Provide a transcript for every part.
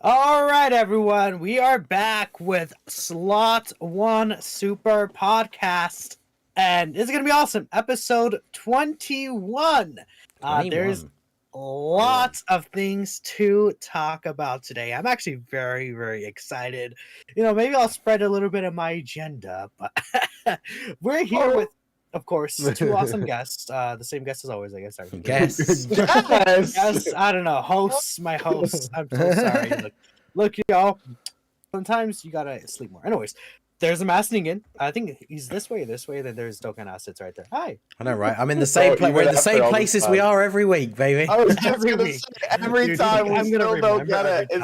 All right, everyone, we are back with Slot 1 Super Podcast, and it's going to be awesome. Episode 21. There's 21. lots of things to talk about today. I'm actually very, very excited. Maybe I'll spread a little bit of my agenda, but we're here with, of course, two awesome guests. The same guest as always, I guess. Guess. Yes, I don't know. Hosts, my hosts. I'm so sorry. Look, y'all. Sometimes you gotta sleep more. Anyways, there's a mass Ningen. I think he's this way. Then there's Dokkan assets right there. Hi. I know, right? I'm in the same place. We're in the same places we are every week, baby. I was just Every gonna week. say, every time we still don't get it.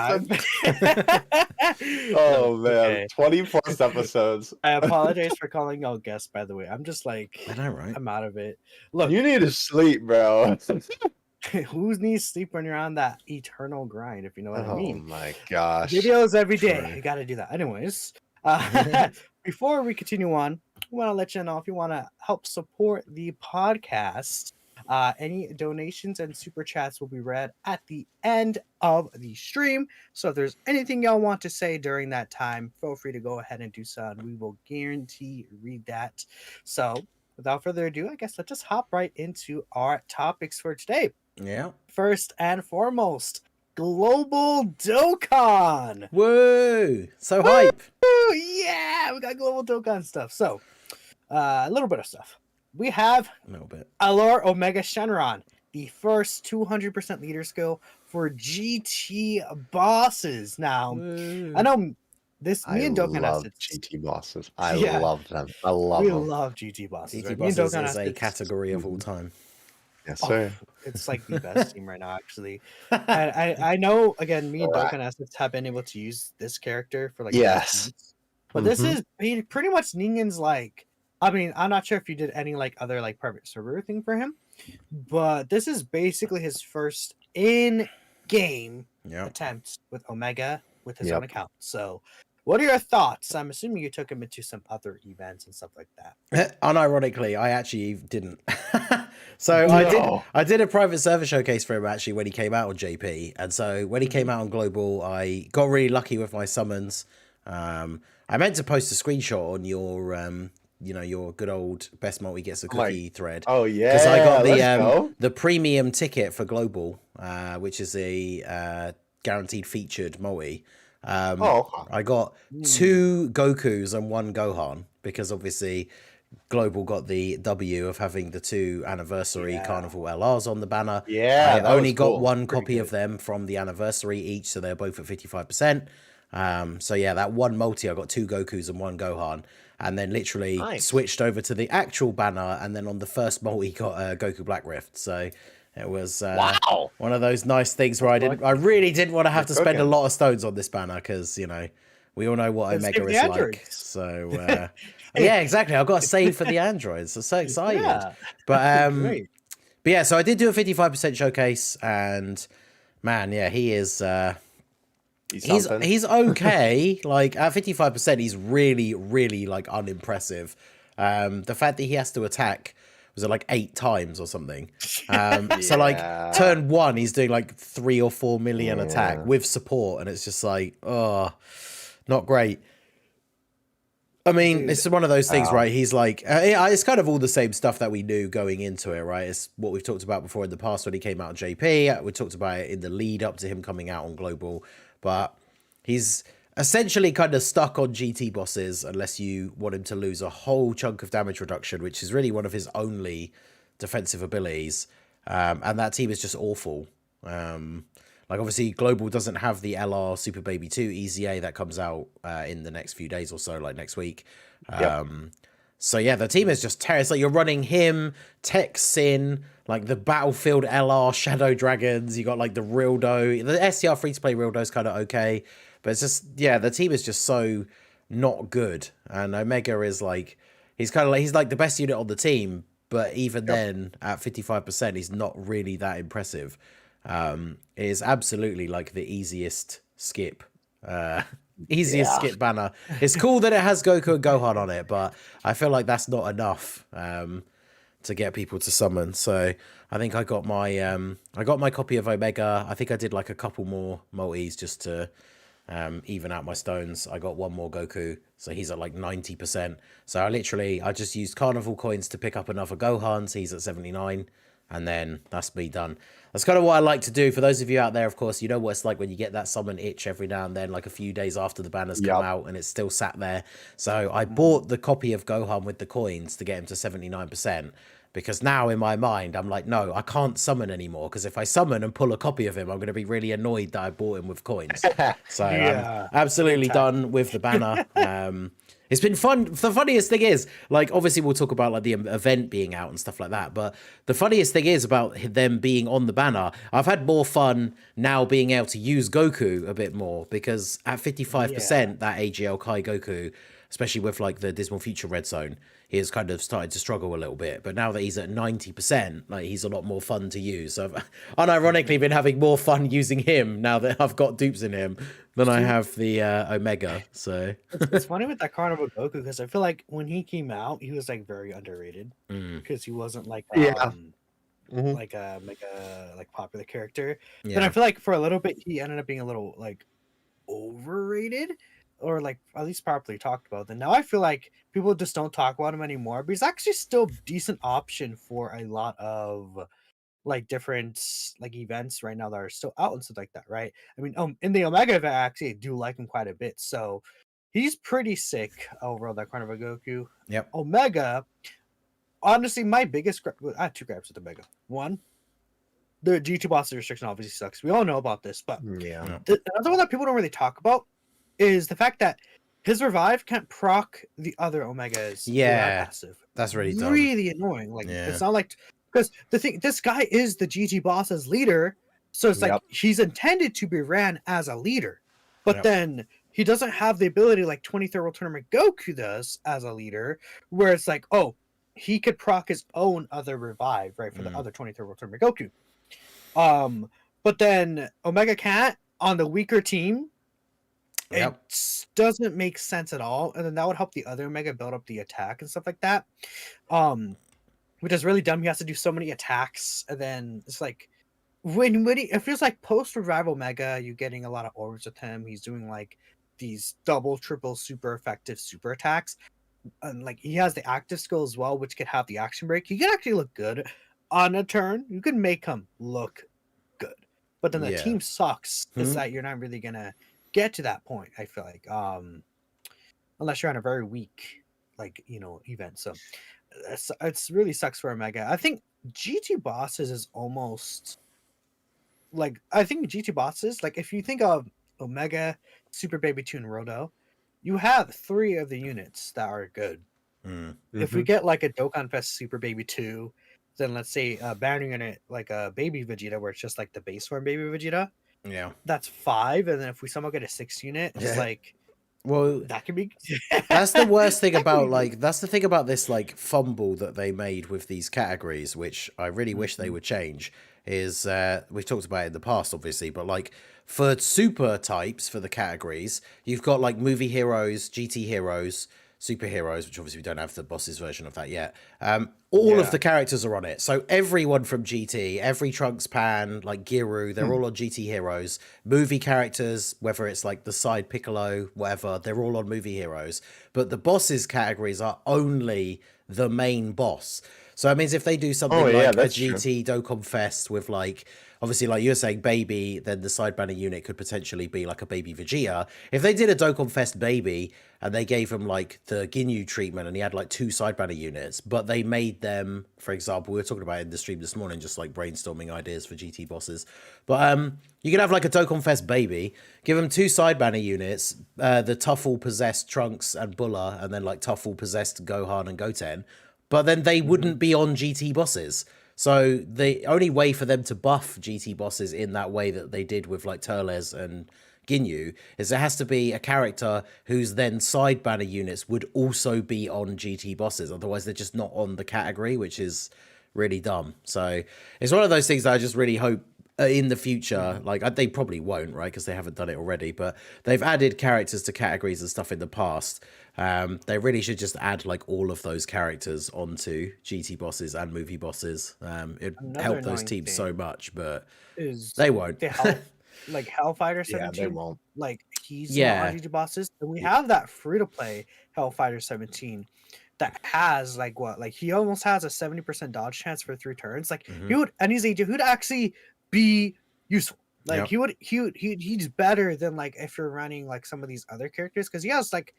Oh man, Okay. 20 plus episodes. I apologize for calling y'all guests, by the way. I'm just like, I know, right? I'm out of it. Look, You need to sleep, bro. who needs sleep when you're on that eternal grind, if you know what I mean? Oh my gosh. Videos every day. True. You got to do that. Anyways, before we continue on, I want to let you know if you want to help support the podcast, any donations and super chats will be read at the end of the stream. So if there's anything y'all want to say during that time, feel free to go ahead and do so, and we will guarantee read that. So without further ado, I guess let's just hop right into our topics for today. Yeah. First and foremost, Global Dokkan. Woo! So hype. Woo, yeah, we got Global Dokkan stuff. So, a little bit of stuff. We have A little bit. Allure Omega Shenron, the first 200% leader skill for GT bosses. Now, Woo. I know this. I Me and Dokkan love assets. GT bosses. I Yeah. love them. I love We them. love GT bosses. GT right? Me and bosses Dokkan is a assets- category of all time. Yes, Oh, sir. it's like the best team right now, actually. And I know, again, me and Dokkan assets have been able to use this character for like Yes. months. But this Mhm. is pretty much Ningen's like. I mean, I'm not sure if you did any like other like private server thing for him, but this is basically his first in-game Yeah. attempt with Omega with his Yep. own account. So, what are your thoughts? I'm assuming you took him into some other events and stuff like that. Unironically, I actually didn't. So No. I did a private server showcase for him actually when he came out on JP, and so when he came out on Global, I got really lucky with my summons. I meant to post a screenshot on your your good old best multi gets a cookie thread. Oh yeah. Because I got let's go. the premium ticket for Global, which is a guaranteed featured multi. I got 2 Gokus and 1 Gohan because obviously Global got the W of having the 2 anniversary Carnival LRs on the banner. Yeah, I that only was got cool. one Pretty copy good. of them from the anniversary each, so they're both at 55%. So yeah, that one multi, I got 2 Gokus and 1 Gohan, and then literally Nice. switched over to the actual banner, and then on the first multi got Goku Black Rift. So it was Wow. one of those nice things where I really didn't want to have to You're spend a cooking. lot of stones on this banner because we all know what Let's Omega save the is like. androids. So yeah, exactly. I've got to save for the androids. I'm so excited. Yeah. But Great. but yeah, so I did do a 55% showcase, and man, yeah, he is he's okay. Like at 55%, he's really, really like unimpressive. The fact that he has to attack was it like 8 times or something. So like Yeah. turn 1, he's doing like 3 or 4 million attack with support, and it's just like, oh, not great. I mean, Dude. it's one of those things, right? He's like, it's kind of all the same stuff that we knew going into it, right? It's what we've talked about before in the past when he came out on JP. We talked about it in the lead up to him coming out on Global, but he's essentially kind of stuck on GT bosses unless you want him to lose a whole chunk of damage reduction, which is really one of his only defensive abilities. And that team is just awful. Like obviously Global doesn't have the LR Super Baby 2 EZA that comes out in the next few days or so, like next week. So yeah, the team is just terrible. It's like you're running him, Tech Sin, like the Battlefield LR Shadow Dragons. You got like the Rildo. The STR free to play Rildo is kind of okay, but it's just the team is just so not good. And Omega is like he's like the best unit on the team, but even then at 55%, he's not really that impressive. It is absolutely like the easiest skip. Skip banner. It's cool that it has Goku and Gohan on it, but I feel like that's not enough to to get people to summon. So I think I got my copy of Omega. I think I did like a couple more multis just to even out my stones. I got one more Goku, so he's at like 90%. So I just used Carnival coins to pick up another Gohan, so he's at 79, and then that's me done. That's kind of what I like to do. For those of you out there, of course, you know what it's like when you get that summon itch every now and then, like a few days after the banners come out and it's still sat there. So I bought the copy of Gohan with the coins to get him to 79%. Because now in my mind, I'm like, no, I can't summon anymore. Because if I summon and pull a copy of him, I'm going to be really annoyed that I bought him with coins. So I'm absolutely done with the banner. It's been fun. The funniest thing is, like, obviously we'll talk about like the event being out and stuff like that. But the funniest thing is about them being on the banner. I've had more fun now being able to use Goku a bit more because at 55%, that AGL Kai Goku, especially with like the Dismal Future Red Zone, he has kind of started to struggle a little bit. But now that he's at 90%, like he's a lot more fun to use. So I've unironically been having more fun using him now that I've got dupes in him than I have the Omega. So it's funny with that Carnival Goku because I feel like when he came out, he was like very underrated because he wasn't like like a mega like popular character. But I feel like for a little bit he ended up being a little like overrated, or like at least properly talked about. And now I feel like people just don't talk about him anymore, but he's actually still a decent option for a lot of like different like events right now that are still out and stuff like that, right? I mean, in the Omega event, I actually do like him quite a bit. So he's pretty sick overall, that Carnival Goku. Yep. Omega, honestly, my biggest I have two gripes with Omega. One, the GT boss restriction obviously sucks. We all know about this, but another one that people don't really talk about is the fact that his revive can't proc the other Omegas. Passive. That's really dumb. Really annoying. Like it's not like, because the thing, this guy is the GT boss's leader, so it's like he's intended to be ran as a leader, but then he doesn't have the ability like 23rd World Tournament Goku does as a leader, where it's like, oh, he could proc his own other revive, right, for the other 23rd World Tournament Goku. But then Omega can't on the weaker team. It doesn't make sense at all, and then that would help the other Omega build up the attack and stuff like that. Which is really dumb. He has to do so many attacks, and then it's like when he, it feels like post revival Omega, you're getting a lot of orbs with him. He's doing like these double, triple, super effective super attacks, and like he has the active skill as well, which could have the action break. He can actually look good on a turn. You can make him look good, but then the team sucks. It's that you're not really gonna get to that point, I feel like, unless you're on a very weak like event. So it's really sucks for Omega. I think GT bosses is almost like, I think GT bosses, like if you think of Omega, Super Baby 2, and Roto, you have 3 of the units that are good. If we get like a Dokkan Fest Super Baby 2, then let's say banning in it like a Baby Vegeta where it's just like the base form Baby Vegeta, that's 5. And then if we somehow get a 6 unit, it's like, well, that could be that's the worst thing about like, that's the thing about this like fumble that they made with these categories, which I really wish they would change, is we've talked about it in the past obviously, but like for super types for the categories, you've got like movie heroes, GT heroes, superheroes, which obviously we don't have the boss's version of that yet. All of the characters are on it. So everyone from GT, every Trunks Pan, like Giru, they're all on GT heroes. Movie characters, whether it's like the side Piccolo, whatever, they're all on movie heroes. But the bosses categories are only the main boss. So that means if they do something like a GT Dokkan Fest with like, obviously like you're saying baby, then the side banner unit could potentially be like a baby Vegeta. If they did a Dokkan Fest baby and they gave him like the Ginyu treatment and he had like 2 side banner units, but they made them, for example, we were talking about it in the stream this morning, just like brainstorming ideas for GT bosses. But you could have like a Dokkan Fest baby, give them 2 side banner units, the Tuffle possessed Trunks and Bulla, and then like Tuffle possessed Gohan and Goten. But then they wouldn't be on GT bosses. So the only way for them to buff GT bosses in that way that they did with like Turles and Ginyu is there has to be a character whose then side banner units would also be on GT bosses. Otherwise, they're just not on the category, which is really dumb. So it's one of those things that I just really hope in the future, like they probably won't, right? Because they haven't done it already. But they've added characters to categories and stuff in the past. They really should just add like all of those characters onto GT bosses and movie bosses. It Another help those annoying teams so thing much, but is they won't. the hell like Hellfighter Yeah, they 17. won't. Like he's not on Yeah, GG bosses, and we have that free to play Hellfighter 17 that has like what, like he almost has a 70% dodge chance for 3 turns. Like he hmm would, and he would actually be useful. Like yep, he's better than like if you're running like some of these other characters, because he has like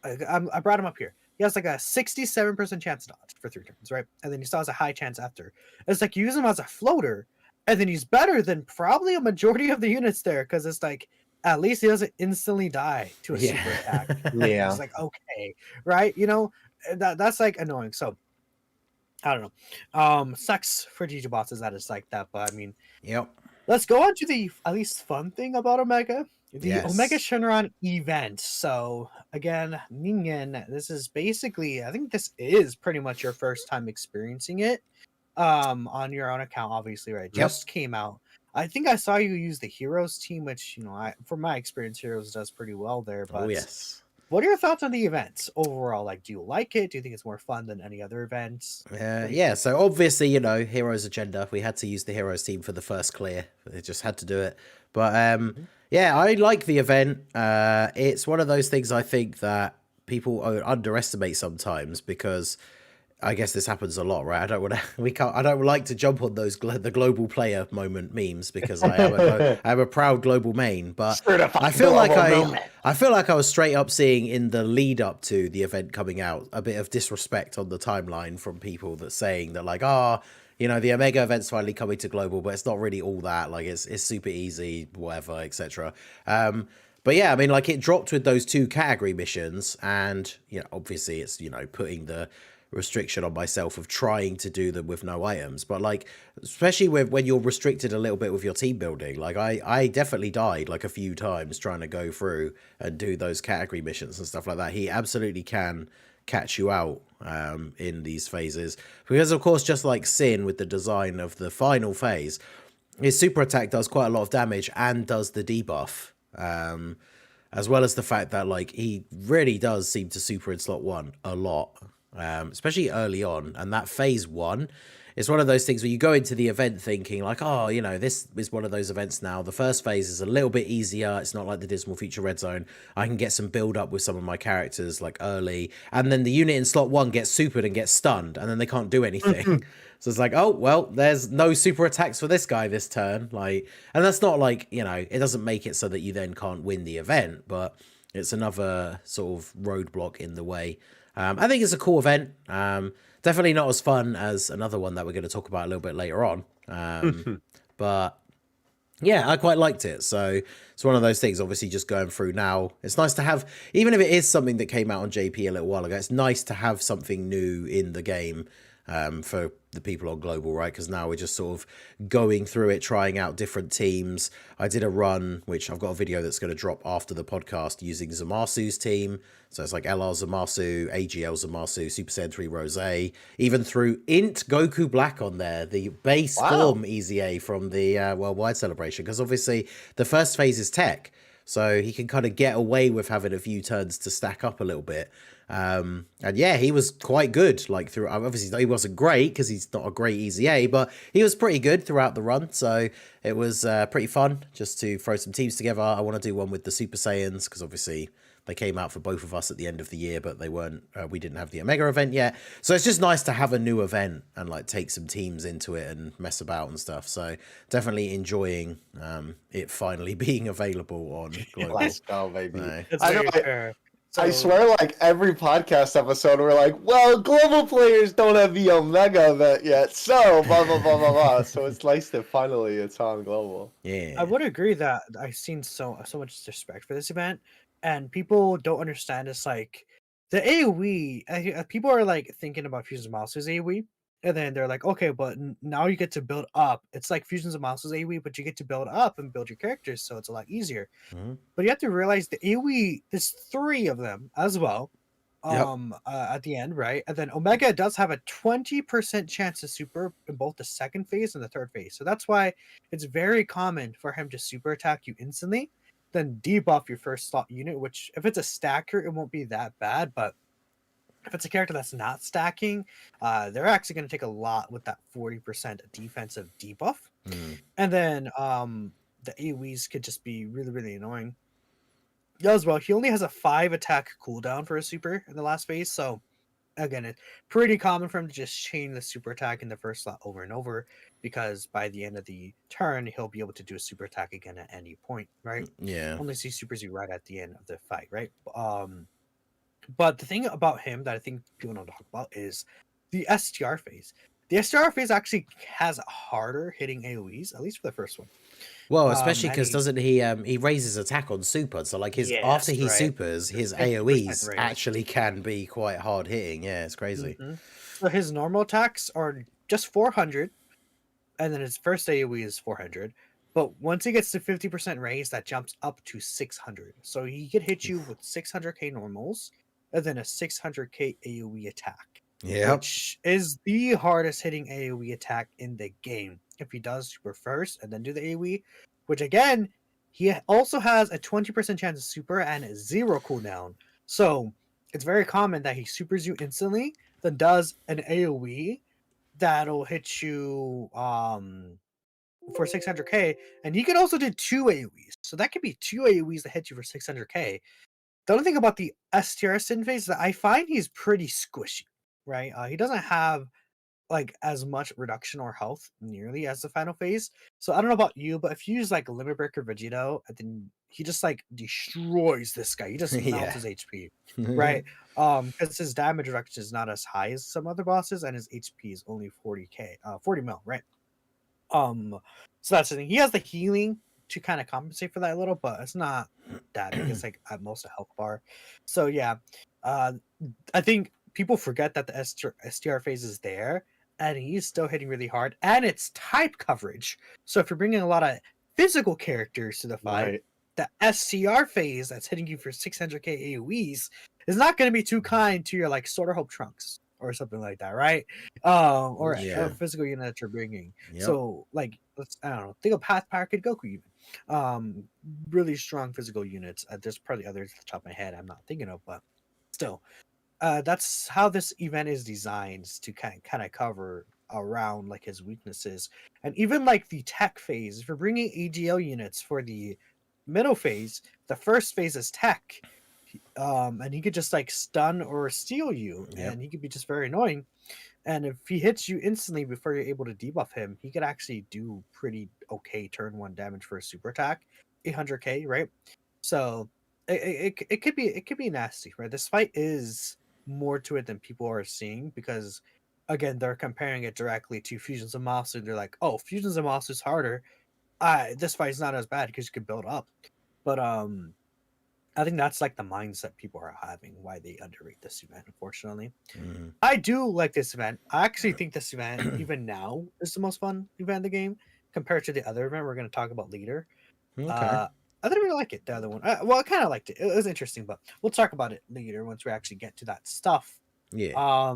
I brought him up here. He has like a 67% chance to dodge for 3 turns, right? And then he still has a high chance after. It's like you use him as a floater, and then he's better than probably a majority of the units there, because it's like at least he doesn't instantly die to a super yeah, attack. Yeah. It's like okay, right? You know, that's like annoying. So I don't know. Sucks for GG bosses that it's like that, but I mean, yep, let's go on to the at least fun thing about Omega. The Omega yes, Shenron event. So again, Ningen, this is basically, I think this is pretty much your first time experiencing it. On your own account, obviously, right? yep. Just came out. I think I saw you use the Heroes team, which from my experience, Heroes does pretty well there. Oh But yes. what are your thoughts on the events overall? Like, do you like it? Do you think it's more fun than any other events? What do you Yeah, think? so obviously, Heroes Agenda. We had to use the Heroes team for the first clear. They just had to do it. But Mhm. yeah, I like the event. It's one of those things I think that people underestimate sometimes because I guess this happens a lot, right? I don't want to. We can't. I don't like to jump on those the global player moment memes because I am a proud global main. But I Certified feel like global moment. I feel like I was straight up seeing in the lead up to the event coming out a bit of disrespect on the timeline from people that saying that like, the Omega event's finally coming to global, but it's not really all that. Like it's super easy, whatever, etc. But yeah, I mean, like it dropped with those 2 category missions, and obviously it's putting the restriction on myself of trying to do them with no items, but like especially when you're restricted a little bit with your team building, like I definitely died like a few times trying to go through and do those category missions and stuff like that. He absolutely can catch you out in these phases because of course, just like Sin with the design of the final phase, his super attack does quite a lot of damage and does the debuff, as well as the fact that like he really does seem to super in slot 1 a lot, especially early on. And that phase 1 is one of those things where you go into the event thinking like, this is one of those events now. The first phase is a little bit easier. It's not like the Dismal Future Red Zone. I can get some build up with some of my characters like early, and then the unit in slot 1 gets supered and gets stunned, and then they can't do anything. So it's like, oh, well, there's no super attacks for this guy this turn. Like, and that's not like, it doesn't make it so that you then can't win the event, but it's another sort of roadblock in the way. I think it's a cool event. Definitely not as fun as another one that we're going to talk about a little bit later on. But yeah, I quite liked it. So it's one of those things, obviously, just going through now. It's nice to have, even if it is something that came out on JP a little while ago, it's nice to have something new in the game for the people on global, right? Because now we're just sort of going through it, trying out different teams. I did a run, which I've got a video that's going to drop after the podcast, using Zamasu's team. So it's like LR Zamasu, AGL Zamasu, Super Saiyan 3 Rose, even through Int Goku Black on there, the base form EZA from the Worldwide Celebration. Because obviously the first phase is tech, so he can kind of get away with having a few turns to stack up a little bit. And yeah, he was quite good. Like through, obviously he wasn't great because he's not a great EZA, but he was pretty good throughout the run. So it was pretty fun just to throw some teams together. I want to do one with the Super Saiyans because obviously they came out for both of us at the end of the year, but they weren't. We didn't have the Omega event yet, so it's just nice to have a new event and like take some teams into it and mess about and stuff. So definitely enjoying it finally being available on global. Let's go, baby. No. That's I know. very fair. I So- swear, like every podcast episode, we're like, well, global players don't have the Omega event yet, so blah blah blah blah blah. So it's nice that finally it's on global. Yeah, I would agree that I've seen so much disrespect for this event, and people don't understand. It's like the AOE. People are like thinking about Fusion Mouse's AOE, and then they're like, okay, but now you get to build up. It's like Fusion Mouse's AOE, but you get to build up and build your characters, so it's a lot easier. Mhm. But you have to realize the AOE. There's 3 of them as well. at the end, right? And then Omega does have a 20% chance to super in both the second phase and the third phase. So that's why it's very common for him to super attack you instantly, then debuff your first slot unit, which if it's a stacker, it won't be that bad. But if it's a character that's not stacking, they're actually going to take a lot with that 40% defensive debuff. And then the AoEs could just be really, really annoying. As well, he only has a 5 attack cooldown for a super in the last phase, so again, it's pretty common for him to just chain the super attack in the first slot over and over, because by the end of the turn, he'll be able to do a super attack again at any point, right? Yeah. Unless he supers you right at the end of the fight, right? But the thing about him that I think people don't talk about is the STR phase. The STR phase actually has harder hitting AoEs, at least for the first one. Well, especially and because he- doesn't he raises attack on super, so like his Yes, after he right. supers, his 50% AoEs raise. actually can be quite hard hitting. Yeah, it's crazy. So his normal attacks are just 400, and then his first AoE is 400. But once he gets to 50% raise, that jumps up to 600. So he could hit you with 600k normals, and then a 600k AoE attack. Yeah. Which is the hardest hitting AoE attack in the game. If he does super first and then do the AoE, which again, he also has a 20% chance of super and a 0 cooldown. So it's very common that he supers you instantly, then does an AoE that'll hit you for 600k, and he could also do 2 AoEs. So that could be 2 AoEs that hit you for 600k. The only thing about the STR Sin phase is that I find he's pretty squishy, right? He doesn't have like as much reduction or health nearly as the final phase. So I don't know about you, but if you use like Limit Breaker Vegito, and then he just like destroys this guy. He just melts Yeah. his HP, right? Because his damage reduction is not as high as some other bosses, and his HP is only 40k, 40 mil, right? So that's the thing. He has the healing to kind of compensate for that a little, but it's not that big. It's like at most a health bar. So yeah, I think people forget that the STR phase is there, and he's still hitting really hard, and it's type coverage. So if you're bringing a lot of physical characters to the fight, the STR phase that's hitting you for 600k AoEs is not going to be too kind to your like Sword of Hope Trunks or something like that, right? Or physical unit that you're bringing. Yep. So like, I don't know, think of Path Packet Goku even. Really strong physical units. There's probably others at the top of my head I'm not thinking of, but still, that's how this event is designed to kind of cover around like his weaknesses. And even like the tech phase, if you're bringing AGL units for the middle phase, the first phase is tech, and he could just like stun or steal you, and he could be just very annoying. And if he hits you instantly before you're able to debuff him, he could actually do pretty okay turn 1 damage for a super attack, 800k, right? So it could be nasty, right? This fight is more to it than people are seeing, because again, they're comparing it directly to Fusions of Masu. They're like, oh, Fusions of Masu is harder. This fight's not as bad because you can build up. But I think that's like the mindset people are having, why they underrate this event, unfortunately. I do like this event. I actually think this event, even now, is the most fun event in the game compared to the other event we're going to talk about later. Okay. I didn't really like it, the other one. Well, I kind of liked it. It was interesting, but we'll talk about it later once we actually get to that stuff. Yeah.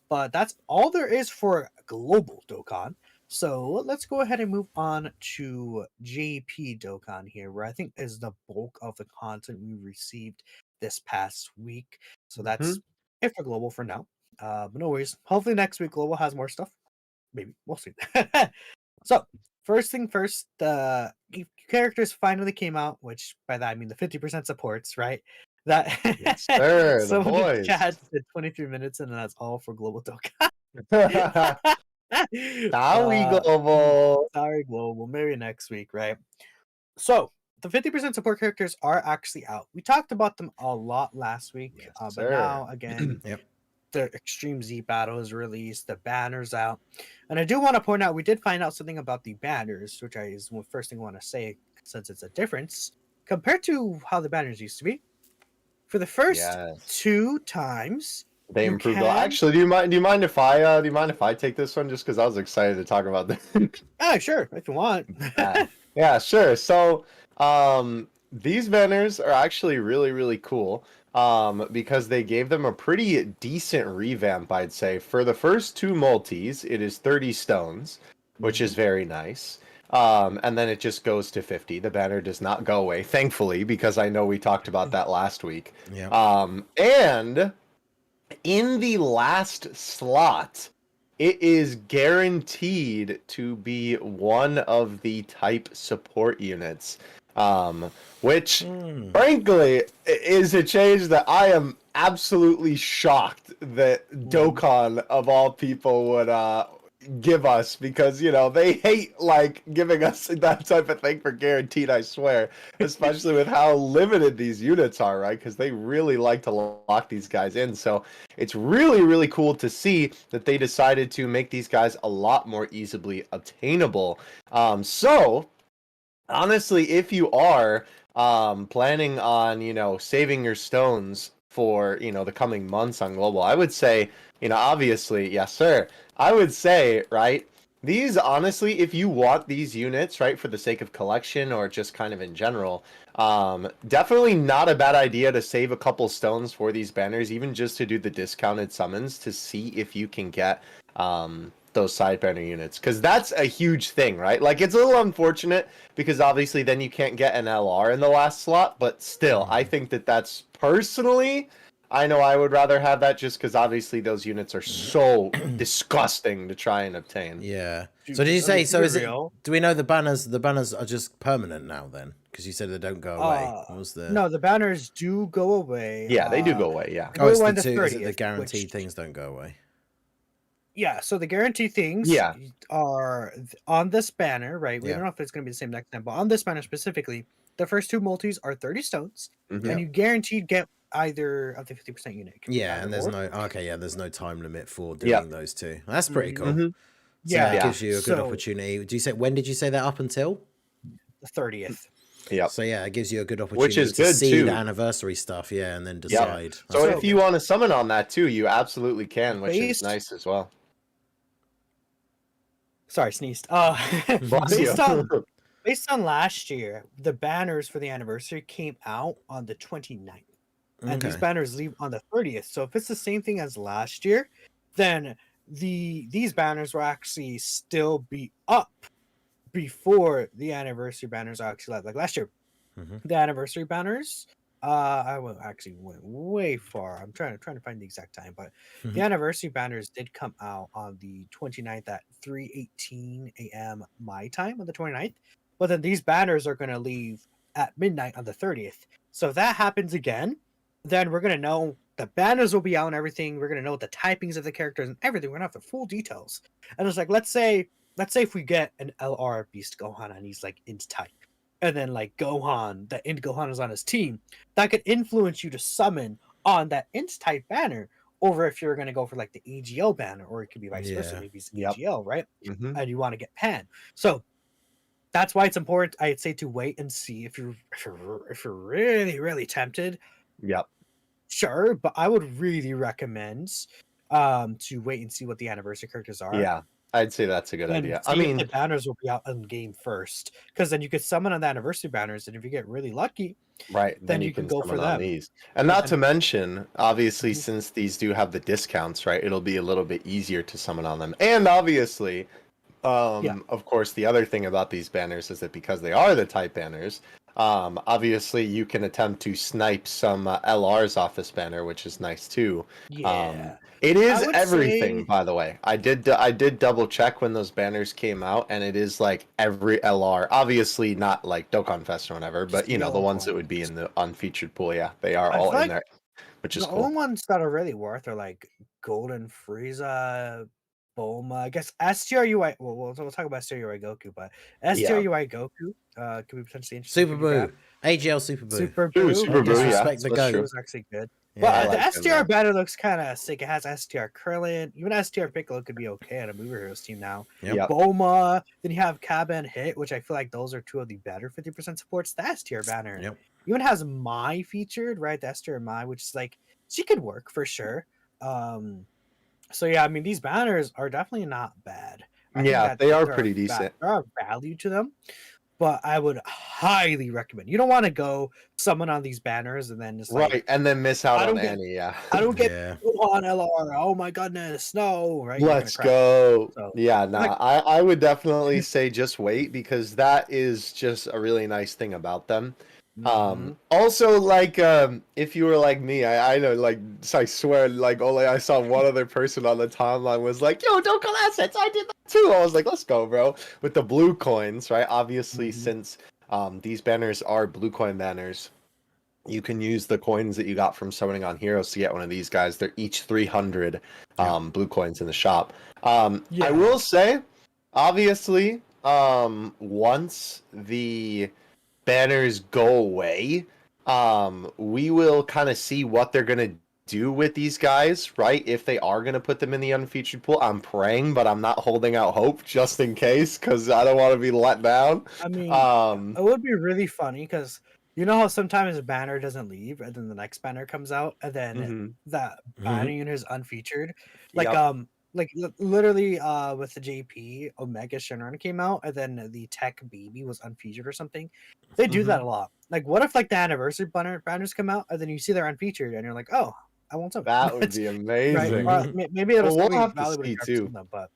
But that's all there is for Global Dokkan. So let's go ahead and move on to JP Dokkan here, where I think is the bulk of the content we received this past week. So that's it for Global for now. But no worries. Hopefully next week Global has more stuff. Maybe. We'll see. So first thing first, the characters finally came out, which by that I mean the 50% supports, right? That Yes, sir, the someone in the boys. chat said 23 minutes, and that's all for Global Dokkan. Sorry, Global. Sorry, Global. Maybe next week, right? So the 50% support characters are actually out. We talked about them a lot last week, Yes, but sir. now again, the Extreme Z battle is released. The banner's out, and I do want to point out we did find out something about the banners, which is the first thing I want to say, since it's a difference compared to how the banners used to be. For the first 2 times, they improved a lot. Actually, do you mind if I take this one, just because I was excited to talk about this? Sure, if you want. Yeah, sure. So these banners are actually really, really cool. because they gave them a pretty decent revamp, I'd say. For the first 2 multis, it is 30 stones, which is very nice. And then it just goes to 50. The banner does not go away, thankfully, because I know we talked about that last week. Yeah. And in the last slot, it is guaranteed to be one of the type support units, which, frankly, is a change that I am absolutely shocked that Dokkan, of all people, would give us, because they hate like giving us that type of thing for guaranteed, I swear, especially with how limited these units are, right? Because they really like to lock these guys in. So it's really cool to see that they decided to make these guys a lot more easily obtainable. So honestly, if you are planning on saving your stones for the coming months on global, I would say obviously, yes sir, I would say, right, these, honestly, if you want these units, right, for the sake of collection or just kind of in general, definitely not a bad idea to save a couple stones for these banners, even just to do the discounted summons to see if you can get those side banner units, because that's a huge thing, right? Like, it's a little unfortunate because obviously then you can't get an LR in the last slot, but still, I think that's personally, I know I would rather have that, just because obviously those units are so disgusting to try and obtain. Yeah. Dude, So did you say? So is it? real? Do we know the banners? The banners are just permanent now, then? Because you said they don't go away. What was the? No, the banners do go away. Yeah, they do go away. Yeah. Oh, it's go the on the two. Is it the 30th, guaranteed which- things don't go away? Yeah, so the guarantee things Yeah. are on this banner, right? We Yeah. don't know if it's going to be the same next time, but on this banner specifically, the first 2 multis are 30 stones, Mhm. and you guaranteed get either of the 50% unit. It can be Yeah, either and there's or. no. Okay, yeah, there's no time limit for doing Yeah. those two. That's pretty cool. Mhm. So Yeah, it gives you a good so opportunity. Do you say when did you say that up until? the 30th. Yep. So yeah, it gives you a good opportunity Which is to good, see too. the anniversary stuff, yeah, and then decide. So That's if you want to summon on that too, you absolutely can, which is Based- nice as well. Sorry, sneezed. Bless you. Based on last year, the banners for the anniversary came out on the 29th. And these Okay. banners leave on the 30th. So if it's the same thing as last year, then these banners will actually still be up before the anniversary banners are actually live. Like last year, Mhm. the anniversary banners, I went way far. I'm trying to find the exact time, but Mhm. the anniversary banners did come out on the 29th at 3:18 a.m. my time on the 29th. But then these banners are going to leave at midnight on the 30th. So if that happens again, then we're going to know the banners will be out and everything. We're going to know the typings of the characters and everything. We're going to have the full details. And it's like, let's say if we get an LR Beast Gohan and he's like int type, and then like Gohan, that int Gohan is on his team, that could influence you to summon on that int type banner. Or if you're going to go for like the AGL banner, or it could be vice versa, Yeah. maybe it's Yep. AGL, right? Mhm. And you want to get Pan. So that's why it's important, I'd say, to wait and see if you're really tempted. Yep. Sure, but I would really recommend to wait and see what the anniversary characters are. Yeah, I'd say that's a good And idea. see I if mean, the banners will be out in game first, because then you could summon on the anniversary banners, and if you get really lucky, right, then you can go for summon on them. these. And not to And- mention, obviously, Mhm. since these do have the discounts, right, it'll be a little bit easier to summon on them. And obviously, of course, the other thing about these banners is that because they are the type banners, obviously you can attempt to snipe some LRs off this banner, which is nice too. Yeah, It is would everything, say- by the way. I did double check when those banners came out, and it is like every LR. Obviously not like Dokkan Fest or whatever, but Just the yellow ones that coins. would be in the unfeatured pool. Yeah, they are I all feel in like there, which is the cool. only ones that are really worth are like Golden Frieza, Bulma. I guess STR UI. Well, we'll talk about STR UI Goku, but STR UI Goku could be potentially interesting. Super if you grab. Boo. AGL Super Boo. Super Ooh, Boo. Super Boo, yeah, Disrespect the that's goat. true. was actually good. Yeah. But I the like him, STR yeah. banner looks kind of sick. It has STR Krillin. Even STR Piccolo could be okay on a Mover Heroes team now. Yep. Bulma. Then you have Kaba and Hit, which I feel like those are two of the better 50% supports. The STR banner Yep. even has Mai featured, right? The STR Mai, which is like, she could work for sure. So yeah, I mean, these banners are definitely not bad. I think Yeah, that they are there pretty decent. There are value to them. but I would highly recommend. You don't want to go summon on these banners and then just like Right, and then miss out I on don't get- any. Yeah. I don't get Yeah. on LR. Oh my goodness, no! Right? You're gonna Let's crash. go. So, Yeah, nah, like- I would definitely say just wait because that is just a really nice thing about them. Mhm. Also, like, if you were like me, I know, like, I swear, like, only I saw one other person on the timeline was like, yo, don't call assets. I did that too. I was like, let's go, bro. With the blue coins, right? Obviously, Mhm. since these banners are blue coin banners, you can use the coins that you got from summoning on heroes to get one of these guys. They're each 300 blue coins in the shop. I Yeah. will say, obviously, once the banners go away, we will kind of see what they're gonna do with these guys, right? If they are gonna put them in the unfeatured pool, I'm praying, but I'm not holding out hope just in case because I don't want to be let down. I mean, Um, it would be really funny because you know how sometimes a banner doesn't leave and then the next banner comes out and then mhm. that banner unit is unfeatured. Like Yep. literally with the JP Omega Shenron came out and then the Tech Baby was unfeatured or something. They do that a lot. Like what if like the anniversary banners come out and then you see they're unfeatured and you're like, oh, I won't summon. That would be right? amazing. Or maybe it'll Well, we'll still be have to valid with see, a draft too. them, but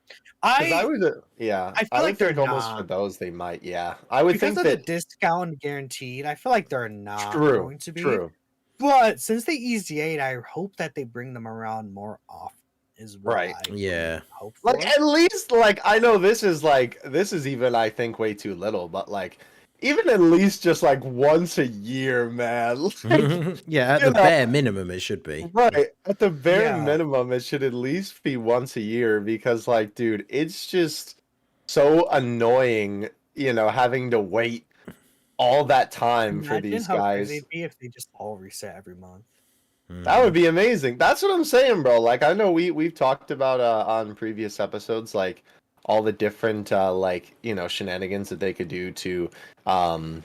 'Cause I I would, yeah, I feel I like would they're think almost for not. those they might, yeah. I would Because think of the that discount guaranteed, I feel like they're not true, going to be. true, But since they EZA, I hope that they bring them around more often. Is what Right. I Yeah. really hope for. like at least like I know this is even I think way too little, but like even at least just like once a year, man. Like, Yeah, at you the know, bare minimum, it should be. right at the bare Yeah. minimum, it should at least be once a year because like, dude, it's just so annoying, having to wait all that time for Imagine these how crazy guys. it'd be if they just all reset every month. That would be amazing. That's what I'm saying, bro. Like I know we've talked about on previous episodes like all the different like, shenanigans that they could do to kind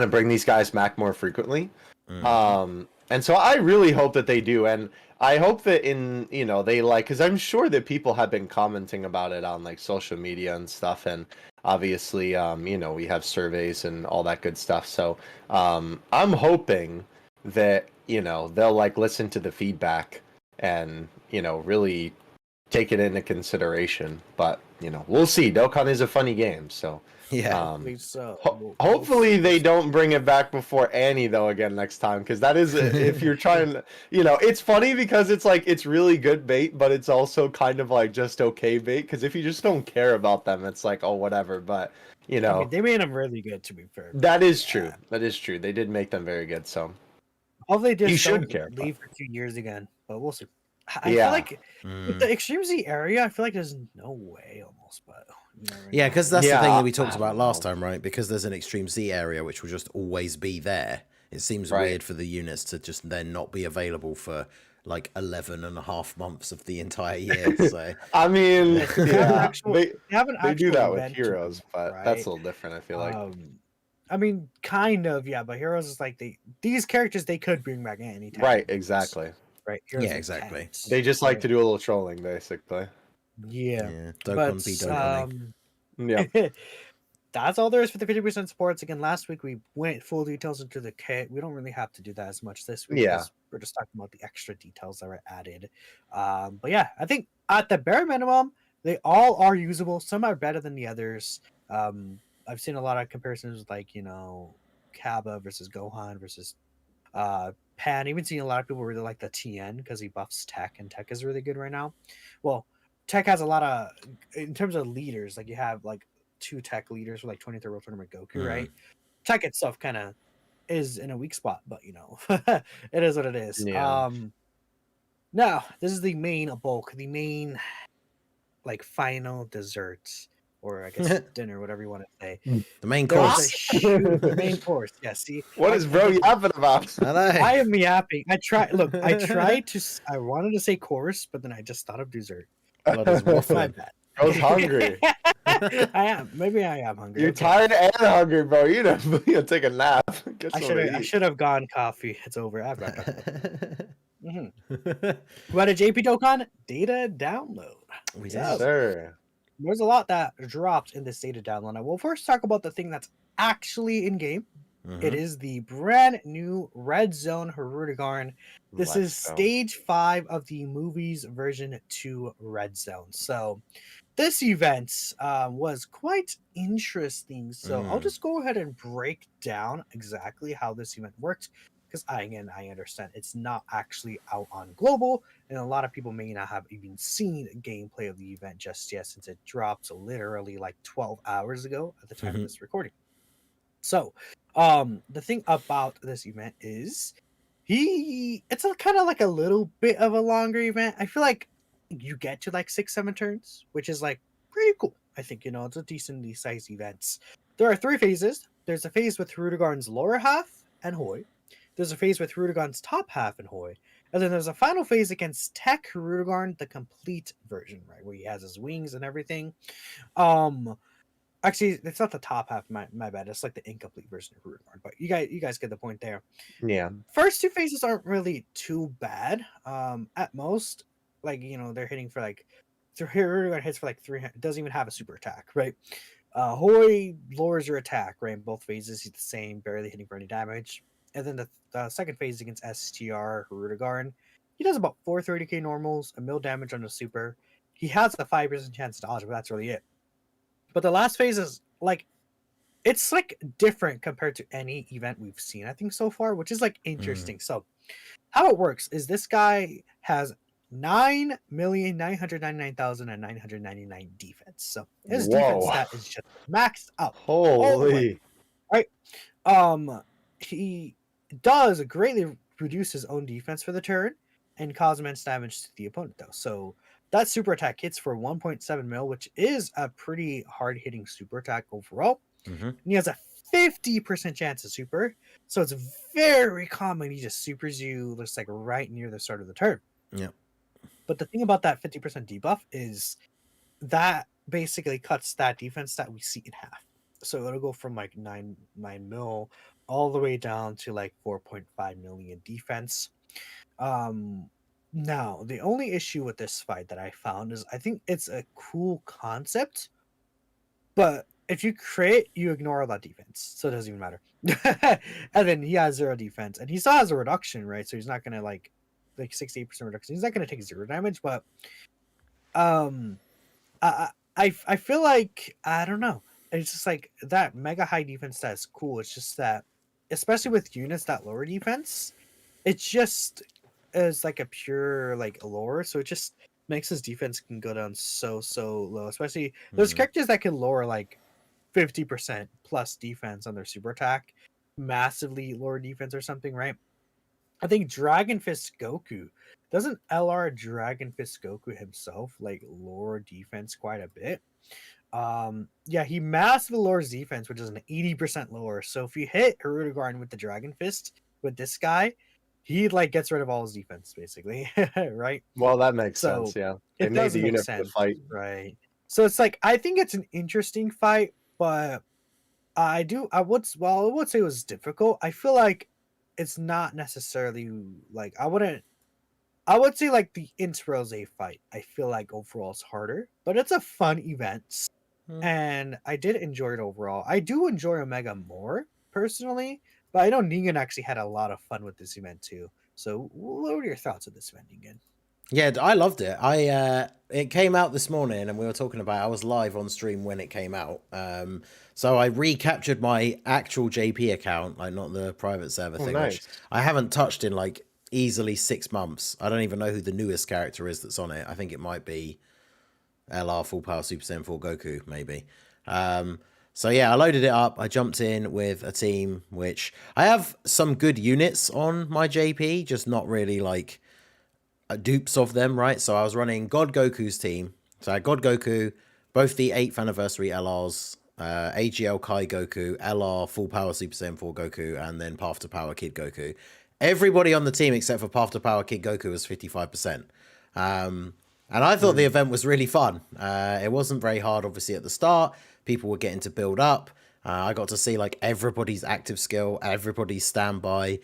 of bring these guys back more frequently. And so I really hope that they do, and I hope that they like, because I'm sure that people have been commenting about it on like social media and stuff, and obviously we have surveys and all that good stuff. So I'm hoping that they'll like listen to the feedback and really take it into consideration. But we'll see. Dokkan is a funny game, so Yeah. So hopefully they don't bring it back before Annie though again next time, because that is if you're trying to, it's funny because it's like it's really good bait, but it's also kind of like just okay bait, because if you just don't care about them, it's like, oh, whatever. But I mean, they made them really good, to be fair. that is true. That is true. They did make them very good. So Hopefully they You just should don't care, but- leave for 2 years again, but we'll see. I Yeah. feel like with the Extreme Z area, I feel like there's no way almost, but Yeah, because that's the thing Yeah, that we talked I about don't last know. time, right? Because there's an Extreme Z area which will just always be there. It seems Right. weird for the units to just then not be available for like 11 and a half months of the entire year. So I mean, They have an yeah, actual- they have an they do actual that with event to heroes, them, but right? that's a little different. I feel like. I mean, kind of, yeah. But Heroes is like these characters they could bring back at any time. Right. Exactly. Right. Heroes Yeah, they exactly. can't, They just like right? to do a little trolling, basically. Yeah. yeah, But Dokkan be Dokkan. Yeah. that's all there is for the 50% supports. Again, last week we went full details into the kit. We don't really have to do that as much this week. Yeah. because we're just talking about the extra details that were added. But yeah, I think at the bare minimum, they all are usable. Some are better than the others. I've seen a lot of comparisons with like, Kaba versus Gohan versus Pan. Even seeing a lot of people really like the TN because he buffs Tech, and Tech is really good right now. Well, Tech has a lot of, in terms of leaders, like you have like 2 Tech leaders for like 23rd World Tournament Goku, right? Tech itself kind of is in a weak spot, but it is what it is. Yeah. Now this is the main bulk, the main like final dessert, or I guess dinner, whatever you want to say. The main There was course. a huge main course. Yeah, see, What is bro yapping about? I know. I am yapping. I wanted to say course, but then I just thought of dessert. Blood is My waffling. bad. Bro's hungry. I am. Maybe I am hungry. You're Okay. tired and hungry, bro. You know, take a nap. Get I something should to eat. should have gone coffee. It's over. I've got What a JP Dokkan data download. We Yes, did. sir. there's a lot that dropped in this data download. We'll first talk about the thing that's actually in game. It Mhm. is the brand new Red Zone Hirudegarn. This is Let's go. stage 5 of the movie's version 2 Red Zone. So this event was quite interesting. So I'll just go ahead and break down exactly how this event worked. Because I understand it's not actually out on global, and a lot of people may not have even seen gameplay of the event just yet, since it dropped literally like 12 hours ago at the time of this recording. So, the thing about this event is it's a kind of like a little bit of a longer event. I feel like you get to like 6, 7 turns, which is like pretty cool. I think, it's a decently sized event. There are 3 phases. There's a phase with Rudigarn's lower half and Hoy. There's a phase with Rudigarn's top half and Hoy. And then there's a final phase against Tech Rudigarn, the complete version, right? Where he has his wings and everything. Actually, it's not the top half. My bad. It's like the incomplete version of Rudigarn. But you guys get the point there. Yeah. First 2 phases aren't really too bad. At most, like they're hitting for like Rudigarn hits for like 300. Doesn't even have a super attack, right? Hoy lowers your attack, right? In both phases, he's the same, barely hitting for any damage. And then the second phase against STR Hirudegarn, he does about 430k normals, a mil damage on the super. He has a 5% chance to dodge, but that's really it. But the last phase is like it's like different compared to any event we've seen, I think, so far, which is like interesting. So how it works is this guy has 9,999,999 defense. So his defense Whoa. stat is just maxed out. All the way. Holy. Right. He does greatly reduce his own defense for the turn and cause immense damage to the opponent, though. So that super attack hits for 1.7 mil, which is a pretty hard hitting super attack overall. And he has a 50% chance of super. So it's very common he just supers you just like right near the start of the turn. Yep. But the thing about that 50% debuff is that basically cuts that defense that we see in half. So it'll go from like 9 mil all the way down to like 4.5 million defense. Now the only issue with this fight that I found is I think it's a cool concept, but if you crit, you ignore all that defense, so it doesn't even matter. And then he has 0 defense, and he still has a reduction, right? So he's not gonna like 68% reduction. He's not gonna take 0 damage, but I feel like I don't know. It's just like that mega high defense that's cool. It's just that, especially with units that lower defense, it just is like a pure like lower. So it just makes his defense can go down so low. Especially there's characters that can lower like 50% plus defense on their super attack, massively lower defense or something, right? I think Dragon Fist Goku doesn't LR Dragon Fist Goku himself like lower defense quite a bit. Yeah, he massively lowers defense, which is an 80% lower. So if you hit Hirudegarn with the Dragon Fist with this guy, he like gets rid of all his defense basically, right? Well, that makes So sense. Yeah. They it made does the make unit for the sense, fight. right? So it's like I think it's an interesting fight, but I would say it was difficult. I feel like it's not necessarily like I would say like the Introse fight. I feel like overall it's harder, but it's a fun event, and I did enjoy it overall. I do enjoy Omega more personally, but I know Ningen actually had a lot of fun with this event too. So, what were your thoughts on this event, Ningen? Yeah, I loved it. It came out this morning, and we were talking about. I was live on stream when it came out. So I recaptured my actual JP account, like not the private server thing, nice. which I haven't touched in like easily 6 months. I don't even know who the newest character is that's on it. I think it might be LR Full Power Super Saiyan 4 Goku, maybe. So yeah, I loaded it up. I jumped in with a team, which I have some good units on my JP, just not really like dupes of them, right? So I was running God Goku's team. So I had God Goku, both the 8th anniversary LRs, AGL Kai Goku, LR Full Power Super Saiyan 4 Goku, and then Path to Power Kid Goku. Everybody on the team except for Path to Power Kid Goku was 55%. And I thought the event was really fun. It wasn't very hard, obviously, at the start. People were getting to build up. I got to see like everybody's active skill, everybody's standby.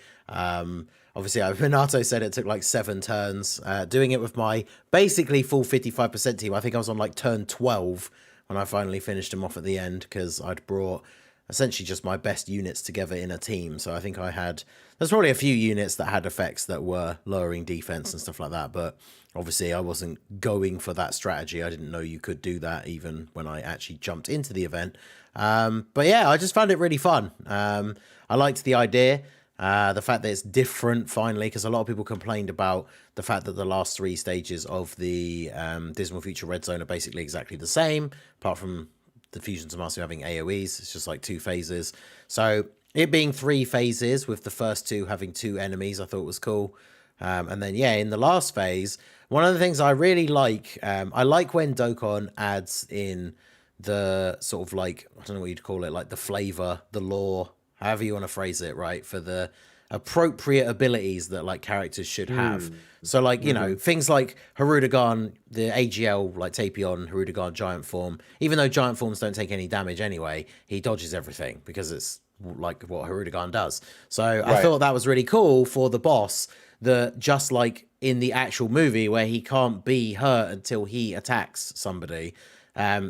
Obviously, Minato said it took like 7 turns. Doing it with my basically full 55% team. I think I was on like turn 12 when I finally finished him off at the end because I'd brought essentially just my best units together in a team. So I think there's probably a few units that had effects that were lowering defense and stuff like that. But obviously I wasn't going for that strategy. I didn't know you could do that even when I actually jumped into the event. But yeah, I just found it really fun. I liked the idea. The fact that it's different finally, because a lot of people complained about the fact that the last 3 stages of the Dismal Future Red Zone are basically exactly the same, apart from the Fusions of Master having AoEs. It's just like 2 phases. So it being 3 phases with the first 2 having 2 enemies, I thought was cool. And then, yeah, in the last phase, one of the things I really like, I like when Dokkan adds in the sort of like, I don't know what you'd call it, like the flavor, the lore, however you want to phrase it, right, for the appropriate abilities that like characters should have. So like, you know, things like Hirudegarn, the AGL, like Tapion, Hirudegarn giant form, even though giant forms don't take any damage anyway, he dodges everything because it's like what Hirudegarn does. So I thought that was really cool for the boss, that just like in the actual movie where he can't be hurt until he attacks somebody,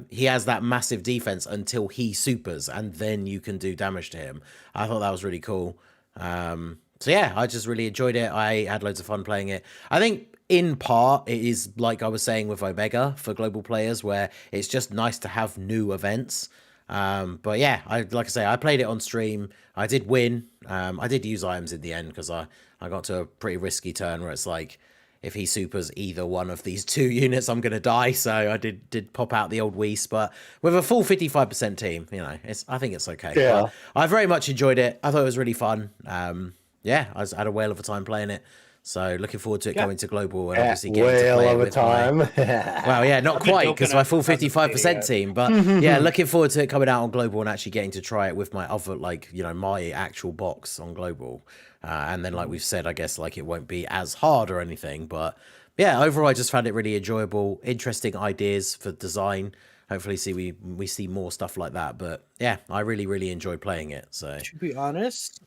he has that massive defense until he supers, and then you can do damage to him. I thought that was really cool. So yeah, I just really enjoyed it. I had loads of fun playing it. I think in part it is like I was saying with Omega for global players, where it's just nice to have new events. But yeah, like I say, I played it on stream. I did win. I did use items in the end because I got to a pretty risky turn where it's like, if he supers either one of these 2 units, I'm gonna die. So I did pop out the old Whis, but with a full 55% team, you know, I think it's okay. Yeah. But I very much enjoyed it. I thought it was really fun. Yeah, had a whale of a time playing it. So looking forward to it going to global and obviously getting to play it with time. Well, yeah, not quite because my full 55% team, but yeah, looking forward to it coming out on global and actually getting to try it with my other, like, you know, my actual box on global. And then, like we've said, I guess like it won't be as hard or anything, but yeah, overall I just found it really enjoyable, interesting ideas for design. Hopefully we see more stuff like that, but yeah, I really enjoyed playing it. So to be honest,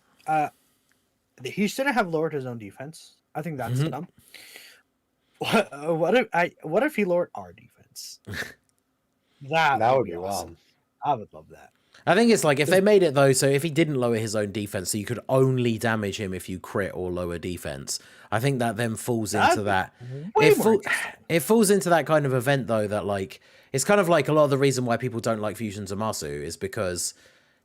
he shouldn't have lowered his own defense. I think that's dumb. What if he lowered our defense? That would be awesome. I would love that. I think it's like if they made it though, so if he didn't lower his own defense, so you could only damage him if you crit or lower defense. I think that then falls into that. It falls into that kind of event though, that like it's kind of like a lot of the reason why people don't like Fusions Zamasu is because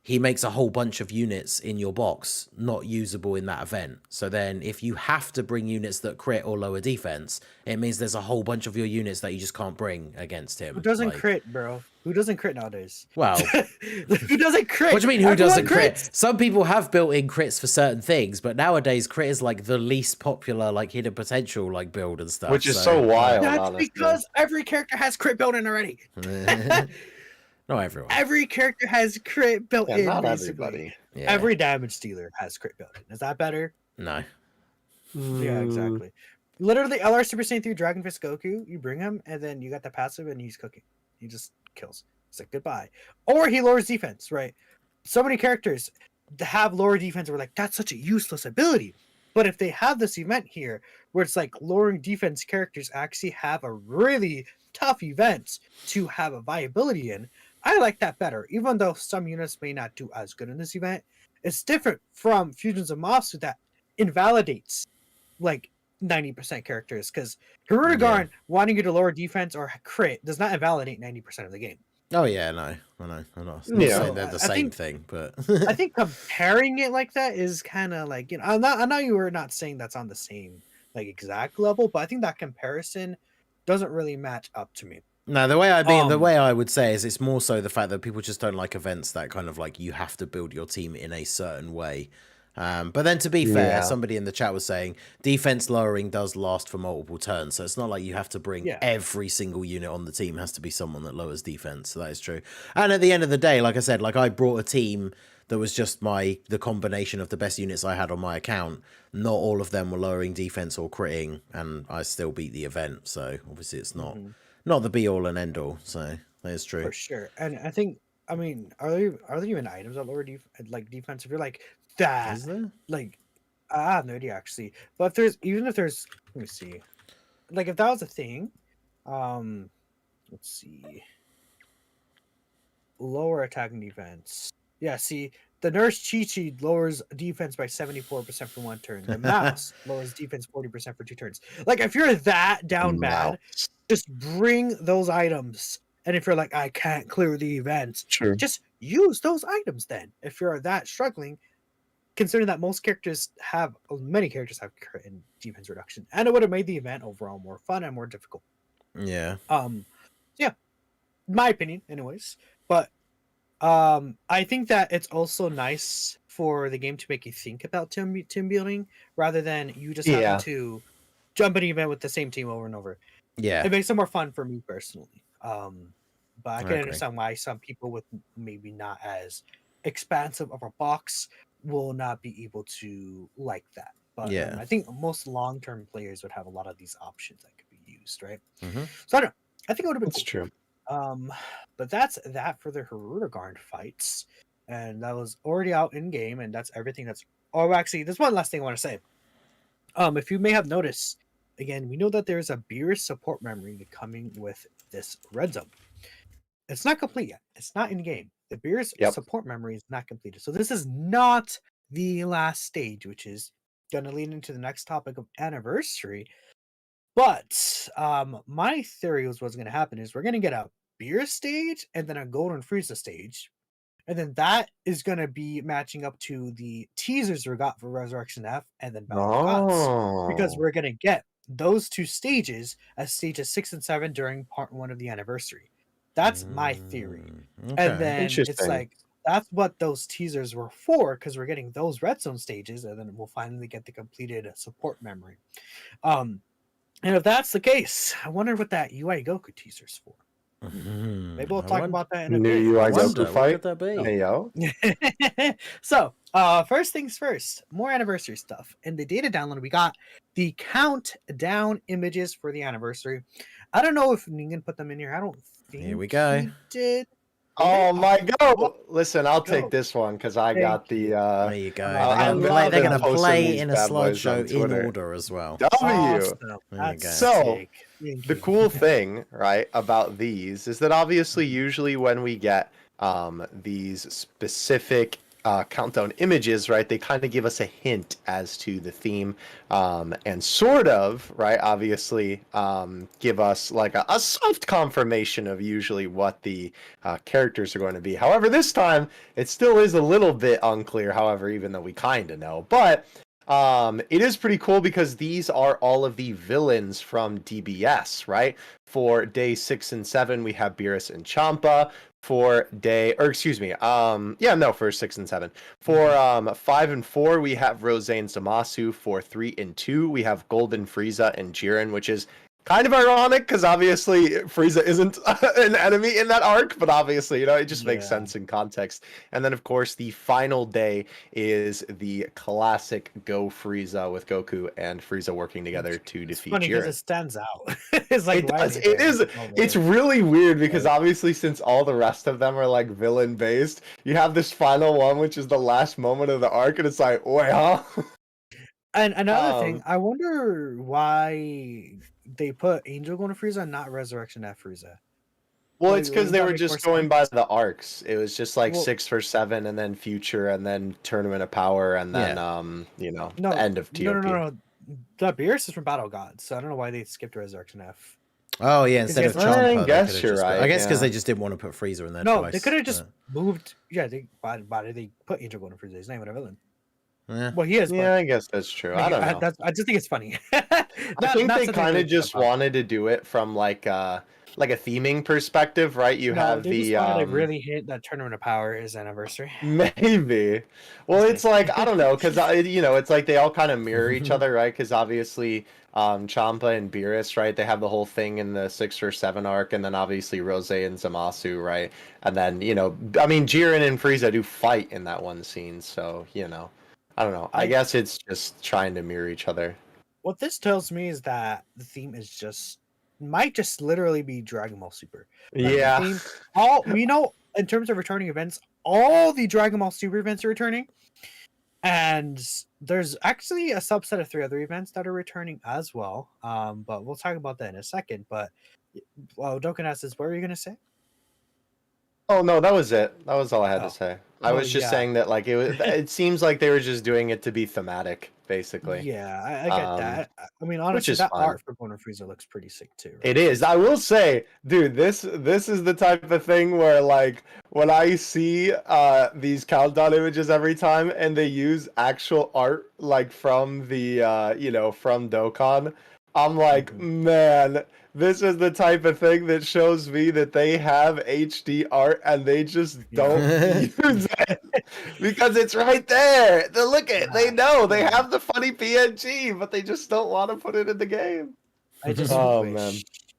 he makes a whole bunch of units in your box not usable in that event. So then if you have to bring units that crit or lower defense, it means there's a whole bunch of your units that you just can't bring against him. Who doesn't crit, bro? Who doesn't crit nowadays? Well, who doesn't crit? What do you mean who doesn't crit? Some people have built-in crits for certain things, but nowadays crit is like the least popular, like hidden potential, like build and stuff. Which is so wild. That's because every character has crit built in already. Not everyone. Every character has crit built in. Not basically. everybody. Yeah. Every damage dealer has crit built in. Is that better? No. Yeah, exactly. Literally, LR Super Saiyan 3 Dragon Fist Goku, you bring him, and then you got the passive, and he's cooking. He just kills. It's like, goodbye. Or he lowers defense, right? So many characters have lower defense, we're like, that's such a useless ability. But if they have this event here, where it's like lowering defense characters actually have a really tough event to have a viability in, I like that better. Even though some units may not do as good in this event, it's different from Fusions of Masu that invalidates like 90% characters, because Hirudegarn wanting you to lower defense or crit does not invalidate 90% of the game. Oh yeah, no, I know. I'm not saying they're the same thing, but I think comparing it like that is kind of like, you know, I know you were not saying that's on the same like exact level, but I think that comparison doesn't really match up to me. No, the way I would say is it's more so the fact that people just don't like events that kind of like you have to build your team in a certain way. But then to be fair, somebody in the chat was saying defense lowering does last for multiple turns. So it's not like you have to bring every single unit on the team has to be someone that lowers defense. So that is true. And at the end of the day, like I said, like I brought a team that was just the combination of the best units I had on my account. Not all of them were lowering defense or critting, and I still beat the event. So obviously it's not the be all and end all. So that is true. For sure. And I think I mean, are there even items that lower defense? If you're like that, Is there? like I have no idea actually. But if there's, let me see, like if that was a thing, let's see, lower attacking defense. Yeah, see, the Nurse Chi-Chi lowers defense by 74% for one turn. The mouse lowers defense 40% for 2 turns. Like, if you're that down bad, just bring those items. And if you're like, I can't clear the event, True. just use those items then. If you're that struggling, considering that many characters have crit and defense reduction. And it would have made the event overall more fun and more difficult. Yeah. Yeah, my opinion, anyways. But I think that it's also nice for the game to make you think about team building rather than you just having to jump an event with the same team over and over. Yeah. It makes it more fun for me personally. But I can agree. understand why some people with maybe not as expansive of a box will not be able to like that. But Yeah. I think most long-term players would have a lot of these options that could be used, right? Mhm. So I don't know. I think it would have been That's cool. true. But that's that for the Hirudegarn fights, and that was already out in game, and that's everything. Actually, there's one last thing I want to say. If you may have noticed, again, we know that there's a Beerus support memory coming with this Red Zone. It's not complete yet. It's not in game. The Beerus support memory is not completed, so this is not the last stage, which is going to lead into the next topic of anniversary. But my theory was what's going to happen is we're going to get a Beer stage and then a Golden Frieza stage, and then that is going to be matching up to the teasers we got for Resurrection F and then Battle of Gods, because we're going to get those 2 stages as stages 6 and 7 during part 1 of the anniversary. That's my theory. Okay. And then it's like that's what those teasers were for, because we're getting those Red Zone stages, and then we'll finally get the completed support memory. And if that's the case, I wonder what that UI Goku teaser's for. Maybe we'll talk about that in a bit. New UI Goku Goku fight. What could that be? Hey, yo. So, first things first, more anniversary stuff. In the data download, we got the countdown images for the anniversary. I don't know if Ningen put them in here. I don't think Here we go. he did. Oh my god! Listen, I'll take this one because I got the. There you go. I They're gonna love play these in a bad boys slideshow on Twitter. in order as well. W. There you go. So, the cool thing, right, about these is that obviously, usually when we get these specific countdown images, right, they kind of give us a hint as to the theme, and sort of, right, obviously give us like a soft confirmation of usually what the characters are going to be. However, this time it still is a little bit unclear, however, even though we kind of know. But it is pretty cool because these are all of the villains from DBS, right? For day 6 and 7, we have Beerus and Champa. For 6 and 7. For 5 and 4, we have Rose and Zamasu. For 3 and 2, we have Golden Frieza and Jiren, which is kind of ironic because obviously Frieza isn't an enemy in that arc, but obviously, you know, it just makes sense in context. And then, of course, the final day is the classic Go Frieza with Goku and Frieza working together to defeat funny Jiren. because it stands out. It's like, it's really weird because obviously since all the rest of them are like villain based, you have this final one which is the last moment of the arc, and it's like, wait, huh? And another thing, I wonder why they put Angel going to Frieza and not Resurrection F Frieza. Well, it's because they were just going by the arcs. It was just like 6 for 7, and then Future, and then Tournament of Power, and then the end of TOP. No. The Beerus is from Battle Gods, so I don't know why they skipped Resurrection F. Oh yeah, instead of Champa, I guess you're right. I guess because they just didn't want to put Frieza in there. No, twice. they could have just moved. Yeah, why did they put Angel going to Frieza? He's not even a villain. Yeah. Well, he is. Yeah, I guess that's true. I don't know. I just think it's funny. I think they kind of just wanted to do it from like a theming perspective, right? You have they really hit that Tournament of Power is anniversary. Maybe. Well, it's like I don't know because it's like they all kind of mirror each other, right? Because obviously, Champa and Beerus, right? They have the whole thing in the 6 or 7 arc, and then obviously Rose and Zamasu, right? And then Jiren and Frieza do fight in that one scene, so I don't know. I guess it's just trying to mirror each other. What this tells me is that the theme is might just literally be Dragon Ball Super. Yeah. The theme, in terms of returning events, all the Dragon Ball Super events are returning. And there's actually a subset of 3 other events that are returning as well. But we'll talk about that in a second. But well, Dokkan asks, what were you gonna say? Oh no, that was it. That was all I had to Oh, say. I oh was just yeah, saying that like it seems like they were just doing it to be thematic, basically. yeah, I get Um, that. I mean, which honestly, is that fun. art for Bona Frieza looks pretty sick too, It right? is. I will say, dude, this is the type of thing where like when I see these countdown images every time and they use actual art like from the from Dokkan, I'm like, Mhm. man, this is the type of thing that shows me that they have HD art and they just don't Yeah. use it because it's right there. They look at, they know they Yeah. have the funny PNG, but they just don't want to put it in the game. I just Oh wish. man.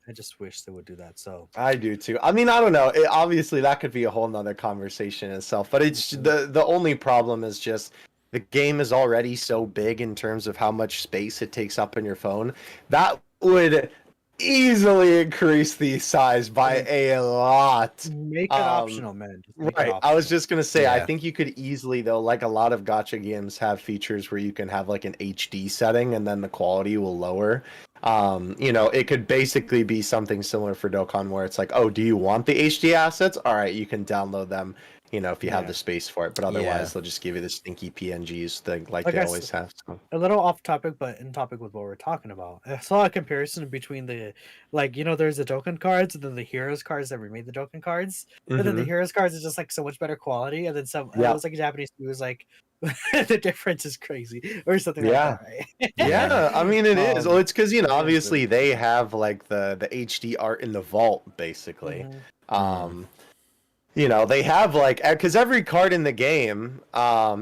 I just wish they would do that. So I do too. I mean, I don't know. Obviously, that could be a whole nother conversation in itself. But it's the only problem is just the game is already so big in terms of how much space it takes up in your phone. That would easily increase the size by a lot. make it optional, man. Just make it Right. I was optional. just gonna say, I Yeah. think you could easily though, like a lot of gotcha games have features where you can have like an HD setting and then the quality will lower. It could basically be something similar for Dokkan where it's like, oh, do you want the HD assets? All right, you can download them, if you have Yeah. the space for it. But Yeah. otherwise, they'll just give you the stinky PNGs thing like Like they I always s- have. So. A little off topic, but in topic with what we're talking about. I saw a comparison between there's the Dokkan cards and then the Heroes cards that remade the Dokkan cards. And then the Mhm. Heroes cards is just like so much better quality. And then it Yeah. was like a Japanese, it was like the difference is crazy or something like Yeah. that, right? Yeah, I mean it is. Well, it's because it is obviously really they cool. have like the HD art in the vault, basically. Mhm. Um, they have like because every card in the game,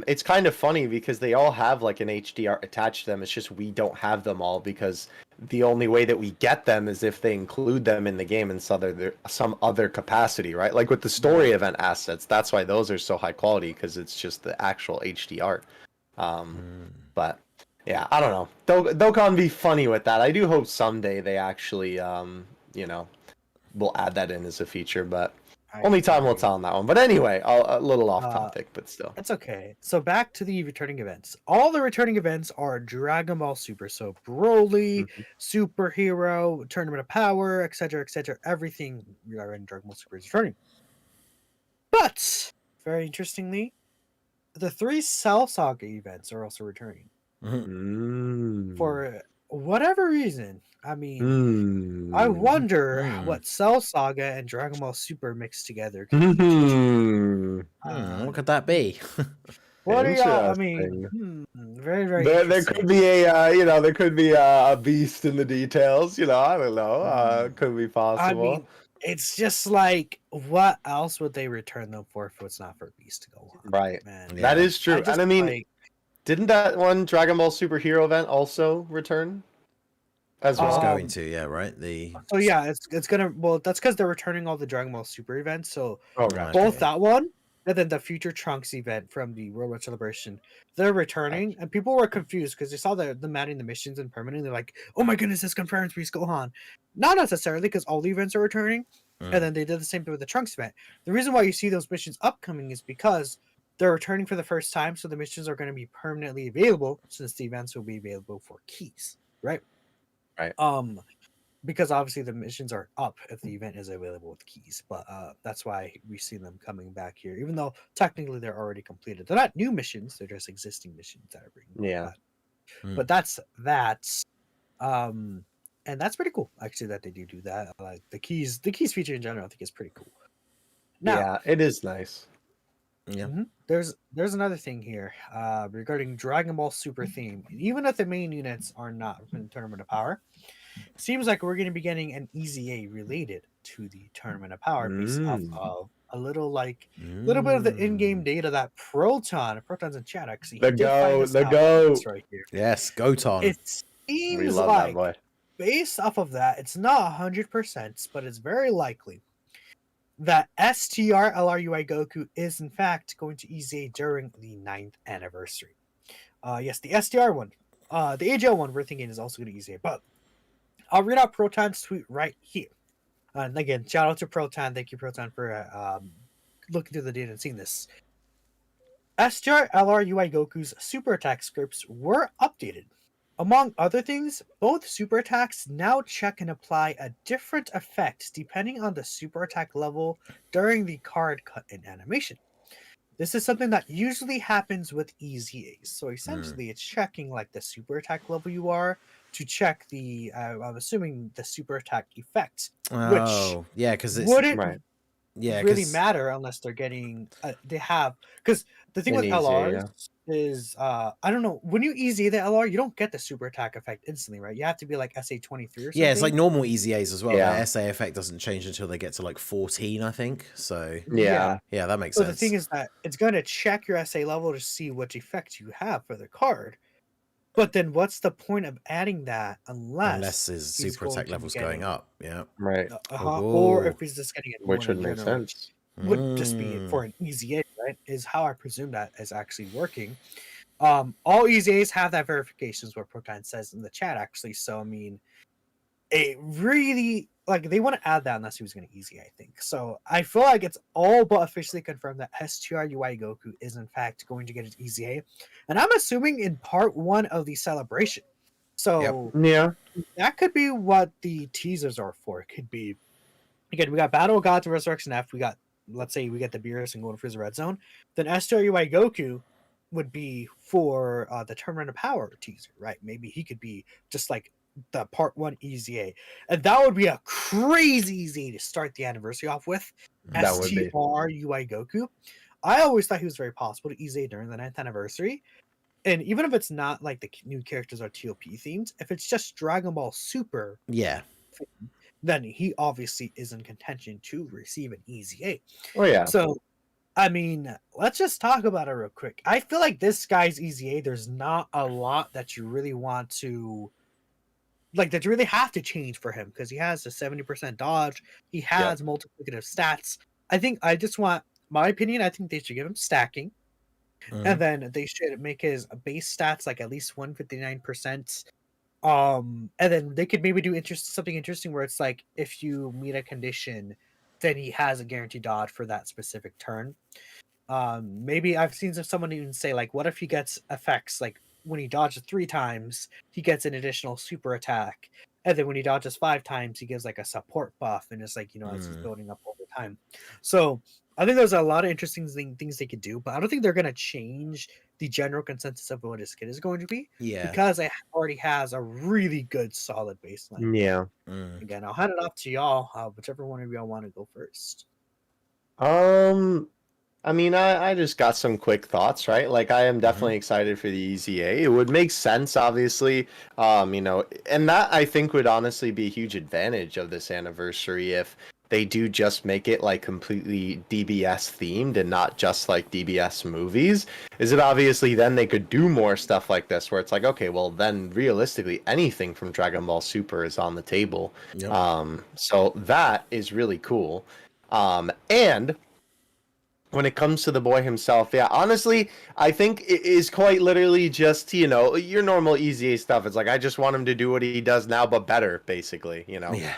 it's kind of funny because they all have like an HD art attached to them. It's just we don't have them all because the only way that we get them is if they include them in the game in some other capacity, right? Like with the story event assets, that's why those are so high quality because it's just the actual HD art. But yeah, I don't know. Dokkan be funny with that. I do hope someday they actually, will add that in as a feature, but I only time will agree. tell on that one. But anyway, a little off topic, but still. It's okay. So back to the returning events. All the returning events are Dragon Ball Super. So Broly, Mhm. Superhero, Tournament of Power, etc., etc. Everything regarding Dragon Ball Super is returning. But very interestingly, the 3 Cell Saga events are also returning for whatever reason. I mean, I wonder what Cell Saga and Dragon Ball Super mixed together could be. What could that be? What are y'all? I Interesting. mean, very, very There interesting. could be there could be a beast in the details. I don't know. Could be I possible. mean, it's just like, what else would they return them for if it's not for Beast to go on? Right. Man, Yeah. That is true. I just And I mean, like, didn't that one Dragon Ball Superhero event also return as It's well? going to, yeah, right? The so yeah, it's gonna. Well, that's because they're returning all the Dragon Ball Super events. So Oh, Right. both Okay. that one and then the Future Trunks event from the Worldwide Celebration, they're returning, and people were confused because they saw them adding the missions and permanent. They're like, "Oh my goodness, this confirms Beast Gohan." Not necessarily because all the events are returning, and then they did the same thing with the Trunks event. The reason why you see those missions upcoming is because they're returning for the first time, so the missions are going to be permanently available since the events will be available for keys, right? Right. Because obviously the missions are up if the event is available with keys, but that's why we see them coming back here, even though technically they're already completed. They're not new missions; they're just existing missions that are being Yeah. but that's and that's pretty cool actually that they do that. Like the keys feature in general, I think is pretty cool. Now, Yeah, it is nice. Yeah. there's another thing here regarding Dragon Ball Super theme. Even if the main units are not from the Tournament of Power, seems like we're going to be getting an EZA related to the Tournament of Power based off of a little bit of the in-game data that Proton's in chat actually. The He did find goat, this the out. goat. It's right here. Yes, Goton. It We seems love that like boy. based off of that, it's not 100%, but it's very likely that STR LRUI Goku is in fact going to EZA during the 9th anniversary. Yes, the STR one. The AGL one we're thinking is also going to EZA, but I'll read out Proton's tweet right here. And again, shout out to Proton. Thank you, Proton, for looking through the data and seeing this. STR LR UI Goku's super attack scripts were updated. Among other things, both super attacks now check and apply a different effect depending on the super attack level during the card cut in animation. This is something that usually happens with EZAs. So essentially, it's checking like the super attack level you are to check the, I'm assuming the super attack effect, which Oh, yeah, because it's wouldn't Right. yeah, really 'cause- matter unless they're getting they have, because the thing An with EZA, LRs is I don't know, when you EZ the LR you don't get the super attack effect instantly, right? You have to be like SA23 or something. yeah, it's like normal EZAs as well. Yeah. Their SA effect doesn't change until they get to like 14, I think. So Yeah. yeah, that makes So sense. the thing is that it's going to check your SA level to see which effect you have for the card. But then what's the point of adding that unless his he's super going attack to be level's getting- going up. Yeah. Right. or Ooh. if he's just getting it Which more would in make general, sense. would just be for an EZA, right? Is how I presume that is actually working. All EZAs have that verifications what Proton says in the chat actually. So I mean, it really like they want to add that unless he was going to EZ, I think. So I feel like it's all but officially confirmed that STR UI Goku is in fact going to get his EZA, and I'm assuming in part 1 of the celebration. So Yeah. that could be what the teasers are for. It could be, again, we got Battle of Gods and Resurrection F. We got, let's say we get the Beerus and Golden Frieza Red Zone. Then STR UI Goku would be for the Tournament of Power teaser, right? Maybe he could be just like the part 1 EZA. And that would be a crazy EZA to start the anniversary off with. That would be. STR UI Goku. I always thought he was very possible to EZA during the 9th anniversary. And even if it's not like the new characters are TOP themed, if it's just Dragon Ball Super, Yeah. then he obviously is in contention to receive an EZA. Oh yeah. So, I mean, let's just talk about it real quick. I feel like this guy's EZA, there's not a lot that you really want to, like, that you really have to change for him because he has a 70% dodge. He has multiplicative stats. I just want, my opinion, I think they should give him stacking. And then they should make his base stats like at least 159%. And then they could maybe do something interesting where it's like if you meet a condition, then he has a guaranteed dodge for that specific turn. Maybe I've seen someone even say like, what if he gets effects like when he dodges 3 times, he gets an additional super attack, and then when he dodges 5 times, he gives like a support buff, and it's like, you know, as he's building up over time. So I think there's a lot of interesting things they could do, but I don't think they're going to change the general consensus of what his kit is going to be. Yeah. Because it already has a really good, solid baseline. Yeah. Again, I'll hand it off to y'all, whichever one of y'all want to go first. I mean, I just got some quick thoughts, right? Like, I am definitely excited for the EZA. It would make sense, obviously, you know, and that I think would honestly be a huge advantage of this anniversary if they do just make it like completely DBS themed and not just like DBS movies. Is it obviously then they could do more stuff like this where it's like, okay, well then realistically anything from Dragon Ball Super is on the table. Yep. So that is really cool. And when it comes to the boy himself, yeah, honestly, I think it is quite literally just, you know, your normal EZA stuff. It's like, I just want him to do what he does now, but better, basically, you know? Yeah.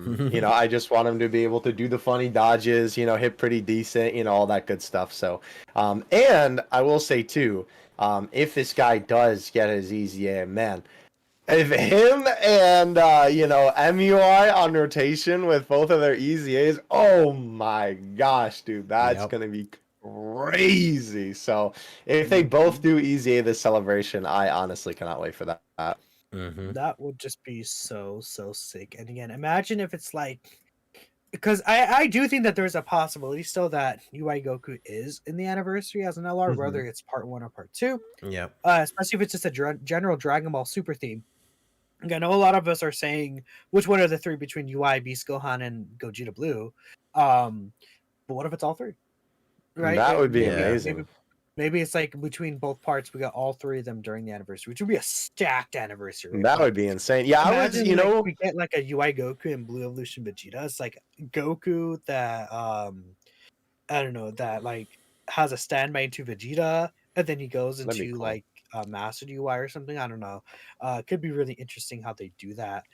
You know, I just want him to be able to do the funny dodges, you know, hit pretty decent, you know, all that good stuff. So, and I will say too, if this guy does get his EZA, man, if him and, you know, MUI on rotation with both of their EZAs, oh my gosh, dude, that's going to be crazy. So if they both do EZA this celebration, I honestly cannot wait for that. That would just be so sick. And again, imagine if it's like, because I do think that there's a possibility still that UI Goku is in the anniversary as an LR, whether it's part 1 or part 2. Yeah. Especially if it's just a general Dragon Ball Super theme. I know a lot of us are saying which one of the 3 between UI, Beast Gohan, and Gogeta Blue. But what if it's all 3? Right? That would be amazing. Maybe it's like between both parts, we got all 3 of them during the anniversary, which would be a stacked anniversary. That would be insane. Yeah, imagine, I was, you know, we get like a UI Goku and Blue Evolution Vegeta. It's like Goku that I don't know, that like has a standby into Vegeta, and then he goes into cool. like Master UI or something. I don't know. Could be really interesting how they do that.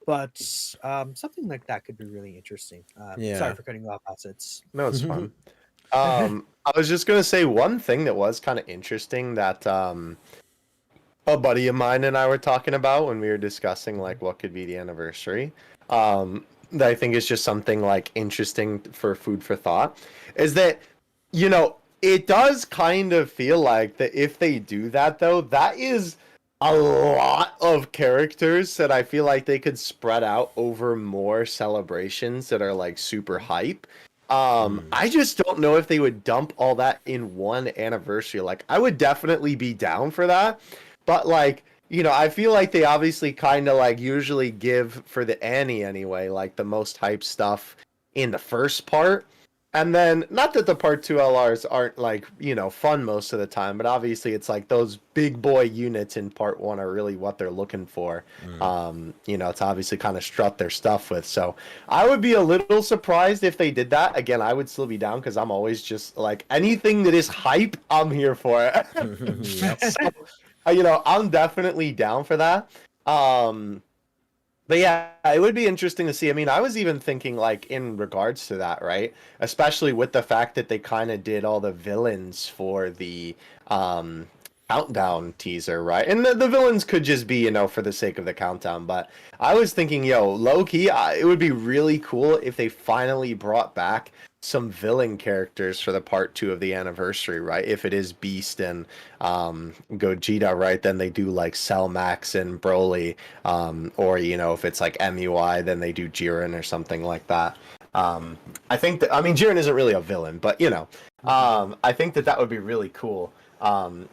But something like that could be really interesting. Yeah. Sorry for cutting you off, assets. No, it's fun. I was just gonna say one thing that was kind of interesting that a buddy of mine and I were talking about when we were discussing like what could be the anniversary. That I think is just something like interesting for food for thought is that, you know, it does kind of feel like that if they do that though, that is a lot of characters that I feel like they could spread out over more celebrations that are like super hype. I just don't know if they would dump all that in one anniversary. Like, I would definitely be down for that, but like, you know, I feel like they obviously kind of like usually give for the Annie anyway, like the most hype stuff in the first part. And then, not that the part 2 LRs aren't like, you know, fun most of the time, but obviously it's like those big boy units in part 1 are really what they're looking for. You know, it's obviously kind of strut their stuff with. So I would be a little surprised if they did that. Again, I would still be down because I'm always just like anything that is hype, I'm here for it. So, you know, I'm definitely down for that. But yeah, it would be interesting to see. I mean, I was even thinking like in regards to that, right? Especially with the fact that they kind of did all the villains for the countdown teaser, right? And the villains could just be, you know, for the sake of the countdown. But I was thinking, yo, low key, it would be really cool if they finally brought back some villain characters for the part 2 of the anniversary, right? If it is Beast and Gogeta, right, then they do like Cell Max and Broly, or you know, if it's like MUI, then they do Jiren or something like that. I think that, I mean, Jiren isn't really a villain, but you know, I think that that would be really cool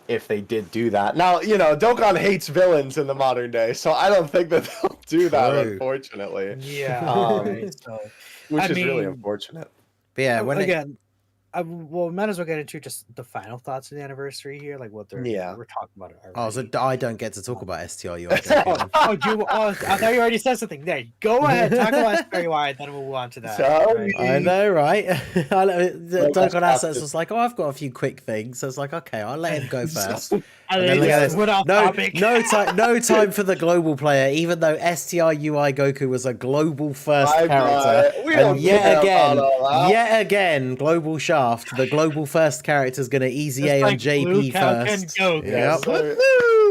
if they did do that. Now, you know, Dokkan hates villains in the modern day, so I don't think that they'll do that, unfortunately. Yeah, right, so, which I is really mean, unfortunate. But yeah, when again, well, we might as well get into just the final thoughts of the anniversary here, like what they're. Yeah. We're talking about it already. oh, so I don't get to talk about STRU. I thought you already said something. There, go ahead, talk about STRU, then we'll move on to that. Sorry. I know, right? Dokkan Like, Assets was like, oh, I've got a few quick things. So I was like, okay, I'll let him go first. And then look at this. No no time for the global player, even though STRUI Goku was a global first character. We don't And yet care again, Global Shaft, the global first character is going to easy A on JP first. Yep.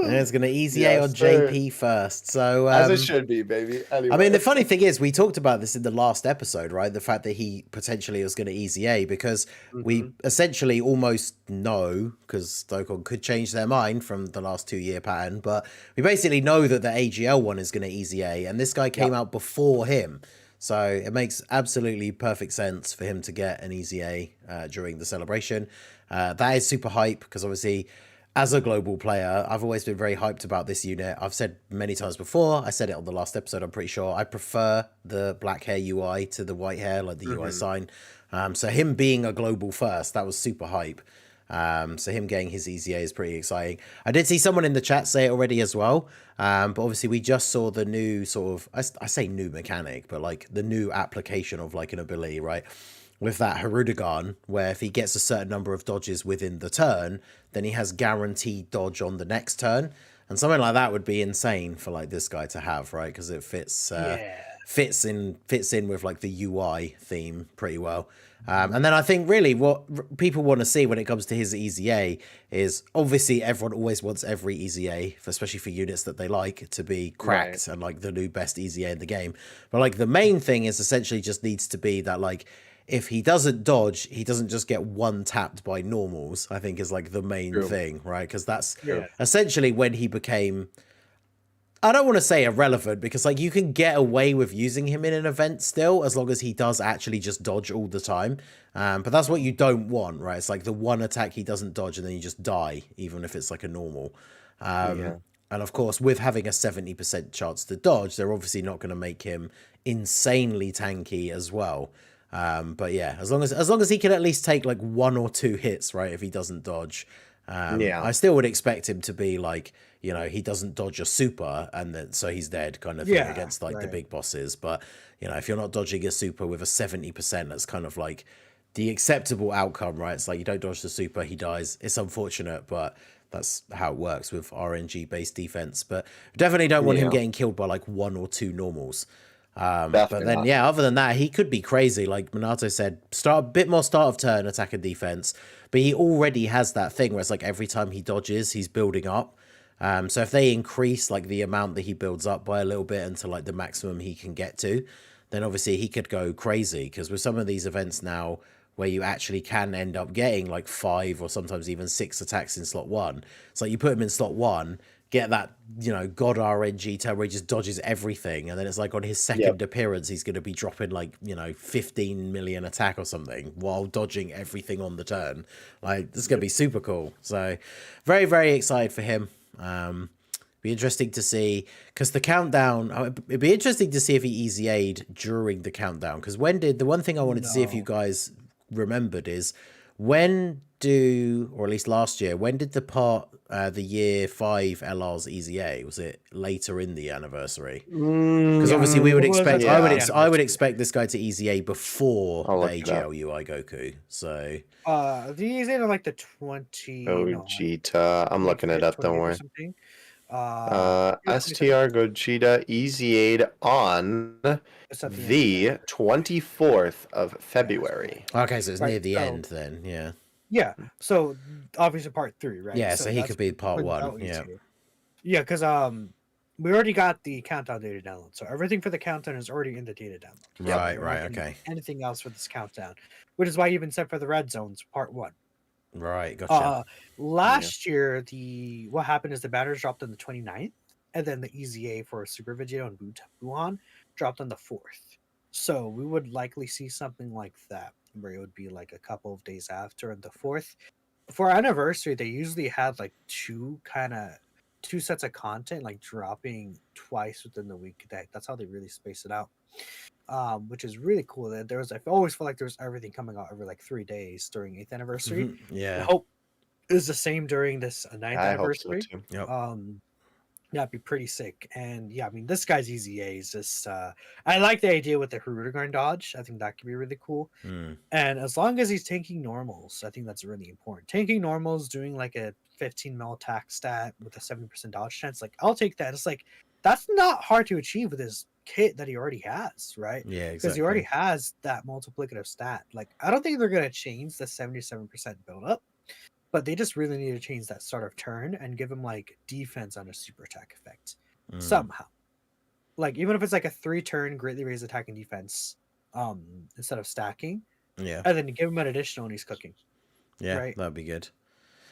And it's going to easy A on JP first. So as it should be, baby. Anyway. I mean, the funny thing is, we talked about this in the last episode, right? The fact that he potentially was going to easy A, because we essentially almost know, because Dokkan could change their mind from the last 2-year pattern, but we basically know that the AGL one is going to easy A, and this guy came out before him. So it makes absolutely perfect sense for him to get an easy A during the celebration. That is super hype, because obviously, as a global player, I've always been very hyped about this unit. I've said many times before, I said it on the last episode, I'm pretty sure, I prefer the black hair UI to the white hair, like the UI sign. So him being a global first, that was super hype. So him getting his easy A is pretty exciting. I did see someone in the chat say it already as well. But obviously we just saw the new sort of, I say new mechanic, but like the new application of like an ability, right? With that Hirudegarn, where if he gets a certain number of dodges within the turn, then he has guaranteed dodge on the next turn. And something like that would be insane for like this guy to have, right? Because it fits in with like the UI theme pretty well. And then I think really what people want to see when it comes to his easy A is, obviously everyone always wants every easy A, especially for units that they like, to be cracked and like the new best easy A in the game. But like the main thing is essentially just needs to be that like, if he doesn't dodge, he doesn't just get one tapped by normals, I think is like the main thing, right? Because that's essentially when he became, I don't want to say irrelevant, because like you can get away with using him in an event still, as long as he does actually just dodge all the time. But that's what you don't want, right? It's like the one attack he doesn't dodge and then you just die, even if it's like a normal. And of course, with having a 70% chance to dodge, they're obviously not going to make him insanely tanky as well. But yeah, as long as he can at least take like 1 or 2 hits, right? If he doesn't dodge, I still would expect him to be like, you know, he doesn't dodge a super and then so he's dead kind of thing against like the big bosses. But you know, if you're not dodging a super with a 70%, that's kind of like the acceptable outcome, right? It's like you don't dodge the super, he dies. It's unfortunate, but that's how it works with RNG based defense. But definitely don't want him getting killed by like 1 or 2 normals. But Definitely then, not. yeah, other than that, he could be crazy. Like Minato said, start a bit more start of turn attack and defense. But he already has that thing where it's like every time he dodges, he's building up. So if they increase like the amount that he builds up by a little bit until like the maximum he can get to, then obviously he could go crazy. Because with some of these events now where you actually can end up getting like 5 or sometimes even 6 attacks in slot 1, it's like you put him in slot 1, get that, God RNG turn where he just dodges everything, and then it's like on his second appearance he's going to be dropping like 15 million attack or something while dodging everything on the turn. Like, this is going to be super cool. So very, very excited for him. Be interesting to see, because the countdown, it'd be interesting to see if he EZA'd during the countdown, because the one thing I wanted to see if you guys remembered is, or at least last year, when did the year 5 LR's EZA? Was it later in the anniversary? Because obviously we would expect, I would expect this guy to EZA before the AGLUI Goku. So the EZA are like the 20. Gogeta. I'm looking it up. Don't worry. Something. STR Gogeta EZA'd on the 24th of February. Okay, so it's near the end then, yeah. Yeah, so obviously part 3, right? Yeah, so he could be part 1, yeah. Yeah, because we already got the countdown data download, so everything for the countdown is already in the data download. Right, okay. Anything else for this countdown, which is why you even said for the red zones, part 1. Right, gotcha. Last year, what happened is the banners dropped on the 29th, and then the EZA for Super Vegeta and Buhan dropped on the 4th. So we would likely see something like that, where it would be like a couple of days after, and the 4th. For our anniversary, they usually had like two sets of content, like dropping twice within the week. That's how they really space it out. Which is really cool. That I always felt like there was everything coming out every like 3 days during 8th anniversary. Yeah. I hope is the same during this 9th anniversary. I hope so too. Yep. That'd be pretty sick. And yeah, I mean, this guy's EZA is just I like the idea with the Hirudegarn dodge. I think that could be really cool. And as long as he's tanking normals, I think that's really important. Tanking normals, doing like a 15 mil attack stat with a 70% dodge chance, like I'll take that. It's like that's not hard to achieve with his kit that he already has, right? Yeah, exactly. Because he already has that multiplicative stat. Like I don't think they're gonna change the 77% build up. But they just really need to change that start of turn and give him like defense on a super attack effect somehow. Like even if it's like a 3-turn greatly raised attack and defense, instead of stacking. Yeah. And then give him an additional and he's cooking. Yeah, right? That'd be good.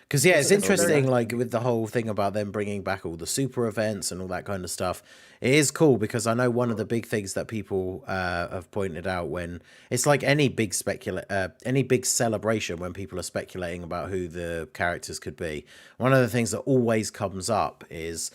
Because it's interesting, like with the whole thing about them bringing back all the super events and all that kind of stuff. It is cool because I know one of the big things that people have pointed out when it's like any big celebration when people are speculating about who the characters could be. One of the things that always comes up is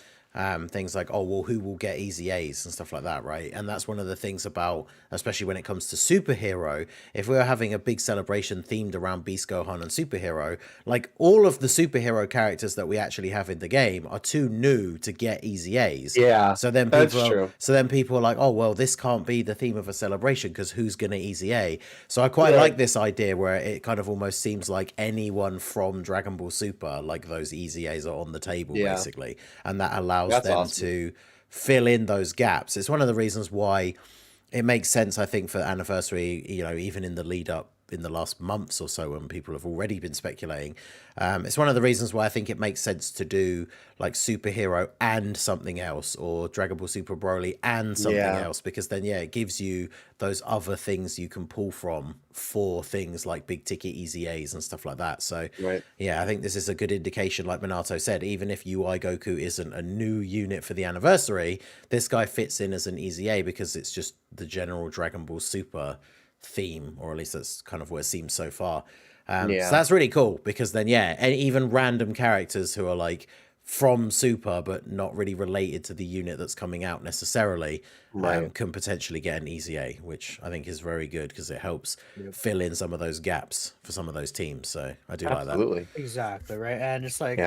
things like, oh, well, who will get EZAs and stuff like that, right? And that's one of the things about, especially when it comes to superhero, if we're having a big celebration themed around Beast Gohan and superhero, like all of the superhero characters that we actually have in the game are too new to get EZAs. Yeah, so then people are like, oh, well, this can't be the theme of a celebration because who's going to EZA? So I quite like this idea where it kind of almost seems like anyone from Dragon Ball Super, like those EZAs are on the table, basically. And that allows them to fill in those gaps. It's one of the reasons why it makes sense, I think, for anniversary, even in the lead up in the last months or so when people have already been speculating. It's one of the reasons why I think it makes sense to do like superhero and something else, or Dragon Ball Super Broly and something else, because then it gives you those other things you can pull from for things like big ticket EZAs and stuff like that. So I think this is a good indication, like Minato said, even if UI Goku isn't a new unit for the anniversary, this guy fits in as an EZA because it's just the general Dragon Ball Super theme, or at least that's kind of what it seems so far. So that's really cool because then and even random characters who are like from Super but not really related to the unit that's coming out necessarily can potentially get an EZA, which I think is very good because it helps fill in some of those gaps for some of those teams. So I do like that. Exactly, right? And it's like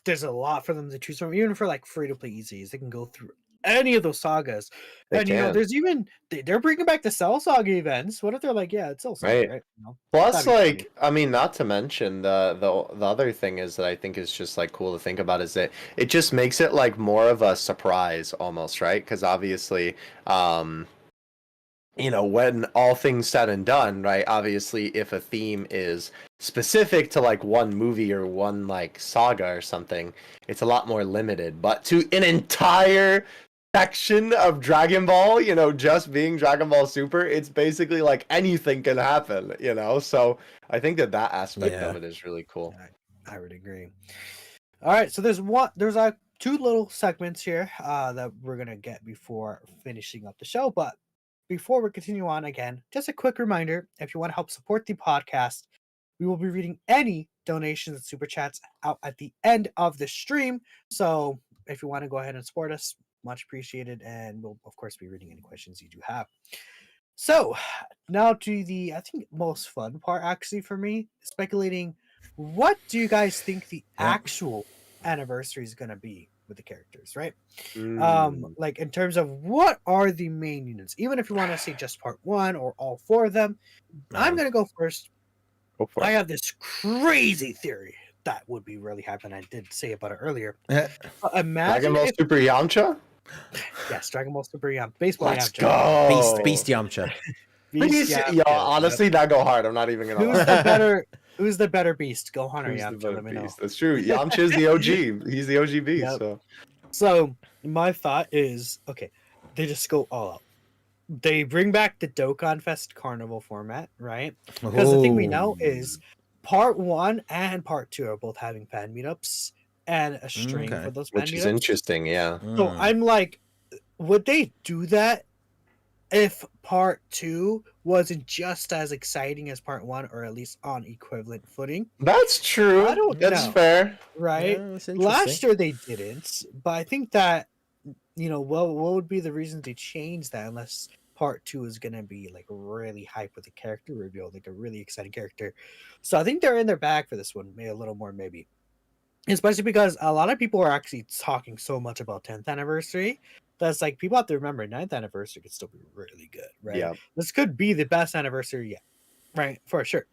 there's a lot for them to choose from, even for like free to play EZs. They can go through any of those sagas. They And you know, can. there's even they're bringing back the Cell Saga events. What if they're like, yeah, it's Cell Saga, Right. right? You know, Plus, that'd be funny. like, I mean, not to mention the other thing is that I think is just like cool to think about is that it just makes it like more of a surprise almost, right? Because obviously, you know, when all things said and done, right? Obviously, if a theme is specific to like one movie or one like saga or something, it's a lot more limited. But to an entire section of Dragon Ball, you know, just being Dragon Ball Super, it's basically like anything can happen, you know? So I think that aspect of it is really cool. I would agree. All right, so there's two little segments here that we're gonna get before finishing up the show. But before we continue on, again, just a quick reminder: if you want to help support the podcast, we will be reading any donations and super chats out at the end of the stream. So if you want to go ahead and support us, much appreciated, and we'll of course be reading any questions you do have. So now to the I think most fun part actually for me, speculating. What do you guys think the actual anniversary is gonna be with the characters, right? Like in terms of what are the main units, even if you want to say just part one or all four of them. I'm gonna go first. Go for I it. have this crazy theory that would be really hype, and I did say about it earlier. Imagine Dragon Ball if Super Yamcha? yes, Dragon Ball Super Baseball Let's Yamcha. go. Beast Yamcha. Beast Yo, Yamcha, honestly, that go hard. I'm not even gonna Who's lie. who's the better beast? Gohan or Who's the Yamcha? better Let me know. beast? That's true. Yamcha is the OG. He's the OG beast. Yep. So So my thought is, okay, they just go all out. They bring back the Dokkan Fest Carnival format, right? Because the thing we know is part one and part two are both having fan meetups and a stream Okay. for those fan which meetups. is interesting, yeah. So I'm like, would they do that if part two wasn't just as exciting as part one, or at least on equivalent footing? That's true. I don't That's know. fair. Right? Yeah, that's Last interesting. year they didn't, but I think that, you know, what would be the reason to change that unless part two is gonna be like really hype with a character reveal, like a really exciting character. So I think they're in their bag for this one, maybe a little more, maybe. Especially because a lot of people are actually talking so much about 10th anniversary. That's like people have to remember 9th anniversary could still be really good, right? Yeah. This could be the best anniversary yet, right? For sure.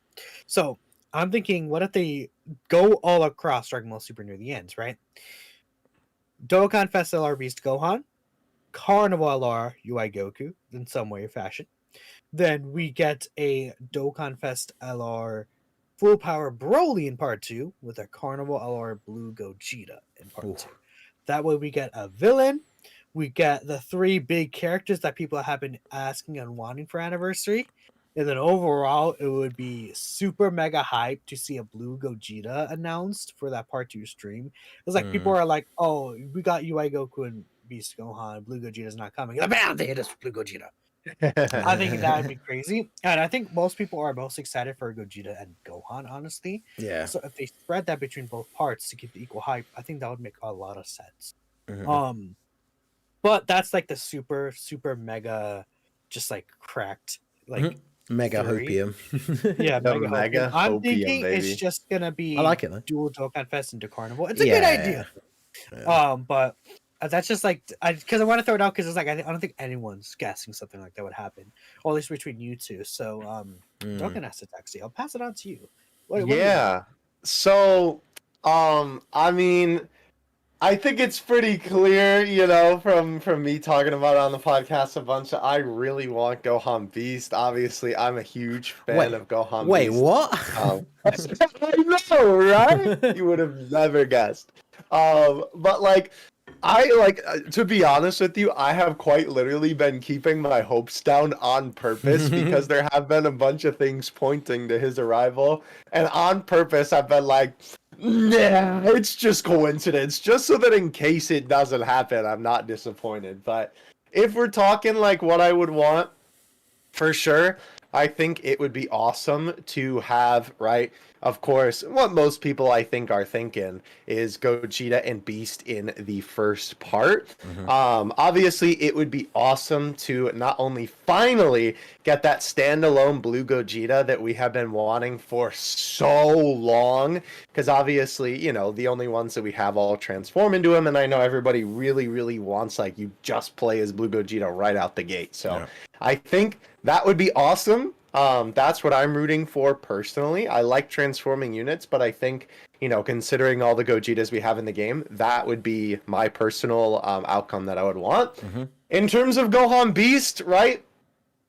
So I'm thinking, what if they go all across Dragon Ball Super near the ends, right? Dokkan Fest LR Beast Gohan, Carnival LR UI Goku in some way or fashion. Then we get a Dokkan Fest LR Full Power Broly in part 2 with a Carnival LR Blue Gogeta in part Ooh. 2. That way we get a villain. We get the three big characters that people have been asking and wanting for anniversary. And then overall, it would be super mega hype to see a Blue Gogeta announced for that part 2 stream. It's like people are like, oh, we got UI Goku and Beast Gohan. Blue Gogeta's not coming. And bam, they hit us with Blue Gogeta. I think that would be crazy. And I think most people are most excited for Gogeta and Gohan, honestly. Yeah. So if they spread that between both parts to keep the equal hype, I think that would make a lot of sense. But that's like the super, super mega, just like cracked, like Mega theory. hopium. Yeah, The mega mega hopium. I'm hopium, thinking baby. it's just gonna be I like it though. dual Dokkan Fest into Carnival. It's a good idea. Yeah. But that's just like because I want to throw it out because it's like I don't think anyone's guessing something like that would happen, or at least between you two. So Dokkan has to taxi. I'll pass it on to you. What do you Yeah. So, I mean, I think it's pretty clear, you know, from me talking about it on the podcast a bunch. I really want Gohan Beast. Obviously, I'm a huge fan of Gohan Wait, Beast. what? I know, right? You would have never guessed. But like, to be honest with you, I have quite literally been keeping my hopes down on purpose because there have been a bunch of things pointing to his arrival, and on purpose I've been like, nah, it's just coincidence, just so that in case it doesn't happen, I'm not disappointed. But if we're talking like what I would want, for sure, I think it would be awesome to have, right, of course, what most people I think are thinking is Gogeta and Beast in the first part. Obviously, it would be awesome to not only finally get that standalone Blue Gogeta that we have been wanting for so long, because obviously, you know, the only ones that we have all transform into him, and I know everybody really, really wants, like, you just play as Blue Gogeta right out the gate. So I think that would be awesome. That's what I'm rooting for personally. I like transforming units, but I think, you know, considering all the Gogetas we have in the game, that would be my personal outcome that I would want. In terms of Gohan Beast, right?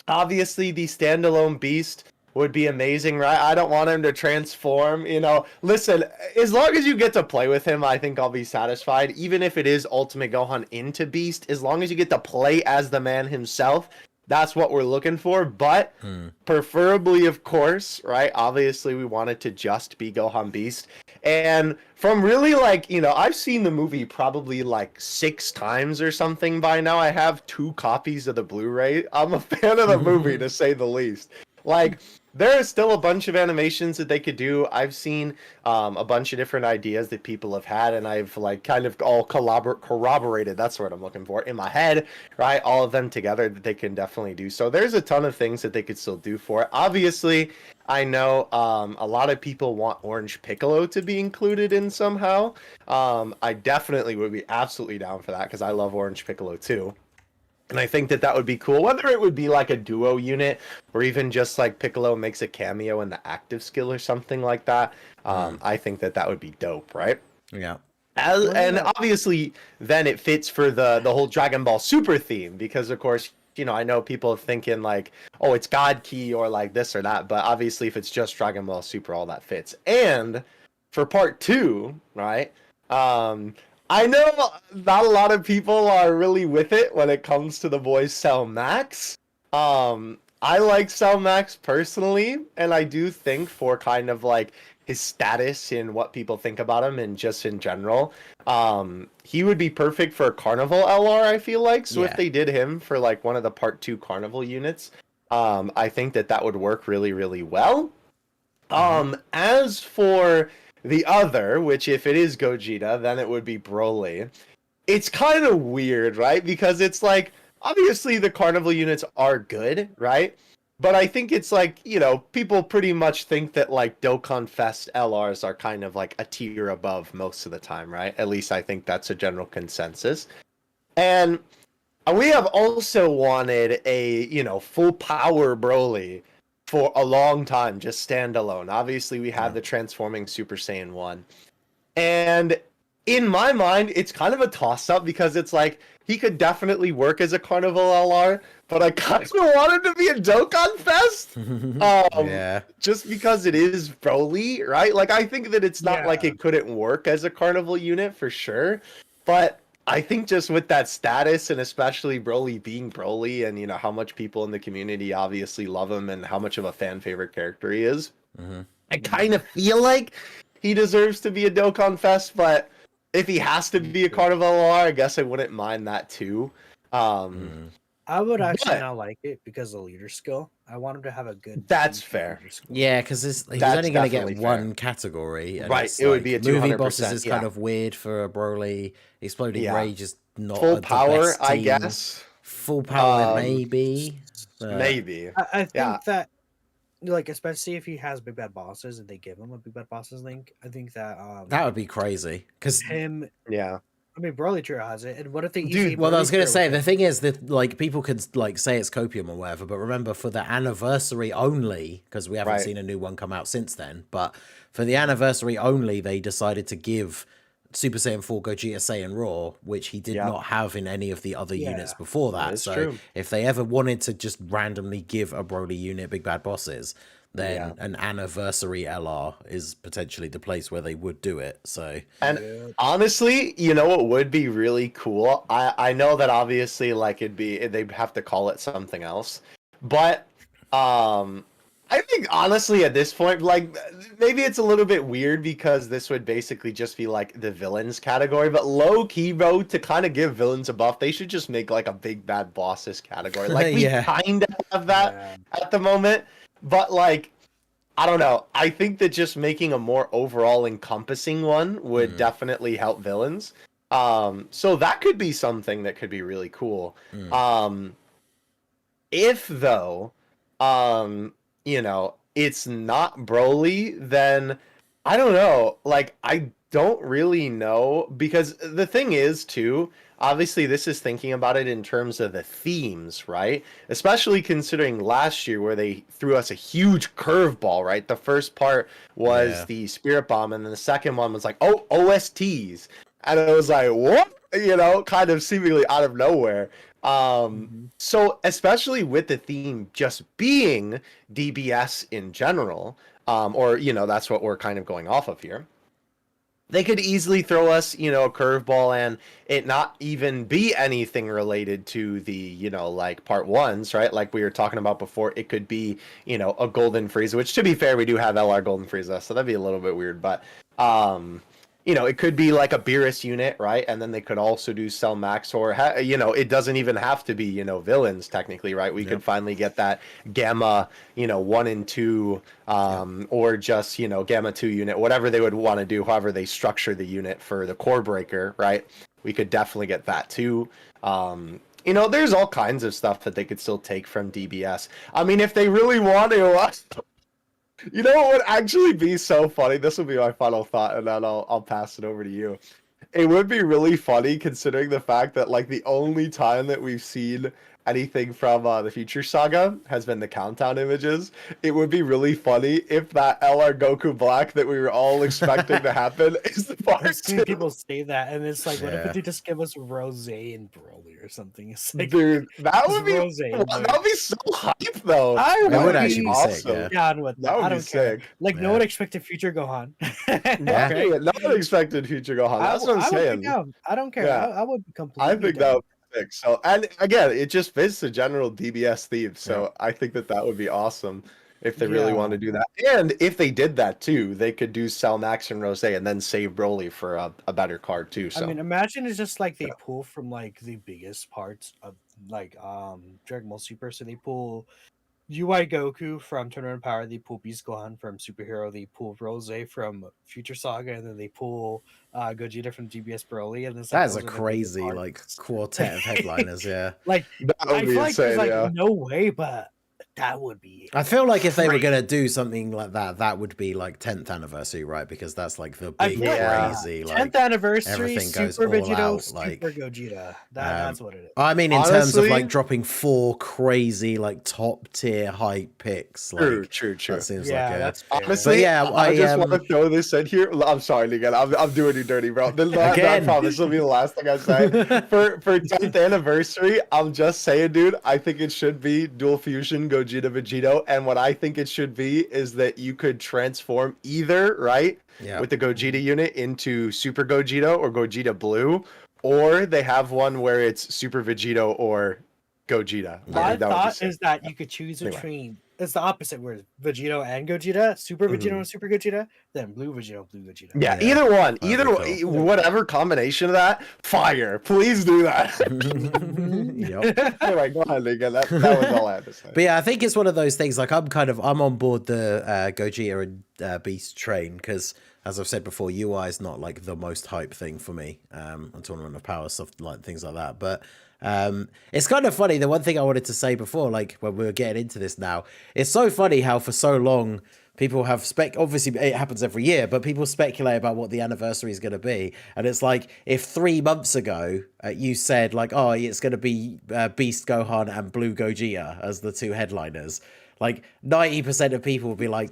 Obviously, the standalone Beast would be amazing, right? I don't want him to transform, you know. Listen, as long as you get to play with him, I think I'll be satisfied. Even if it is Ultimate Gohan into Beast, as long as you get to play as the man himself, that's what we're looking for. But preferably, of course, right? Obviously, we want it to just be Gohan Beast. And from really, like, you know, I've seen the movie probably like 6 times or something by now. I have 2 copies of the Blu-ray. I'm a fan of the movie, to say the least. Like, there is still a bunch of animations that they could do. I've seen a bunch of different ideas that people have had, and I've, like, kind of all corroborated, that's what I'm looking for, in my head, right? All of them together that they can definitely do. So there's a ton of things that they could still do for it. Obviously, I know a lot of people want Orange Piccolo to be included in somehow. I definitely would be absolutely down for that, because I love Orange Piccolo too. And I think that that would be cool, whether it would be like a duo unit or even just like Piccolo makes a cameo in the active skill or something like that. I think that that would be dope, right? Yeah. And obviously, then it fits for the whole Dragon Ball Super theme, because of course, you know, I know people are thinking like, oh, it's God Key or like this or that, but obviously if it's just Dragon Ball Super, all that fits. And for part 2, right? I know not a lot of people are really with it when it comes to the boys Cell Max. I like Cell Max personally, and I do think for kind of like his status and what people think about him and just in general, he would be perfect for Carnival LR, I feel like. So if they did him for like one of the part 2 Carnival units, I think that that would work really, really well. As for the other, which if it is Gogeta, then it would be Broly. It's kind of weird, right? Because it's like, obviously the Carnival units are good, right? But I think it's like, you know, people pretty much think that like Dokkan Fest LRs are kind of like a tier above most of the time, right? At least I think that's a general consensus. And we have also wanted a, you know, full power Broly for a long time, just standalone. Obviously, we have the transforming Super Saiyan 1. And in my mind, it's kind of a toss-up because it's like, he could definitely work as a Carnival LR, but I kind of want him to be a Dokkan Fest. Just because it is Broly, right? Like, I think that it's not like it couldn't work as a Carnival unit for sure, but I think just with that status, and especially Broly being Broly, and you know how much people in the community obviously love him and how much of a fan favorite character he is, I kind of feel like he deserves to be a Dokkan Fest. But if he has to be a Carnival LR, I guess I wouldn't mind that too. I would actually not like it because of leader skill. I want him to have a good. That's fair. Yeah, because he's only going to get one category, and right? It would be a 200%. Movie bosses is kind of weird for a Broly. Exploding Rage is not full power, best I team. guess. Full power, maybe. Maybe. I think that, like, especially if he has big bad bosses and they give him a big bad bosses link, I think that that would be crazy. Because him, I mean, Broly Tree has it, and what if they? Well, I was gonna say the thing is that like people could like say it's copium or whatever, but remember for the anniversary only, because we haven't seen a new one come out since then. But for the anniversary only, they decided to give Super Saiyan 4 Gogeta Saiyan Raw, which he did not have in any of the other units before that. So true. If they ever wanted to just randomly give a Broly unit big bad bosses, then an anniversary LR is potentially the place where they would do it. So, and honestly, you know what would be really cool? I know that obviously like they'd have to call it something else, but I think honestly at this point, like maybe it's a little bit weird because this would basically just be like the villains category, but low key, bro, to kind of give villains a buff, they should just make like a big bad bosses category. Like we kind of have that at the moment, but like I don't know. I think that just making a more overall encompassing one would definitely help villains. So that could be something that could be really cool. Um, if though, it's not Broly, then I don't know. Like, I don't really know because the thing is too, obviously this is thinking about it in terms of the themes, right? Especially considering last year where they threw us a huge curveball, right? The first part was the Spirit Bomb, and then the second one was like, oh, OSTs. And it was like, what? Kind of seemingly out of nowhere. So especially with the theme just being DBS in general, or that's what we're kind of going off of here. They could easily throw us, a curveball and it not even be anything related to the, like part ones, right? Like we were talking about before, it could be, a Golden Frieza, which to be fair, we do have LR Golden Frieza, so that'd be a little bit weird, but it could be like a Beerus unit, right? And then they could also do Cell Max, or it doesn't even have to be, villains technically, right? We could finally get that Gamma, 1 and 2, or just Gamma 2 unit, whatever they would want to do, however they structure the unit for the Core Breaker, right? We could definitely get that too. There's all kinds of stuff that they could still take from DBS. I mean, if they really want to. What would actually be so funny? This will be my final thought, and then I'll pass it over to you. It would be really funny considering the fact that like the only time that we've seen anything from the Future Saga has been the countdown images. It would be really funny if that LR Goku Black that we were all expecting to happen is the part. I've seen people say that, and it's like, what if they just give us Rose and Broly or something? It's like, dude, that would be Rose, that would be so hype though. I would actually be awesome. sick. Down with that. Would I be don't care. sick. Like no one expected Future Gohan. Okay. No one expected Future Gohan. That's what I'm saying. I don't care. Yeah. I would be completely. I think that would be sick. So, and again, it just fits the general DBS theme. So I think that would be awesome if they really want to do that. And if they did that too, they could do Cell Max and Rose and then save Broly for a better card too. So I mean, imagine it's just like they pull from like the biggest parts of like Dragon Ball Super. So they pull UI Goku from Tournament Power, they pull Beast Gohan from Superhero, they pull Rose from Future Saga, and then they pull Gogeta from DBS Broly, and that is a crazy like quartet of headliners. Like that would I be feel like insane, there's like no way, but that would be. I feel like if they were gonna do something like that, that would be like 10th anniversary, right? Because that's like the big crazy like 10th anniversary, everything goes Super all Vegito, out, Super like Gogeta. That's what it is. I mean, in terms Honestly, of like dropping 4 crazy like top tier hype picks, like true. that seems Yeah, like that's a fair. Honestly, but yeah, I just want to throw this in here. I'm sorry, Ningen. I'm doing you dirty, bro. I promise this will be the last thing I say. For 10th anniversary, I'm just saying, dude, I think it should be Dual Fusion Gogeta Vegito. And what I think it should be is that you could transform either, right, with the Gogeta unit into Super Gogeta or Gogeta Blue, or they have one where it's Super Vegito or Gogeta. My thought is that you could choose between. It's the opposite, where it's Vegito and Gogeta, Super Vegito and Super Gogeta, then Blue Vegito, Blue Gogeta. Yeah, either one, whatever combination of that, fire. Please do that. Anyway, go ahead, Ningen. That was all I had to say. But yeah, I think it's one of those things. Like I'm on board the Gogeta and Beast train because, as I've said before, UI is not like the most hype thing for me. On Tournament of Power stuff, like things like that, but. It's kind of funny. The one thing I wanted to say before, like when we were getting into this now, it's so funny how for so long people have obviously it happens every year, but people speculate about what the anniversary is going to be. And it's like, if 3 months ago you said like, oh, it's going to be Beast Gohan and Blue Gogeta as the 2 headliners, like 90% of people would be like,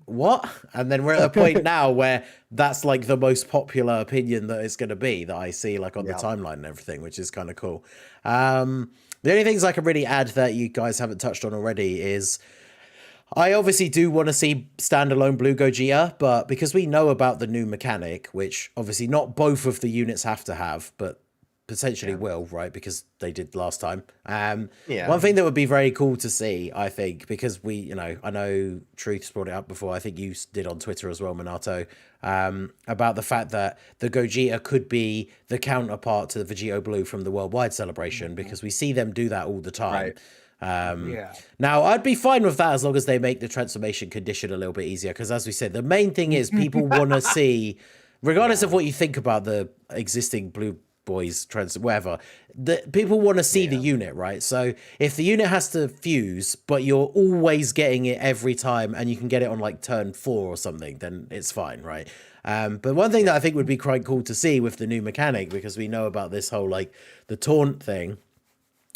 what? And then we're at a point now where that's like the most popular opinion that it's going to be that I see like on the timeline and everything, which is kind of cool. The only things I can really add that you guys haven't touched on already is I obviously do want to see standalone Blue Gogeta, but because we know about the new mechanic, which obviously not both of the units have to have, but potentially will, right? Because they did last time. One thing that would be very cool to see, I think, because I know Truth's brought it up before. I think you did on Twitter as well, Minato, about the fact that the Gogeta could be the counterpart to the Vegito Blue from the Worldwide Celebration, because we see them do that all the time. Now, I'd be fine with that as long as they make the transformation condition a little bit easier. Because as we said, the main thing is people want to see, regardless of what you think about the existing Blue Boys whatever, people want to see the unit, right? So if the unit has to fuse, but you're always getting it every time, and you can get it on like turn 4 or something, then it's fine, right? But one thing that I think would be quite cool to see with the new mechanic, because we know about this whole like the taunt thing.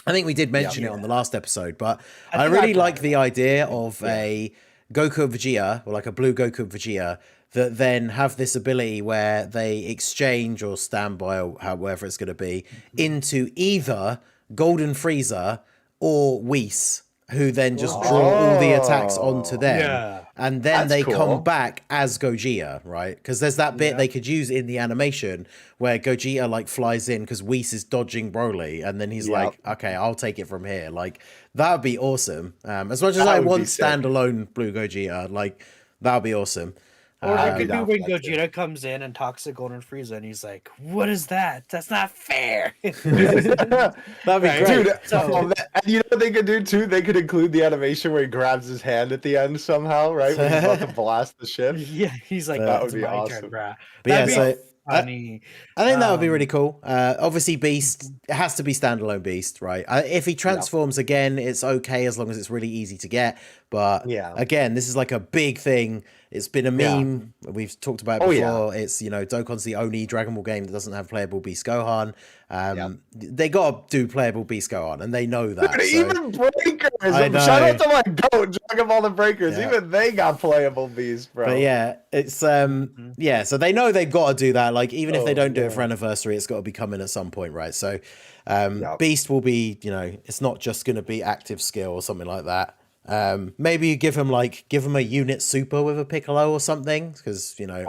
I think we did mention it on the last episode, but I really like the idea of a Goku and Vegeta, or like a blue Goku and Vegeta, that then have this ability where they exchange or standby, or however it's going to be, into either Golden Frieza or Whis, who then just draw all the attacks onto them. Yeah. And then they come back as Gogeta, right? Because there's that bit they could use in the animation where Gogeta like flies in because Whis is dodging Broly, and then he's like, "Okay, I'll take it from here." Like that would be awesome. As much as I want standalone Blue Gogeta, like that would be awesome. Or you could do when Gogeta comes in and talks to Golden Frieza, and he's like, "What is that? That's not fair." That'd be great. Dude, and you know what they could do too? They could include the animation where he grabs his hand at the end somehow, right? When he's about to blast the ship. Yeah, he's like, that would be awesome. Turn, bruh. But yeah, so funny. I think that would be really cool. Obviously, Beast, it has to be standalone Beast, right? If he transforms again, it's okay as long as it's really easy to get. But again, this is like a big thing. It's been a meme. We've talked about it before. It's, you know, Dokkan's the only Dragon Ball game that doesn't have playable Beast Gohan. They got to do playable Beast Gohan, and they know that. Dude, even Breakers. Shout out to my goat, Dragon Ball the Breakers. Even they got playable Beast, bro. But yeah, it's so they know they've got to do that. Like, even if they don't do it for anniversary, it's got to be coming at some point, right? So Beast will be, you know, it's not just going to be active skill or something like that. Maybe you give him a unit super with a Piccolo or something, because you know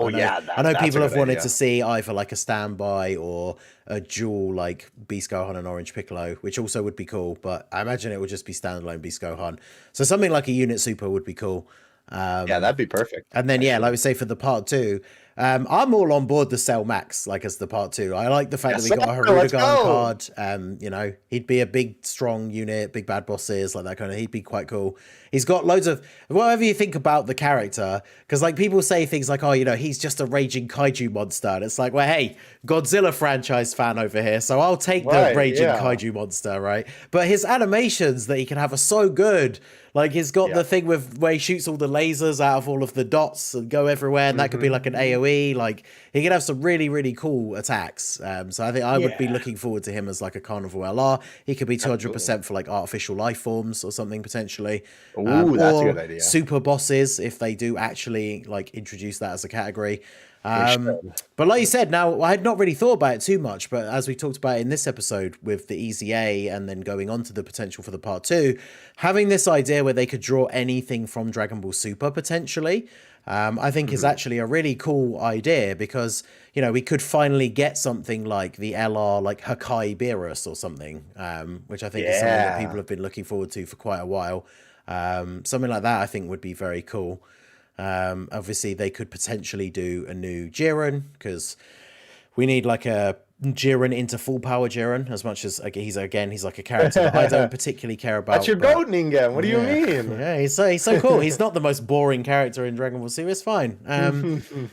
I know people have wanted to see either like a standby or a dual like Beast Gohan and Orange Piccolo, which also would be cool, but I imagine it would just be standalone Beast Gohan. So something like a unit super would be cool. That'd be perfect. And then like we say for the part 2, I'm all on board the Cell Max, like as the part 2. I like the fact that we got a Hirudegarn card. You know, he'd be a big, strong unit, big bad bosses, like that kind of. He'd be quite cool. He's got loads of whatever you think about the character, because like people say things like, "Oh, you know, he's just a raging kaiju monster," and it's like, well, hey, Godzilla franchise fan over here, so I'll take the raging kaiju monster, right? But his animations that he can have are so good. Like he's got the thing with where he shoots all the lasers out of all of the dots and go everywhere, and that could be like an AoE. Like he could have some really, really cool attacks. So I think I would be looking forward to him as like a Carnival LR. He could be 200% for like artificial life forms or something potentially. Ooh, that's a good idea. Super bosses if they do actually like introduce that as a category. But like you said, now I had not really thought about it too much, but as we talked about in this episode with the EZA and then going on to the potential for the part 2, having this idea where they could draw anything from Dragon Ball Super potentially, I think is actually a really cool idea, because, you know, we could finally get something like the LR, like Hakai Beerus or something, which I think is something that people have been looking forward to for quite a while. Something like that I think would be very cool. Obviously they could potentially do a new Jiren, because we need like a Jiren into full power Jiren, as much as he's like a character that I don't particularly care about. That's your goat, Ningen. What do you mean? Yeah, he's so cool. He's not the most boring character in Dragon Ball Z. It's fine.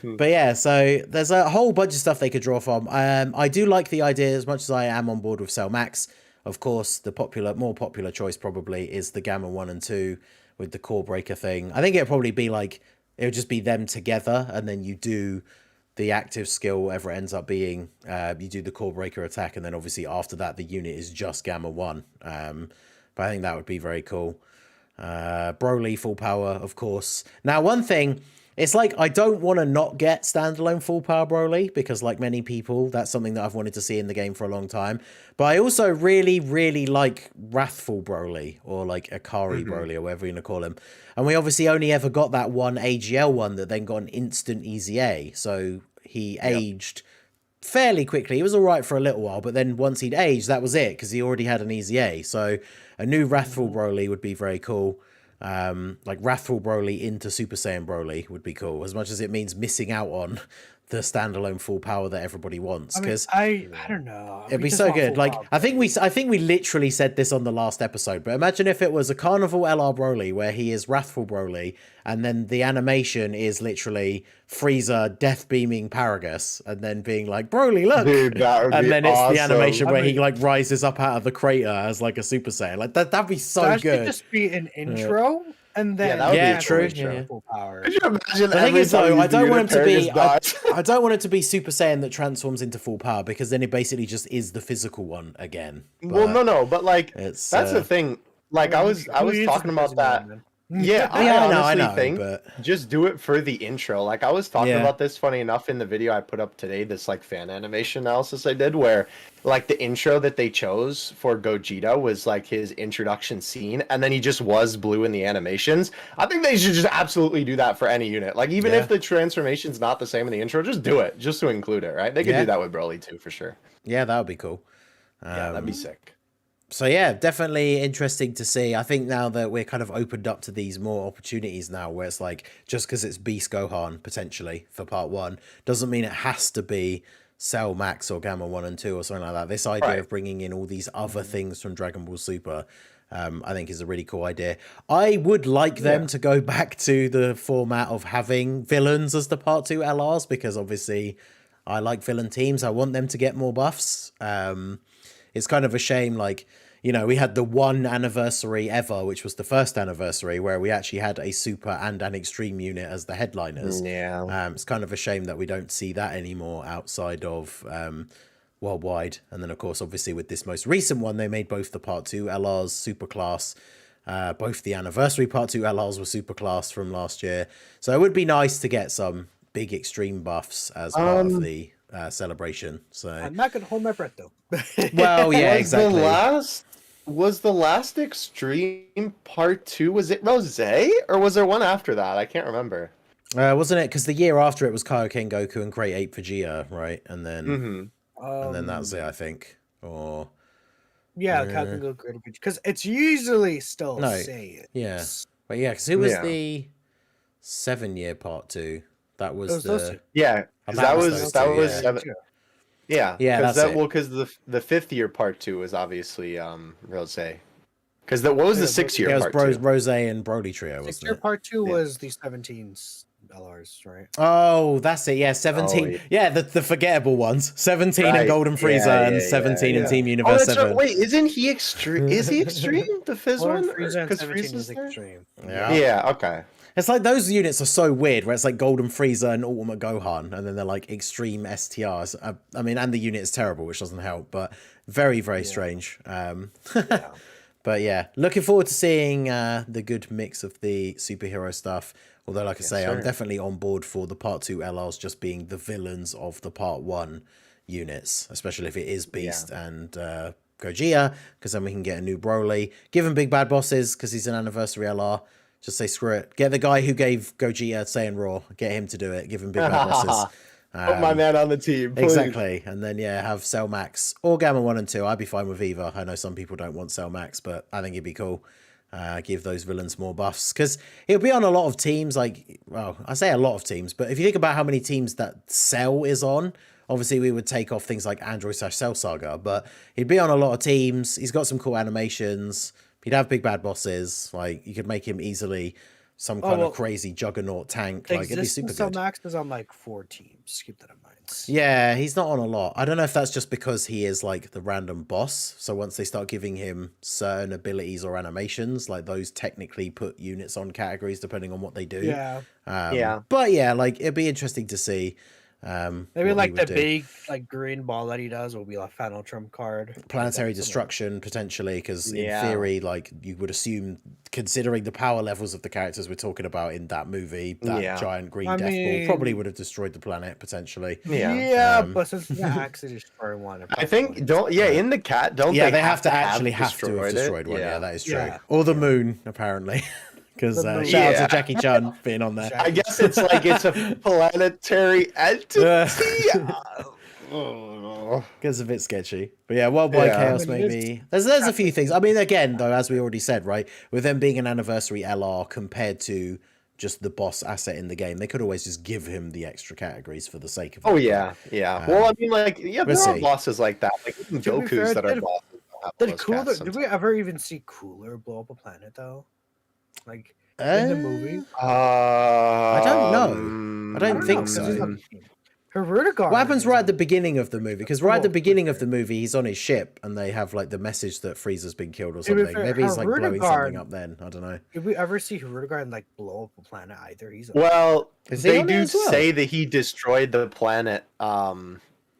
But yeah, so there's a whole bunch of stuff they could draw from. I do like the idea, as much as I am on board with Cell Max. Of course, the more popular choice probably is the Gamma 1 and 2 with the core breaker thing. I think it'd probably be like, it would just be them together, and then you do the active skill, whatever it ends up being. You do the core breaker attack, and then obviously after that, the unit is just Gamma 1. But I think that would be very cool. Broly full power, of course. Now, one thing, it's like I don't want to not get standalone full power Broly, because like many people, that's something that I've wanted to see in the game for a long time. But I also really, really like Wrathful Broly, or like Akari Broly, or whatever you want to call him. And we obviously only ever got that one AGL one that then got an instant EZA. So he aged fairly quickly. He was all right for a little while, but then once he'd aged, that was it, because he already had an EZA. So a new Wrathful Broly would be very cool. Like Wrathful Broly into Super Saiyan Broly would be cool, as much as it means missing out on the standalone full power that everybody wants, because I don't know. it'd We be just so want good. full Like, power, I think we literally said this on the last episode, but imagine if it was a Carnival LR Broly where he is Wrathful Broly, and then the animation is literally Frieza death beaming Paragus, and then being like, Broly, look! Dude, that would And be then it's the awesome. animation where he mean- like rises up out of the crater as like a Super Saiyan. Like that'd be so that good. should just be an intro, and then that would be Yeah, a true. cool intro. Yeah. full power. Could you imagine The thing every is, time though, you I don't do want him to Paragus be. dies? I don't want it to be Super Saiyan that transforms into full power, because then it basically just is the physical one again. Well, no, but like It's that's the thing. Like I was talking about that. Yeah, I honestly I know, think but just do it for the intro. Like I was talking Yeah. about this, funny enough, in the video I put up today, this like fan animation analysis I did, where like the intro that they chose for Gogeta was like his introduction scene, and then he just was blue in the animations. I think they should just absolutely do that for any unit. Like even Yeah. if the transformation's not the same in the intro, just do it, just to include it, right? They could Yeah. do that with Broly too, for sure. yeah, that would be cool. Yeah, that'd be sick. So yeah, definitely interesting to see. I think now that we're kind of opened up to these more opportunities now, where it's like just because it's Beast Gohan potentially for part 1 doesn't mean it has to be Cell Max or Gamma 1 and 2 or something like that. This idea Right. of bringing in all these other things from Dragon Ball Super, I think is a really cool idea. I would like them to go back to the format of having villains as the part 2 LRs, because obviously I like villain teams. I want them to get more buffs. It's kind of a shame, like, you know, we had the 1 anniversary ever, which was the first anniversary, where we actually had a super and an extreme unit as the headliners. Yeah. It's kind of a shame that we don't see that anymore outside of worldwide. And then, of course, obviously with this most recent one, they made both the part 2 LRs super class. Both the anniversary part 2 LRs were super class from last year. So it would be nice to get some big extreme buffs as part of the celebration. So I'm not gonna hold my breath though. well, yeah, was exactly. the last extreme part 2, was it Rose, or was there one after that? I can't remember. Wasn't it? Because the year after it was Kaioken Goku and Great Ape Vegeta, right? And then Mm-hmm. and then that's it, I think. Or Yeah, Captain Go Great because it's usually still No, Saiyans. yeah. But yeah, because who was Yeah. the 7-year part 2? That was It was those two. Yeah, because that was yeah. 7. Yeah, Yeah, because that's it. because the 5th year part 2 was obviously Rose. Because what was the 6 year Yeah, it was part 2? Rose and Broly trio, wasn't 6-year it? part 2 Yeah. was the 17's LRs, right? Oh, that's it. Yeah, 17. yeah. Yeah, the forgettable ones. 17 Right. and Golden Frieza Yeah, and yeah, 17 yeah. and Team Oh, Universe that's 7. right. Wait, isn't he extreme? Is he extreme? The Fizz Golden one? Frieza and Because 17 Frieza's is there? extreme. Yeah. Yeah. Okay. It's like those units are so weird, where it's like Golden Frieza and Ultimate Gohan, and then they're like extreme STRs. I mean, and the unit is terrible, which doesn't help, but very, very strange. But yeah, looking forward to seeing the good mix of the superhero stuff. Although, like I say, I'm sir. definitely on board for the Part 2 LRs just being the villains of the Part 1 units, especially if it is Beast and Gogeta, because then we can get a new Broly. Give him big bad bosses, because he's an anniversary LR. Just say screw it. Get the guy who gave Gogeta Saiyan Raw. Get him to do it. Give him big bad bosses. Put my man on the team, please. Exactly. And then, yeah, have Cell Max or Gamma 1 and 2. I'd be fine with either. I know some people don't want Cell Max, but I think it'd be cool. Give those villains more buffs. Because it'll be on a lot of teams. Like, well, I say a lot of teams, but if you think about how many teams that Cell is on, obviously we would take off things like Android/Cell Saga, but he'd be on a lot of teams. He's got some cool animations. He'd have big bad bosses. Like, you could make him easily some kind of crazy juggernaut tank. Like, it'd be super Cell good. Max is on like 4 teams. Keep that in mind. Yeah, he's not on a lot. I don't know if that's just because he is like the random boss. So once they start giving him certain abilities or animations, like those technically put units on categories depending on what they do. Yeah. Yeah. But yeah, like it'd be interesting to see. Maybe what he like would the do. big like green ball that he does will be like final trump card. Planetary Something. destruction potentially, because in Yeah. theory, like you would assume, considering the power levels of the characters we're talking about in that movie, that Yeah. giant green I death ball mean- probably would have destroyed the planet potentially. Yeah. But since we got actually destroy one. at I that think point. in the cat don't Yeah, they they have to actually have have to have destroyed one. Yeah, that is true. Yeah. Or the moon, apparently. Because The moon. shout out Yeah. to Jackie Chan being on there. I guess it's like it's a planetary entity. Gets a bit sketchy. But yeah, Worldwide Yeah. Chaos I mean, maybe. There's a few things. I mean, again, though, as we already said, right, with them being an anniversary LR compared to just the boss asset in the game. They could always just give him the extra categories for the sake of it. Oh yeah, yeah. Well, I mean, like, yeah, we'll there are see. bosses like that. Like even To be Goku's fair, that are did- bosses don't have Did those Cooler? cats Did we sometimes. ever even see Cooler blow up a planet though? Like in the movie? I don't know. I don't think know, 'cause so. he's a- Hirudegarn. What happens is right a- at the beginning of the movie? Because right at the Oh, beginning of okay. the movie, he's on his ship and they have like the message that Frieza's been killed or To be something. fair, Maybe he's like blowing something Hirudegarn- up then. I don't know. Did we ever see Hirudegarn like blow up a planet either? He's a Well, Is he they on it do as well? say that he destroyed the planet.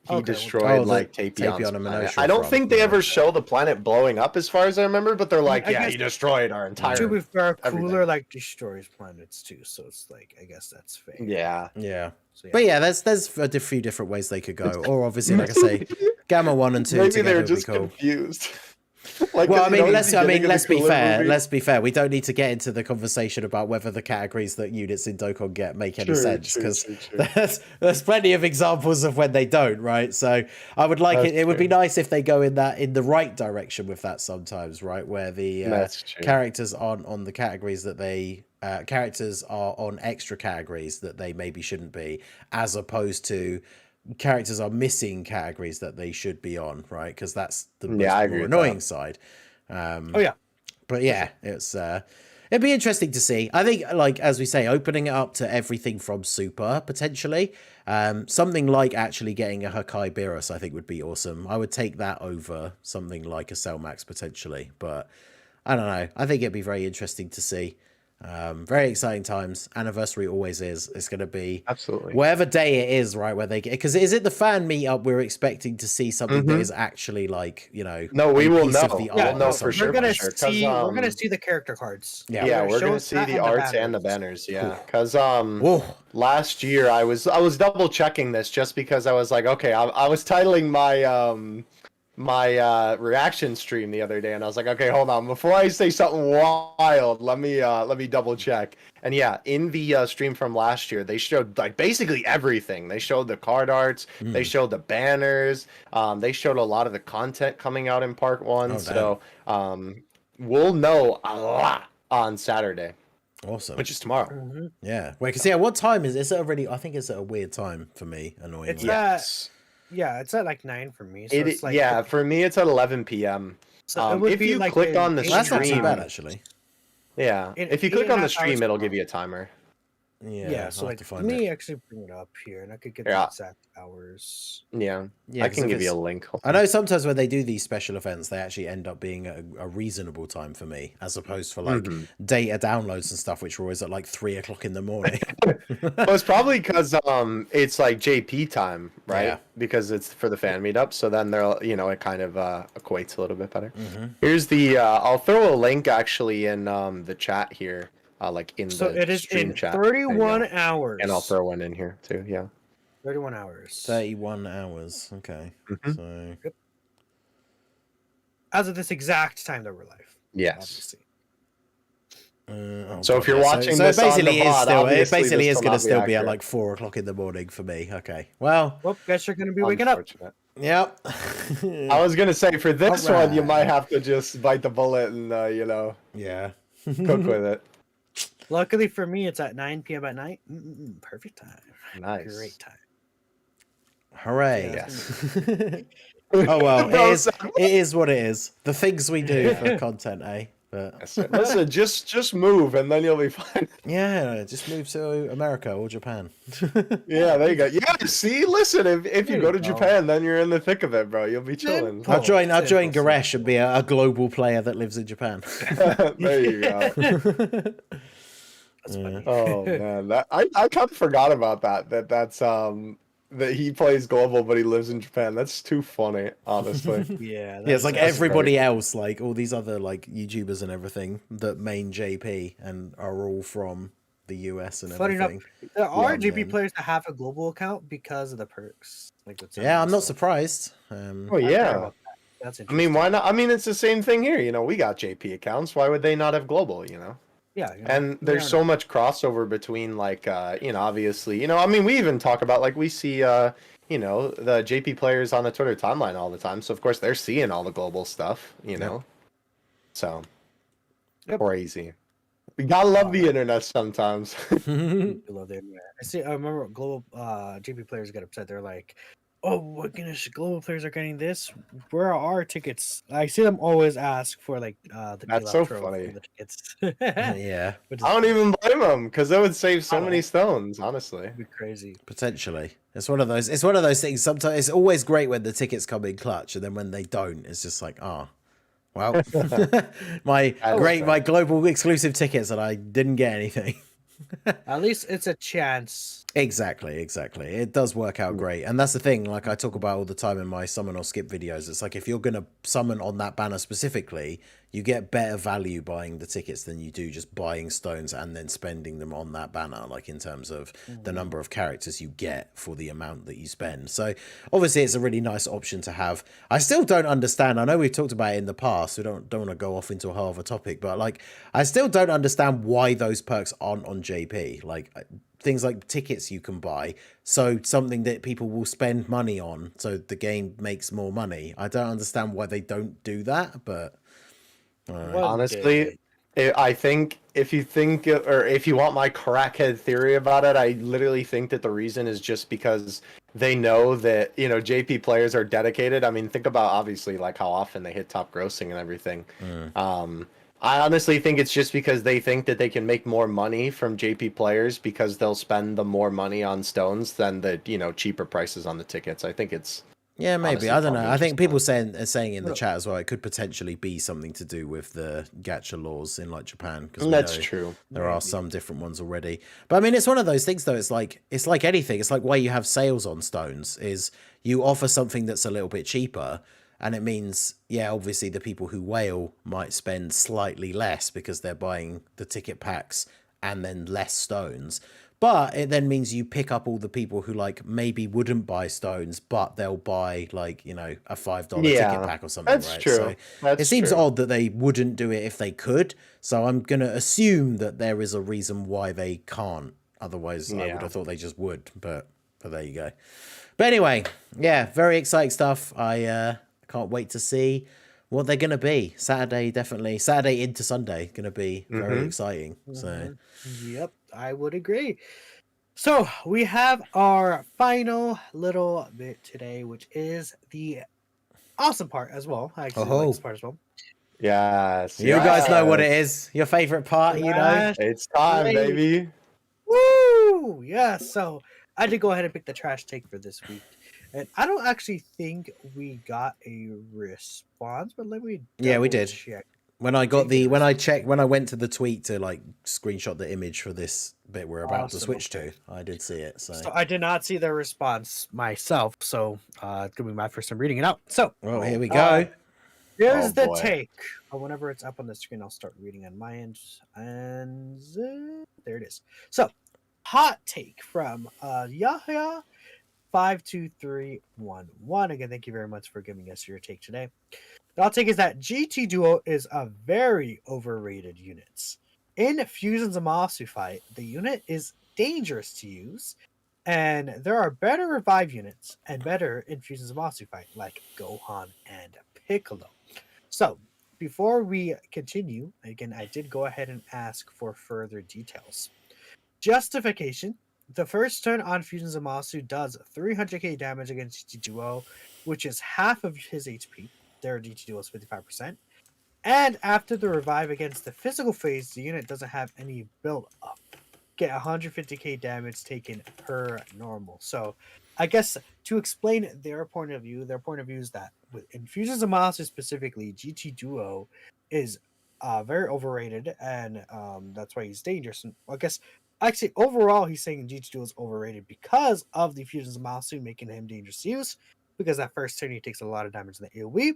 He Okay, destroyed the like Tapion Tapion's and planet. Minotaur I don't front, think they yeah. ever show the planet blowing up, as far as I remember. But they're like, I yeah, guess- he destroyed our entire. To be fair, everything. Cooler like destroys planets too, so it's like I guess that's fair. Yeah. Yeah. So, But yeah, there's a few different ways they could go. Or obviously, like I say, Gamma 1 and 2 Maybe together they're would be just cool. confused. Like, Well, I you mean, know, let's the beginning of let's the be Cooler fair. movie? Let's be fair. We don't need to get into the conversation about whether the categories that units in Dokkan get make any True, sense, true, because true. there's plenty of examples of when they don't, right? So I would like That's it. It would be true. nice if they go in the right direction with that sometimes, right? Where the That's true. characters aren't on the categories that they characters are on extra categories that they maybe shouldn't be, as opposed to characters are missing categories that they should be on, right? Because that's the Yeah, I agree more with annoying that. side. Oh yeah. But yeah, it's it'd be interesting to see. I think, like as we say, opening it up to everything from Super potentially, something like actually getting a Hakai Beerus, I think would be awesome. I would take that over something like a Cell Max potentially, but I don't know. I think it'd be very interesting to see. Very exciting times. Anniversary always is. It's going to be Absolutely. whatever day it is, right? Where they get, because is it the fan meetup? We're expecting to see something that is actually like, you know, No, we a will piece of know. the We'll art know or for something. sure. We're gonna for sure, 'cause, see. We're gonna see the character cards. Yeah. Yeah, They're we're show gonna us see that the arts and the banners. Yeah, because Whoa. last year I was double checking this just because I was like, okay, I was titling my reaction stream the other day, and I was like, okay, hold on, before I say something wild, let me double check. And yeah, in the stream from last year, they showed like basically everything. They showed the card arts, they showed the banners, they showed a lot of the content coming out in part 1. Oh, So we'll know a lot on Saturday, Awesome. which is tomorrow. Mm-hmm. Yeah. Wait, because yeah, what time is it? Is it already? I think it's at a weird time for me, annoyingly. It's Yes. Yeah, it's at like 9 for me. So It it's like yeah, for me it's at 11 p.m. So it would if be you like click the on the eight That's not too stream, bad actually. Yeah, In if you 8 click and a on the half stream, hours it'll tomorrow. give you a timer. Yeah. Yeah, I'll so have like to let find me it. actually bring it up here, and I could get Yeah. the exact hours. Yeah, Yeah, I 'cause can if give you a it's- link. I know sometimes when they do these special events, they actually end up being a reasonable time for me, as opposed for like data downloads and stuff, which are always at like 3 o'clock in the morning. Well, it's probably because it's like JP time, right? Yeah. Because it's for the fan meetup. So then they're it kind of equates a little bit better. Here's the I'll throw a link actually in the chat here, like in So the it is stream in chat. There you go. 31 hours. And I'll throw one in here too. Yeah. 31 hours. 31 hours. Okay. Mhm. So As of this exact time that we're live. Yes. Obviously. oh So if God, you're yeah. watching so this it on basically the is VOD, still it obviously basically this is will going to not be still be at accurate. like 4 o'clock in the morning for me. Okay. Well, Well, guess you're going to be waking up. Unfortunate. yep. I was gonna say for this one, you Alright. might have to just bite the bullet and Yeah. cook with it. Luckily for me, it's at 9 p.m. at night. Perfect time. Nice. Great time. Hooray. Yes. Oh well, Well it is what it is. The things we do for content, eh? But Listen, just move and then you'll be fine. yeah, just move to America or Japan. Yeah, there you go. Yeah, see, listen, if There you you go to go. Japan, then you're in the thick of it, bro. You'll be chilling. Simple. I'll join Simple, Garesh and be a global player that lives in Japan. There you go. That's funny. Oh man, I kind of forgot about that's that he plays global but he lives in Japan. That's too funny, honestly. Yeah. Yeah, it's like That's everybody else, like all these other like YouTubers and everything that main JP and are all from the US and Funny enough, everything. there are Yeah, GP man. players that have a global account because of the perks. Like with Yeah, I'm not stuff. surprised. Oh I forgot yeah. about that. That's I interesting. mean, why not? I mean, it's the same thing here. We got JP accounts. Why would they not have global? Yeah. And there's so much crossover between like obviously, I mean, we even talk about like we see the JP players on the Twitter timeline all the time. So of course they're seeing all the global stuff, Yep. So Yep. crazy. We gotta love the Uh, internet sometimes. I do love the internet. I remember global GP players get upset. They're like, "Oh my goodness, global players are getting this. Where are our tickets?" I see them always ask for like the That's deal so for funny. the tickets. Yeah, Which I is don't even blame them because it would save I so don't many know, stones, honestly. it'd be crazy. potentially. It's one of those. It's one of those things. Sometimes it's always great when the tickets come in clutch, and then when they don't, it's just like, oh, well, my Oh, That's my fair. global exclusive tickets, and I didn't get anything. At least it's a chance. Exactly. It does work out Mm. great. And that's the thing, like I talk about all the time in my summon or skip videos. It's like if you're going to summon on that banner specifically, you get better value buying the tickets than you do just buying stones and then spending them on that banner, like in terms of the number of characters you get for the amount that you spend. So obviously it's a really nice option to have. I still don't understand. I know we've talked about it in the past. We don't want to go off into a whole other topic, but like I still don't understand why those perks aren't on JP. Like things like tickets you can buy, so something that people will spend money on so the game makes more money. I don't understand why they don't do that, but One Honestly, day. I think if you think, or if you want my crackhead theory about it, I literally think that the reason is just because they know that, JP players are dedicated. I mean, think about obviously like how often they hit top grossing and everything. I honestly think it's just because they think that they can make more money from JP players because they'll spend the more money on stones than the, cheaper prices on the tickets. I think it's yeah, maybe. honestly I don't know. probably I think just people that. are saying in the Well, chat as well, it could potentially be something to do with the gacha laws in like Japan, because we That's know true. there are maybe. some different ones already. But I mean, it's one of those things though. It's like anything. It's like why you have sales on stones is you offer something that's a little bit cheaper, and it means, yeah, obviously the people who whale might spend slightly less because they're buying the ticket packs and then less stones. But it then means you pick up all the people who like maybe wouldn't buy stones, but they'll buy like, a $5 ticket Yeah, pack or something, that's right? So true. it That's seems true. odd that they wouldn't do it if they could. So I'm gonna assume that there is a reason why they can't. Otherwise, I would Yeah. have thought they just would. But there you go. But anyway, yeah, very exciting stuff. I can't wait to see what they're gonna be. Saturday, definitely. Saturday into Sunday, gonna be very Mm-hmm. exciting. So Yep, I would agree. So we have our final little bit today, which is the awesome part as well. I actually like this oh, part as well. Yes, you guys know what it yes. is. Your favorite part, Trash It's time, take. baby. Woo! Yeah, so I did go ahead and pick the trash take for this week. And I don't actually think we got a response, but let me Yeah, we double did. check. When I got Did get a when I went to the tweet to like screenshot the image for this bit we're about to awesome. switch Okay. to, I did see it. So, So I did not see the response myself, so it's gonna be my first time reading it out. So well, here we uh, go. here's Oh the boy. take. Whenever it's up on the screen, I'll start reading on my end, and there it is. So, hot take from Yahya 52311. Again, thank you very much for giving us your take today. The hot take is that GT Duo is a very overrated unit. In Fusion Zamasu fight, the unit is dangerous to use, and there are better revive units and better in Fusion Zamasu fight, like Gohan and Piccolo. So, before we continue, again, I did go ahead and ask for further details. Justification. The first turn on Fusion Zamasu does 300k damage against GT Duo, which is half of his HP. Their GT Duo is 55%. And after the revive against the physical phase, the unit doesn't have any build up. Get 150k damage taken per normal. So, I guess to explain their point of view is that with Infusions of Monsters specifically, GT Duo is very overrated, and that's why he's dangerous. And I guess actually overall, he's saying GT Duo is overrated because of the Fusions of Monsters making him dangerous to use. Because that first turn he takes a lot of damage in the AoE.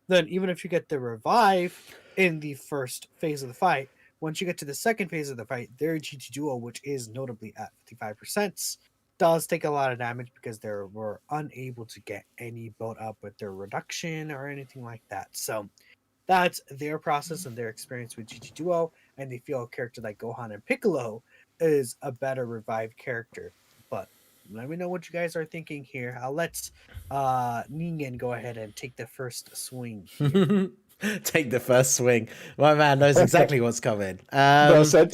Then even if you get the revive in the first phase of the fight, once you get to the second phase of the fight, their GT Duo, which is notably at 55%, does take a lot of damage because they were unable to get any build up with their reduction or anything like that. So that's their process and their experience with GT Duo, and they feel a character like Gohan and Piccolo is a better revived character. But let me know what you guys are thinking here. I'll let Ningen go ahead and take the first swing here. Take the first swing. My man knows exactly what's coming. Bro said,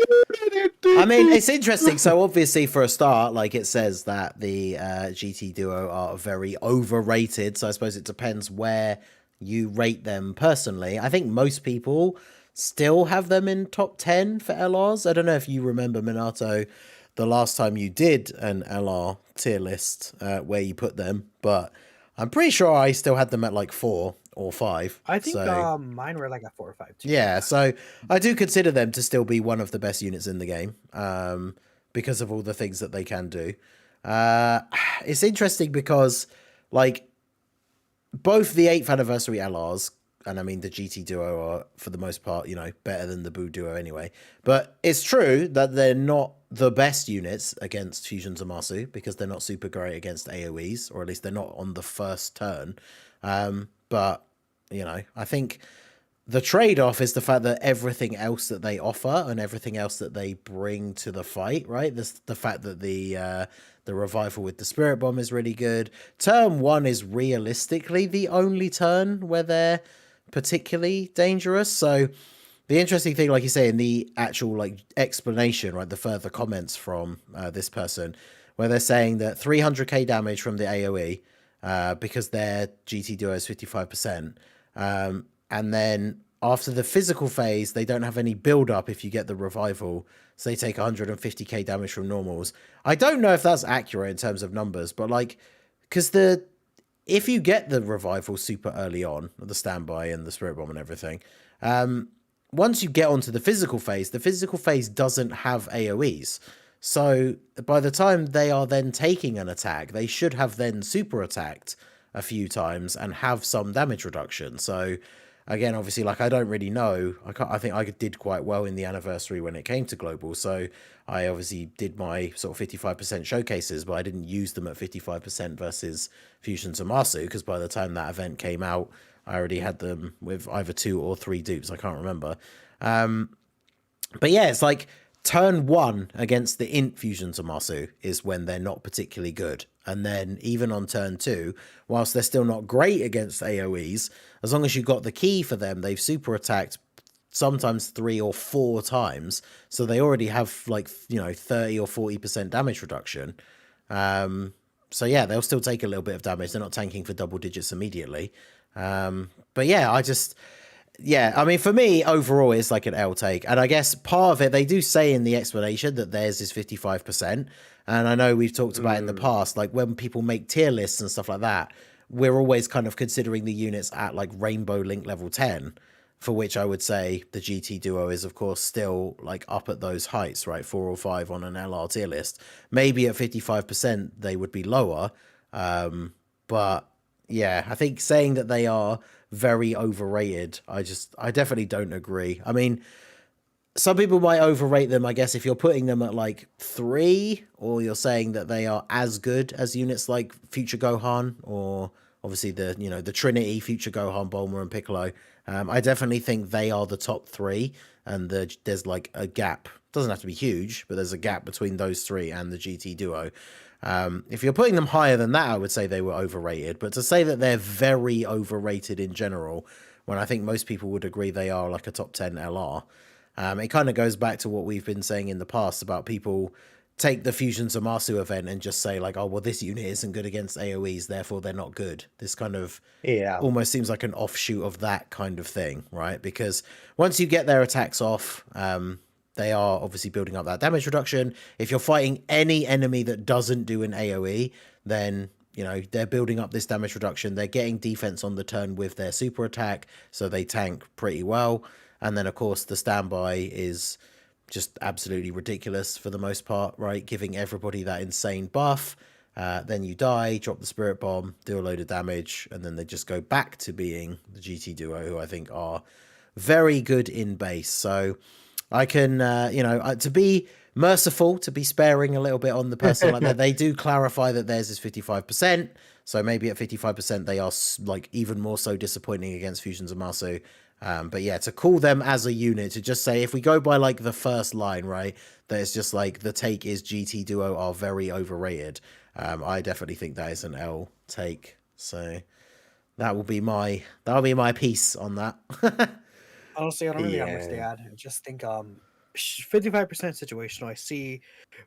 I mean, it's interesting. So obviously, for a start, like it says that the GT Duo are very overrated. So I suppose it depends where you rate them personally. I think most people still have them in top 10 for LRs. I don't know if you remember, Minato, the last time you did an LR tier list where you put them, but I'm pretty sure I still had them at like 4 or 5. I think So mine were like a 4 or 5 too. yeah, so I do consider them to still be one of the best units in the game, because of all the things that they can do. It's interesting because, like, both the 8th anniversary LRs, and I mean the GT Duo are, for the most part, you know, better than the Buu Duo anyway. But it's true that they're not the best units against Fusion Zamasu, because they're not super great against AoEs, or at least they're not on the first turn. But, you know, I think the trade-off is the fact that everything else that they offer and everything else that they bring to the fight, right? The fact that the revival with the Spirit Bomb is really good. Turn 1 is realistically the only turn where they're particularly dangerous. So the interesting thing, like you say, in the actual like explanation, right, the further comments from this person, where they're saying that 300k damage from the AoE, because their GT Duo is 55%. And then after the physical phase, they don't have any build up if you get the revival. So they take 150k damage from normals. I don't know if that's accurate in terms of numbers, but like, because if you get the revival super early on, the standby and the Spirit Bomb and everything, once you get onto the physical phase doesn't have AoEs. So by the time they are then taking an attack, they should have then super attacked a few times and have some damage reduction. So again, obviously, like, I don't really know. I think I did quite well in the anniversary when it came to global. So I obviously did my sort of 55% showcases, but I didn't use them at 55% versus Fusion Zamasu, because by the time that event came out, I already had them with either 2 or 3 dupes. I can't remember. But yeah, it's like turn 1 against the int Fusion Zamasu is when they're not particularly good. And then even on turn 2, whilst they're still not great against AoEs, as long as you got the key for them, they've super attacked sometimes 3 or 4 times. So they already have like, you know, 30 or 40% damage reduction. So yeah, they'll still take a little bit of damage. They're not tanking for double digits immediately. But yeah, I mean, for me, overall, it's like an L take. And I guess part of it, they do say in the explanation that theirs is 55%. And I know we've talked about in the past, like when people make tier lists and stuff like that, we're always kind of considering the units at like Rainbow Link level 10, for which I would say the GT Duo is, of course, still like up at those heights, right? 4 or 5 on an LR tier list. Maybe at 55%, they would be lower. But yeah, I think saying that they are very overrated, I definitely don't agree. I mean, some people might overrate them, I guess, if you're putting them at like 3, or you're saying that they are as good as units like Future Gohan, or obviously the Trinity, Future Gohan, Bulma, and Piccolo. I definitely think they are the top 3, and there's like a gap. Doesn't have to be huge, but there's a gap between those 3 and the GT Duo. If you're putting them higher than that, I would say they were overrated. But to say that they're very overrated in general, when I think most people would agree they are like a top 10 LR, it kind of goes back to what we've been saying in the past about people take the Fusion Zamasu event and just say like, oh, well, this unit isn't good against AoEs, therefore they're not good. This kind of almost seems like an offshoot of that kind of thing, right? Because once you get their attacks off, they are obviously building up that damage reduction. If you're fighting any enemy that doesn't do an AoE, then, you know, they're building up this damage reduction. They're getting defense on the turn with their super attack, so they tank pretty well. And then, of course, the standby is just absolutely ridiculous for the most part, right? Giving everybody that insane buff. Then you die, drop the Spirit Bomb, do a load of damage, and then they just go back to being the GT Duo, who I think are very good in base. So I can, to be merciful, to be sparing a little bit on the person like that, they do clarify that theirs is 55%. So maybe at 55%, they are like even more so disappointing against Fusion Zamasu. But yeah, to call them as a unit, to just say, if we go by like the first line, right, that it's just like the take is GT Duo are very overrated. I definitely think that is an L take. So That'll be my piece on that. Honestly, I don't really have much to Yeah. add. I just think 55% situational. I see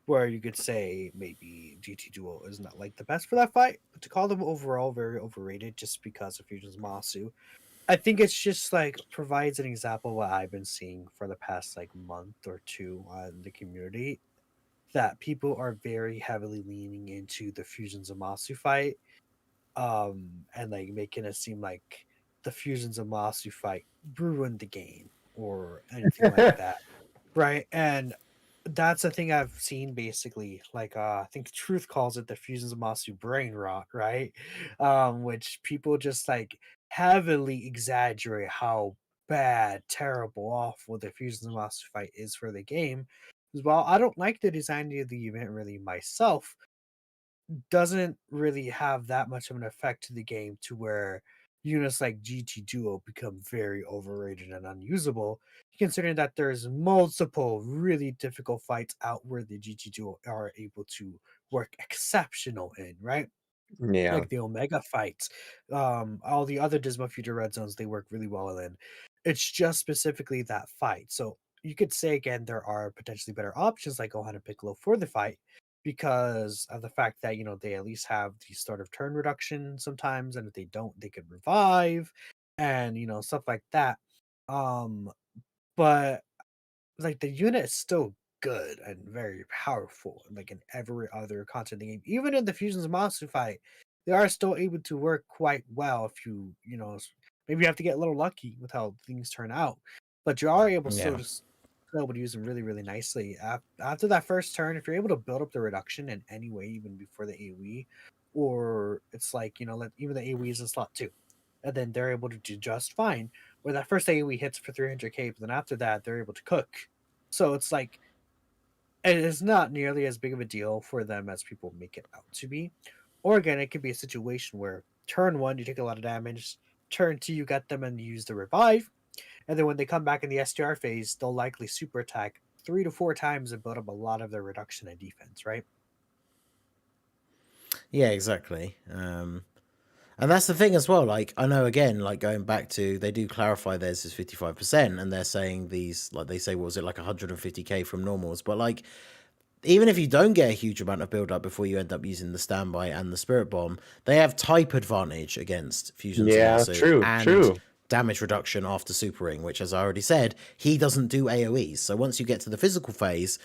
where you could say maybe GT Duo is not like the best for that fight, but to call them overall very overrated just because of Fusion's Masu, I think it's just like provides an example of what I've been seeing for the past like month or two on the community, that people are very heavily leaning into the Fusion Zamasu fight, and like making it seem like the Fusion Zamasu fight ruined the game or anything like that, right? And that's a thing I've seen basically. Like I think Truth calls it the Fusion Zamasu brain rot, right? Which people just like heavily exaggerate how bad, terrible, awful the Fusion Zamasu fight is for the game. As well, I don't like the design of the event really myself, doesn't really have that much of an effect to the game to where units like GT Duo become very overrated and unusable, considering that there's multiple really difficult fights out where the GT Duo are able to work exceptional in, right? Yeah. Like the Omega fights, all the other Dismal Future Red Zones, they work really well in. It's just specifically that fight. So you could say again, there are potentially better options like Gohan and Piccolo for the fight because of the fact that they at least have the start of turn reduction sometimes, and if they don't, they could revive and stuff like that. Um, but like the unit is still good and very powerful, like in every other content in the game. Even in the Fusions Monster fight, they are still able to work quite well if maybe you have to get a little lucky with how things turn out. But you are able Yeah. still able to use them really, really nicely. After that first turn, if you're able to build up the reduction in any way, even before the AoE, or it's like, even the AoE is in slot 2, and then they're able to do just fine. Where that first AoE hits for 300k, but then after that, they're able to cook. So it's like, it is not nearly as big of a deal for them as people make it out to be. Or again, it could be a situation where turn 1, you take a lot of damage, turn 2, you get them and you use the revive, and then when they come back in the STR phase, they'll likely super attack 3 to 4 times and build up a lot of their reduction in defense, right? Yeah, exactly. And that's the thing as well. Like, I know, again, like going back to, they do clarify theirs is 55%, and they're saying these, like they say, what was it, like 150k from normals? But like, even if you don't get a huge amount of build up before you end up using the standby and the spirit bomb, they have type advantage against Fusion Yeah, Zamasu true, and true. damage reduction after supering, which, as I already said, he doesn't do AoEs. So once you get to the physical phase,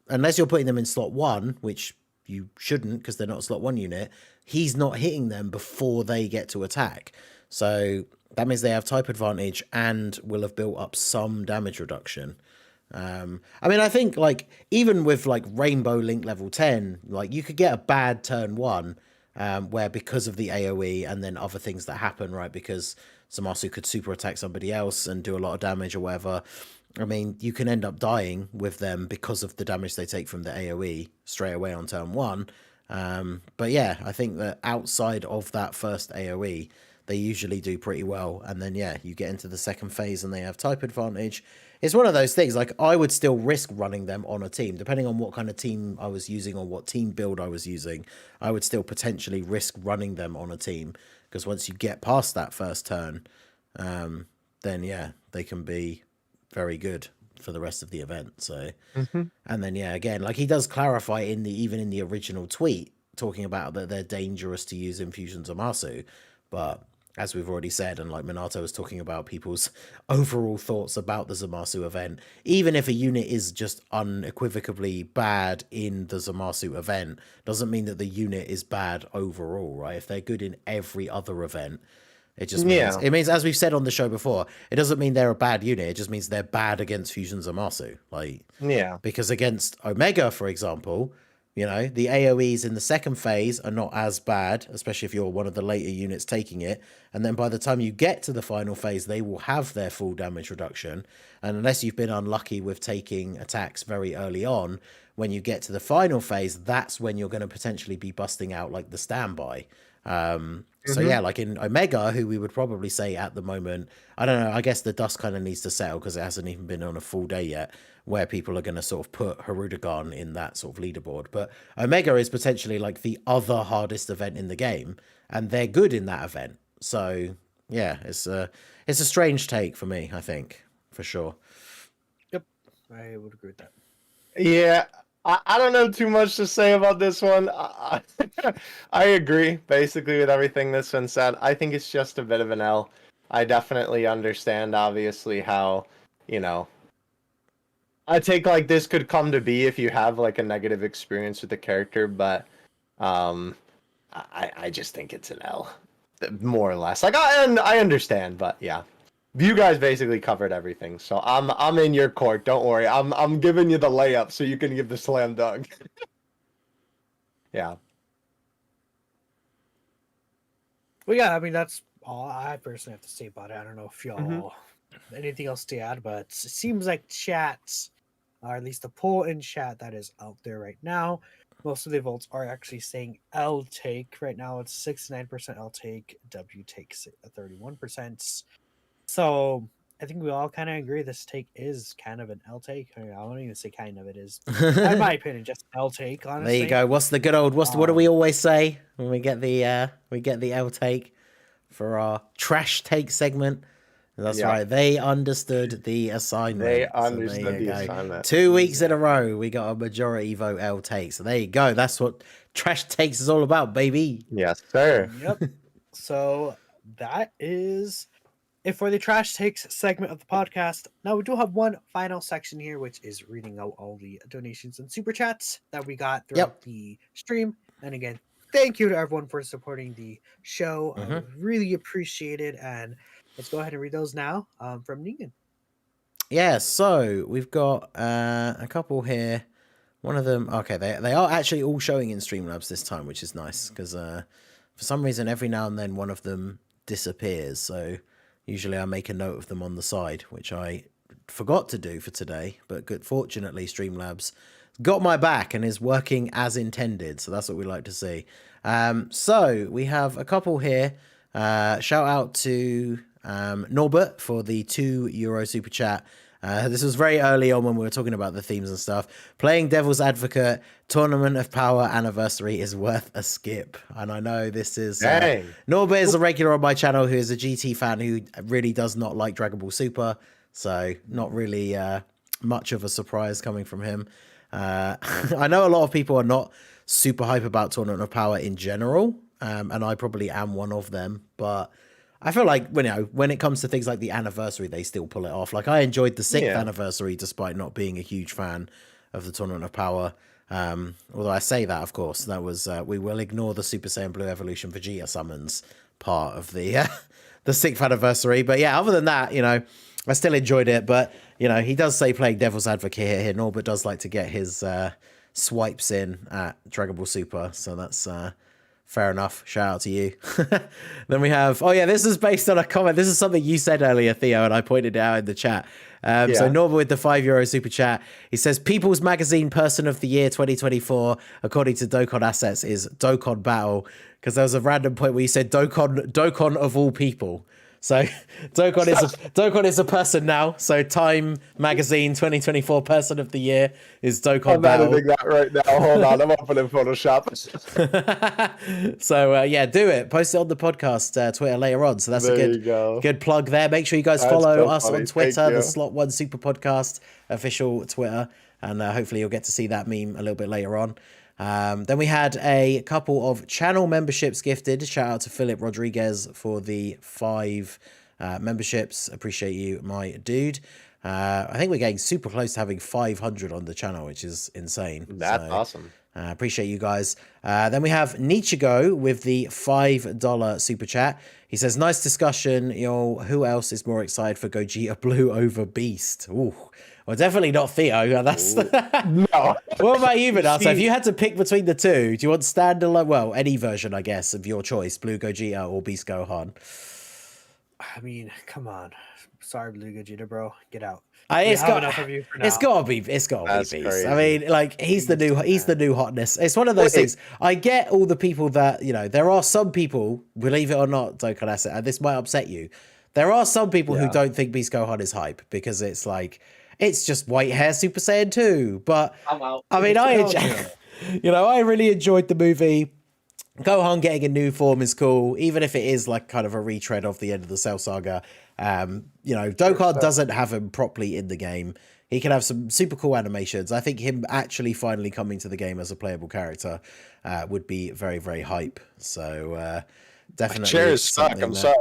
unless you're putting them in slot 1, which you shouldn't because they're not a slot 1 unit, he's not hitting them before they get to attack. So that means they have type advantage and will have built up some damage reduction. I mean, I think like even with like Rainbow Link level 10, like you could get a bad turn 1, where because of the AoE and then other things that happen, right? Because Zamasu could super attack somebody else and do a lot of damage or whatever. I mean, you can end up dying with them because of the damage they take from the AoE straight away on turn 1. But yeah, I think that outside of that first AoE, they usually do pretty well. And then, yeah, you get into the second phase and they have type advantage. It's one of those things, like, I would still risk running them on a team. Depending on what kind of team I was using or what team build I was using, I would still potentially risk running them on a team. Because once you get past that first turn, then, yeah, they can be very good for the rest of the event. So, and then, yeah, again, like he does clarify even in the original tweet, talking about that they're dangerous to use infusions Zamasu. But as we've already said, and like Minato was talking about people's overall thoughts about the Zamasu event, even if a unit is just unequivocally bad in the Zamasu event, doesn't mean that the unit is bad overall, right? If they're good in every other event, it just means, Yeah. it means, as we've said on the show before, it doesn't mean they're a bad unit. It just means they're bad against Fusion Zamasu. Like, Yeah. because against Omega, for example, the AoEs in the second phase are not as bad, especially if you're one of the later units taking it. And then by the time you get to the final phase, they will have their full damage reduction. And unless you've been unlucky with taking attacks very early on, when you get to the final phase, that's when you're going to potentially be busting out like the standby. So yeah, like in Omega, who we would probably say at the moment, I don't know, I guess the dust kind of needs to settle because it hasn't even been on a full day yet, where people are going to sort of put Hirudegarn in that sort of leaderboard. But Omega is potentially like the other hardest event in the game, and they're good in that event. So yeah, it's a strange take for me, I think, for sure. Yep, I would agree with that. Yeah, I don't know too much to say about this one. I agree basically with everything that's been said. I think it's just a bit of an L. I definitely understand, obviously, how, you know, I take like this could come to be if you have like a negative experience with the character, but um, I just think it's an L, more or less. Like I understand, but yeah. You guys basically covered everything, so I'm in your court. Don't worry. I'm giving you the layup so you can give the slam dunk. Yeah. Well, yeah, I mean, that's all I personally have to say about it. I don't know if y'all anything else to add, but it seems like chats, or at least the poll in chat that is out there right now, most of the votes are actually saying L take. Right now, it's 69% L take, W takes 31%. So I think we all kind of agree this take is kind of an L take. I don't even say kind of, it is, in my opinion, just L take. Honestly, There you go. What's the good old? What do we always say when we get the L take for our trash take segment? That's right. They understood the assignment. They understood the assignment. 2 weeks in a row, we got a majority vote L take. So there you go. That's what trash takes is all about, baby. Yes, sir. Yep. So that is it for the trash takes segment of the podcast. Now we do have one final section here, which is reading out all the donations and super chats that we got throughout the stream. And again, thank you to everyone for supporting the show. I really appreciate it. And let's go ahead and read those now from Ningen. Yeah, so we've got a couple here. One of them, okay, they are actually all showing in Streamlabs this time, which is nice because for some reason every now and then one of them disappears. So usually I make a note of them on the side, which I forgot to do for today. But good, fortunately, Streamlabs got my back and is working as intended. So that's what we like to see. So we have a couple here. Shout out to Norbert for the €2 super chat. This was very early on when we were talking about the themes and stuff. Playing Devil's Advocate, Tournament of Power Anniversary is worth a skip. And I know this is... Norbert is a regular on my channel who is a GT fan who really does not like Dragon Ball Super. So not really much of a surprise coming from him. I know a lot of people are not super hype about Tournament of Power in general. And I probably am one of them. But... I feel like when it comes to things like the anniversary, they still pull it off. Like I enjoyed the 6th anniversary, despite not being a huge fan of the Tournament of Power. Although I say that, of course, that was we will ignore the Super Saiyan Blue Evolution Vegeta summons part of the the 6th anniversary. But yeah, other than that, I still enjoyed it. But he does say playing Devil's Advocate here. Norbert does like to get his swipes in at Dragon Ball Super, so that's. Fair enough. Shout out to you. Then we have, this is based on a comment. This is something you said earlier, Theo, and I pointed it out in the chat. So Norbert with the €5 super chat. He says, People's Magazine Person of the Year 2024, according to Dokkan Assets, is Dokkan Battle. Because there was a random point where you said Dokkan of all people. So Dokkan is a person now. So Time Magazine 2024 Person of the Year is Dokkan Battle. I'm editing that right now. Hold on, I'm opening Photoshop. So do it. Post it on the podcast Twitter later on. So that's a good plug there. Make sure you guys follow us on Twitter, the Slot One Super Podcast official Twitter, and hopefully you'll get to see that meme a little bit later on. Then we had a couple of channel memberships gifted. Shout out to Philip Rodriguez for the 5 memberships. Appreciate you, my dude. I think we're getting super close to having 500 on the channel, which is insane. That's awesome. Appreciate you guys. Then we have Nichigo with the $5 super chat. He says, nice discussion. Who else is more excited for Gogeta Blue over Beast? Ooh. Well, definitely not Theo. That's no. What about you, Vanessa? If you had to pick between the two, do you want standalone? Well, any version, I guess, of your choice, Blue Gogeta or Beast Gohan? I mean, come on. Sorry, Blue Gogeta, bro. Get out. It's gotta be Beast. Crazy. I mean, like he's the new hotness. It's one of those things. I get all the people that there are some people, believe it or not, Dokkan Asset, and this might upset you. There are some people who don't think Beast Gohan is hype because it's like. It's just white hair Super Saiyan 2. But I mean, I really enjoyed the movie. Gohan getting a new form is cool, even if it is like kind of a retread of the end of the Cell Saga. You know, Dokkan doesn't have him properly in the game. He can have some super cool animations. I think him actually finally coming to the game as a playable character would be very, very hype. So definitely. My chair is stuck. I'm sorry.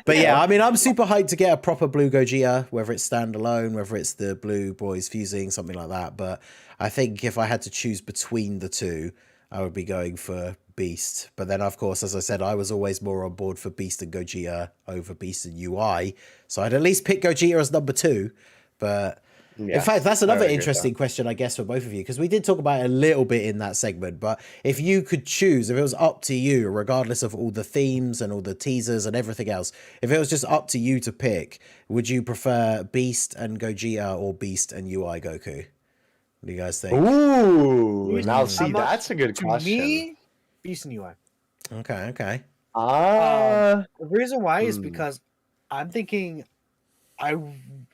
But yeah, I mean, I'm super hyped to get a proper Blue Gogeta, whether it's standalone, whether it's the Blue Boys fusing, something like that. But I think if I had to choose between the two, I would be going for Beast. But then, of course, as I said, I was always more on board for Beast and Gogeta over Beast and UI. So I'd at least pick Gogeta as number 2. But in fact, that's another interesting question, I guess, for both of you, because we did talk about it a little bit in that segment. But if you could choose, if it was up to you, regardless of all the themes and all the teasers and everything else, if it was just up to you to pick, would you prefer Beast and Gogeta or Beast and UI Goku? What do you guys think? Ooh, now see, that's a good question. To me, Beast and UI. Okay. The reason why is because I'm thinking I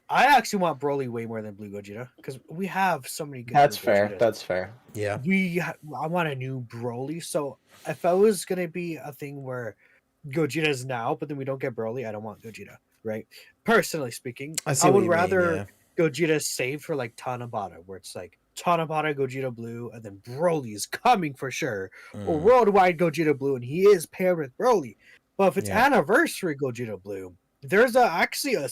actually want Broly way more than Blue Gogeta because we have so many good. That's fair. Gogetas. That's fair. Yeah. I want a new Broly. So if I was gonna be a thing where Gogeta is now, but then we don't get Broly, I don't want Gogeta. Right? Personally speaking, I would rather Gogeta saved for like Tanabata, where it's like Tanabata, Gogeta Blue, and then Broly is coming for sure. Or worldwide Gogeta Blue, and he is paired with Broly. But if it's anniversary Gogeta Blue, there's actually a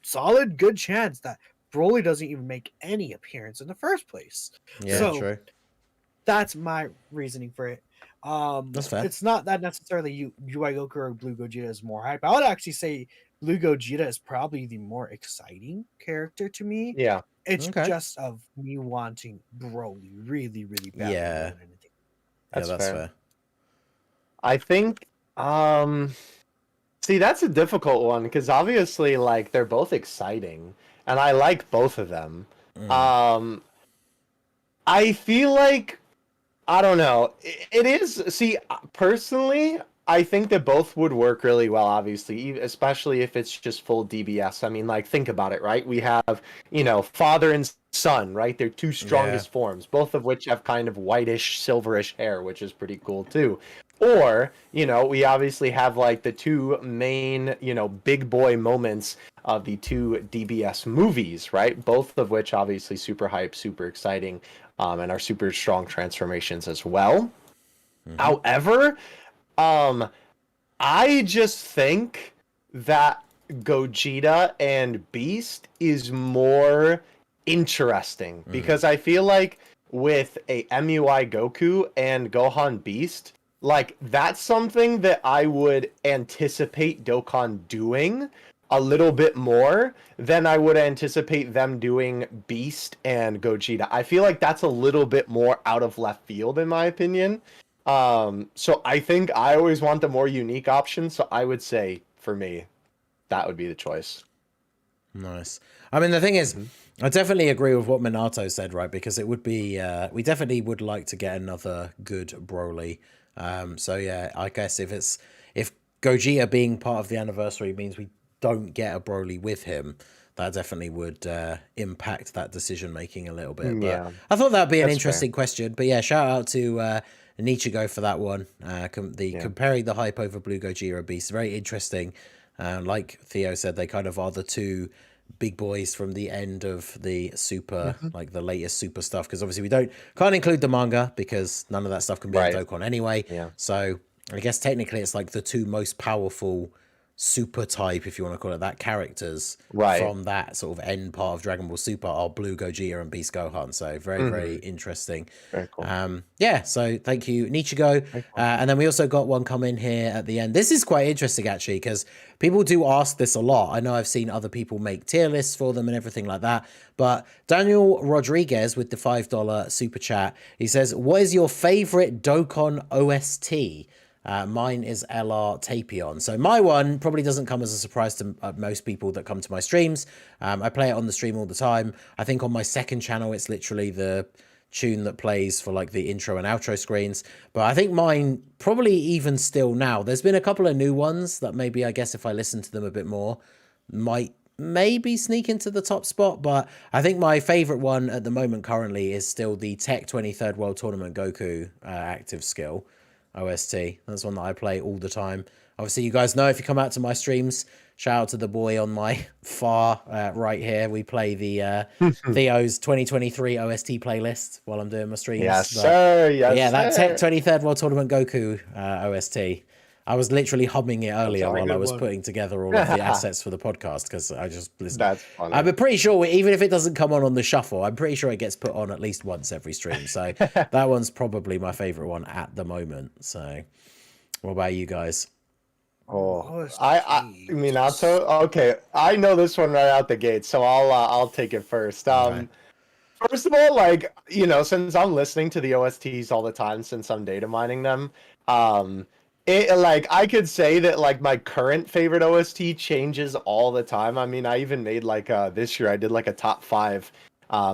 solid good chance that Broly doesn't even make any appearance in the first place. Yeah, so true. That's my reasoning for it. That's fair. It's not that necessarily UI Goku or Blue Gogeta is more hype. I would actually say Blue Gogeta is probably the more exciting character to me. Yeah. It's just of me wanting Broly really, really bad. Yeah. That's fair. I think see, that's a difficult one because obviously, like, they're both exciting, and I like both of them. I feel like, I don't know. It is, see, personally, I think that both would work really well, obviously, especially if it's just full DBS. I mean, like, think about it, right? We have, father and son, right? They're two strongest forms, both of which have kind of whitish, silverish hair, which is pretty cool, too. Or, we obviously have, like, the two main, big boy moments of the two DBS movies, right? Both of which obviously super hype, super exciting, and are super strong transformations as well. However, I just think that Gogeta and Beast is more interesting because I feel like with a MUI Goku and Gohan Beast, like, that's something that I would anticipate Dokkan doing a little bit more than I would anticipate them doing Beast and Gogeta. I feel like that's a little bit more out of left field, in my opinion. So I think I always want the more unique option, so I would say, for me, that would be the choice. Nice. I mean, the thing is, I definitely agree with what Minato said, right? Because it would be, we definitely would like to get another good Broly. So yeah, I guess if Gogeta being part of the anniversary means we don't get a Broly with him, that definitely would impact that decision making a little bit. But I thought that'd be an interesting question. But yeah, shout out to Nichigo for that one. Comparing the hype over Blue Gogeta and Beast, very interesting. Like Theo said, they kind of are the two big boys from the end of the super, like the latest super stuff, because obviously we can't include the manga because none of that stuff can be on Dokkan anyway. So I guess technically it's like the two most powerful super type, if you want to call it that, characters from that sort of end part of Dragon Ball Super are Blue Gogeta and Beast Gohan. So very, very interesting. Very cool. So thank you, Nichigo. Cool. And then we also got one come in here at the end. This is quite interesting, actually, because people do ask this a lot. I know I've seen other people make tier lists for them and everything like that. But Daniel Rodriguez with the $5 super chat, he says, what is your favorite Dokkan OST? Mine is LR Tapion. So my one probably doesn't come as a surprise to most people that come to my streams. I play it on the stream all the time. I think on my second channel, it's literally the tune that plays for like the intro and outro screens. But I think mine probably even still now. There's been a couple of new ones that maybe, I guess, if I listen to them a bit more, might maybe sneak into the top spot, but I think my favorite one at the moment currently is still the Tech 23rd World Tournament Goku active skill OST. That's one that I play all the time. Obviously, you guys know if you come out to my streams, shout out to the boy on my far right here. We play the Theo's 2023 OST playlist while I'm doing my streams. Yes, sir. Yes, yeah, that sir. Tech 23rd World Tournament Goku OST. I was literally humming it earlier while I was putting together all of the assets for the podcast because I just listened. That's funny. I'm pretty sure even if it doesn't come on the shuffle, I'm pretty sure it gets put on at least once every stream. So that one's probably my favorite one at the moment. So what about you guys? Oh, I mean, okay. I know this one right out the gate, so I'll take it first. Okay. First of all, like, you know, since I'm listening to the OSTs all the time, since I'm data mining them, it like I could say that like my current favorite OST changes all the time. I mean, I even made like this year I did like a top 5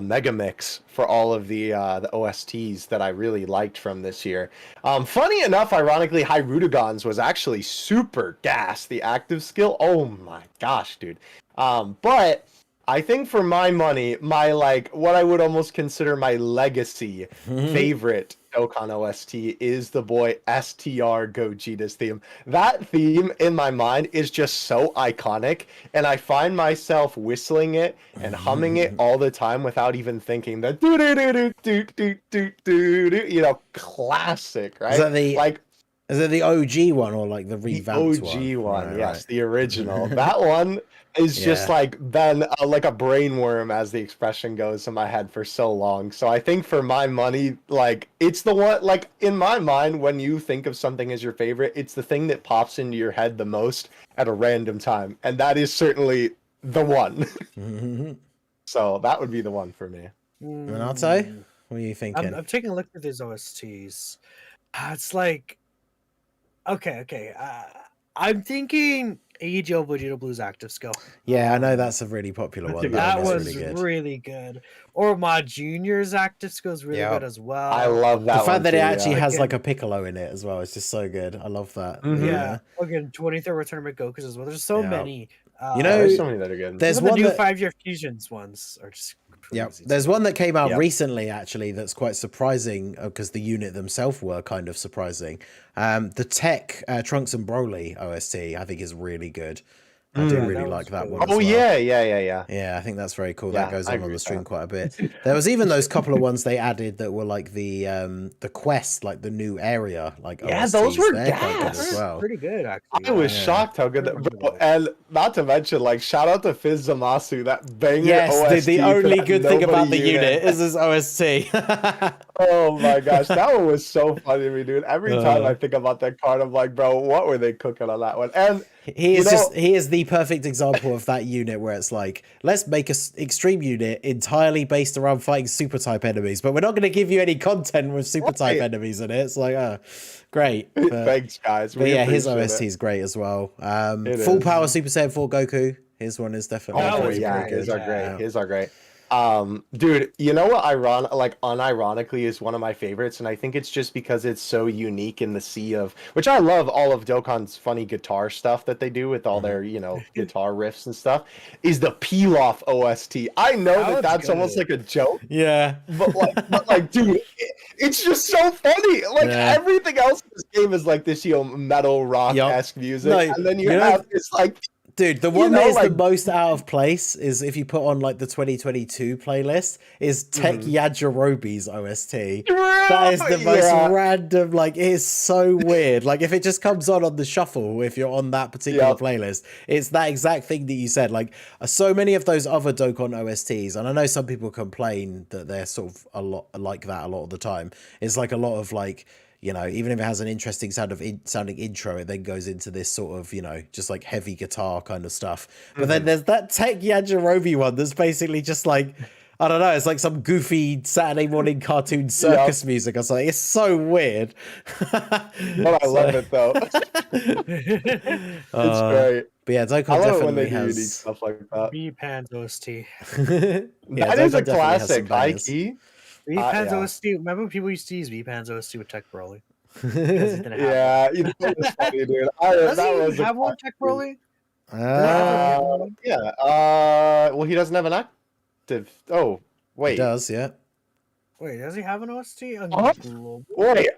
mega mix for all of the OSTs that I really liked from this year. Funny enough, ironically, Hirudegarn's was actually super gas. The active skill, oh my gosh, dude. But I think for my money, my like what I would almost consider my legacy favorite Dokkan OST is the boy STR Gogeta's theme. That theme in my mind is just so iconic, and I find myself whistling it and humming it all the time without even thinking. The do do do do do do do do, you know, classic, right? Is that the like? Is it the OG one or like the revamped The OG one, Right, yes, right. the original. That one is just Yeah. like been like a brainworm, as the expression goes, in my head for so long. So I think for my money, like it's the one, like in my mind, when you think of something as your favorite, it's the thing that pops into your head the most at a random time, and that is certainly the one. So that would be the one for me. Renato, what are you thinking? I'm taking a look at these OSTs. It's like, okay. I'm thinking AGL Vegeta Blues active skill. Yeah, I know that's a really popular one. That was really good. really good. Or my Junior's active skill is really good as well. I love that. The fact that too, it actually yeah. has like a Piccolo in it as well. It's just so good. I love that. Yeah. Again, 23rd Return of Goku's as well. There's so many. You know, there's so many that are good. There's Even one the new that 5-year fusions ones are just crazy. there's one that came out recently actually that's quite surprising because the unit themselves were kind of surprising. The Tech Trunks and Broly OST I think is really good. I do really like that one. Oh, as well. yeah. Yeah, I think that's very cool. Yeah, That goes I on agree the with stream that. quite a bit. There was even those couple of ones they added that were like the quest, like the new area, like Yeah, OSTs. those were They're quite good gas. as well. Pretty good, actually. I was shocked how good that, bro, and not to mention, like, shout out to Fizz Zamasu, that banger Yes, OST. the for only that good thing about the Nobody unit is his OST. Oh my gosh, that one was so funny to me, dude. Every time I think about that card, I'm like, bro, what were they cooking on that one? And he is the perfect example of that unit where it's like, let's make a extreme unit entirely based around fighting super type enemies, but we're not going to give you any content with super type enemies in it. It's like, great. Thanks, guys. But yeah, his OST is great as well. Full Power Super Saiyan 4 Goku. His one is definitely Oh yeah, his are great. His are great. Dude, you know what unironically is one of my favorites, and I think it's just because it's so unique in the sea of, which I love all of Dokkan's funny guitar stuff that they do with all their, you know, guitar riffs and stuff, is the Pilaf OST. I know that's almost like a joke. Yeah. But like, dude, it's just so funny. Like everything else in this game is like this, you know, metal rock-esque music. No, and then you have this like, dude, the one that is the most out of place is if you put on like the 2022 playlist is Tech Yajirobe's OST. That is the most random, like it is so weird. Like if it just comes on the shuffle, if you're on that particular playlist, it's that exact thing that you said. Like so many of those other Dokkan OSTs, and I know some people complain that they're sort of a lot like that a lot of the time. It's like a lot of like, you know, even if it has an interesting sounding intro, it then goes into this sort of, you know, just like heavy guitar kind of stuff. But then there's that Tech Yajirobe one that's basically just like, I don't know, it's like some goofy Saturday morning cartoon circus music or something. It's so weird. But I love it though. It's great. But yeah, Dokkan I love definitely when they do has unique stuff like that. V-Pan's OST. That is a classic, high key. V-Pan's OST. Remember when people used to use V-Pan's OST with Tech Broly? Yeah, you know, it was funny, dude. Does he have one, Tech Broly? Yeah. Well, he doesn't have an active. Oh, He wait. does, yeah. Wait, does he have an OST on What? global? Wait.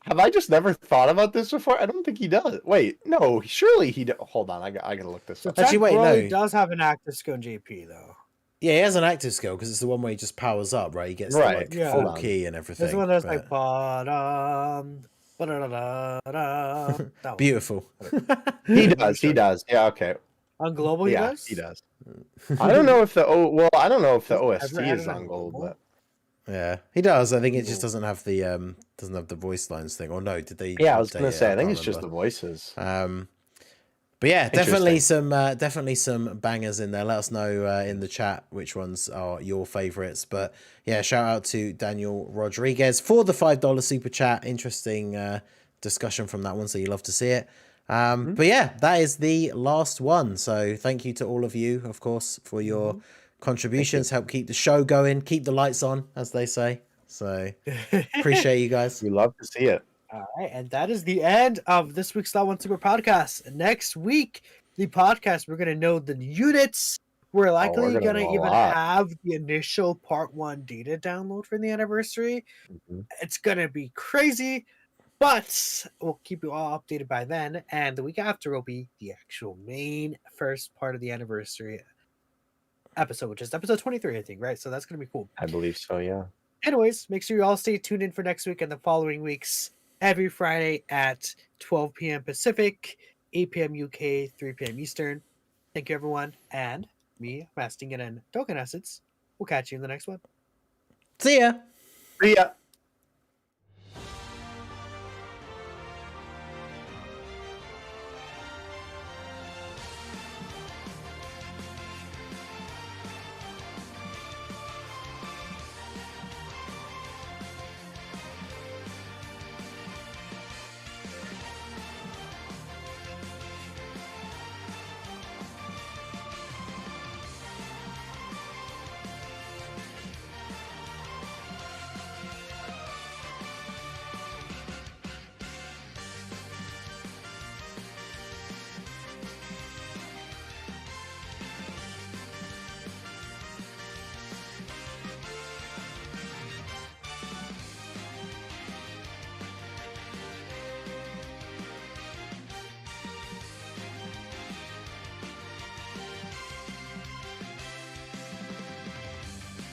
Have I just never thought about this before? I don't think he does. Wait, no. Surely he. Hold on. I gotta look this So up. Actually, Tech wait, Broly no. does have an active skill in JP though. Yeah, he has an active skill because it's the one where he just powers up, right? He gets Right, the like yeah. full hold on. key and There's everything. one that's but- like ba-dum, ba-da-da-da-da. That one. Beautiful. He does. He does. Yeah. Okay. On global, he Yeah, does. he does. I don't know if the I don't know if the Has OST it ever is added on on gold, global? but Yeah, he does. I think it just Ooh. doesn't have the voice lines thing. Or no, did they? yeah, I was update gonna it? say I think can't it's just the remember. voices. But yeah, definitely Interesting. some bangers in there. Let us know in the chat which ones are your favorites. But yeah, shout out to Daniel Rodriguez for the $5 super chat. Interesting discussion from that one, so you love to see it. But yeah, that is the last one. So thank you to all of you, of course, for your contributions. Help keep the show going, keep the lights on, as they say. So appreciate you guys. We love to see it. All right, and that is the end of this week's Slot One Super Podcast. Next week, the podcast, we're gonna know the units. We're likely gonna gonna know a even lot. have the initial part 1 data download for the anniversary. It's gonna be crazy, but we'll keep you all updated by then. And the week after will be the actual main first part of the anniversary episode, which is episode 23, I think, right? So that's gonna be cool. I believe so. Yeah. Anyways, make sure you all stay tuned in for next week and the following weeks every Friday at 12 p.m. Pacific, 8 p.m. UK, 3 p.m. Eastern. Thank you, everyone. And me, Mastingan, and Dokkan Assets. We'll catch you in the next one. See ya. See ya.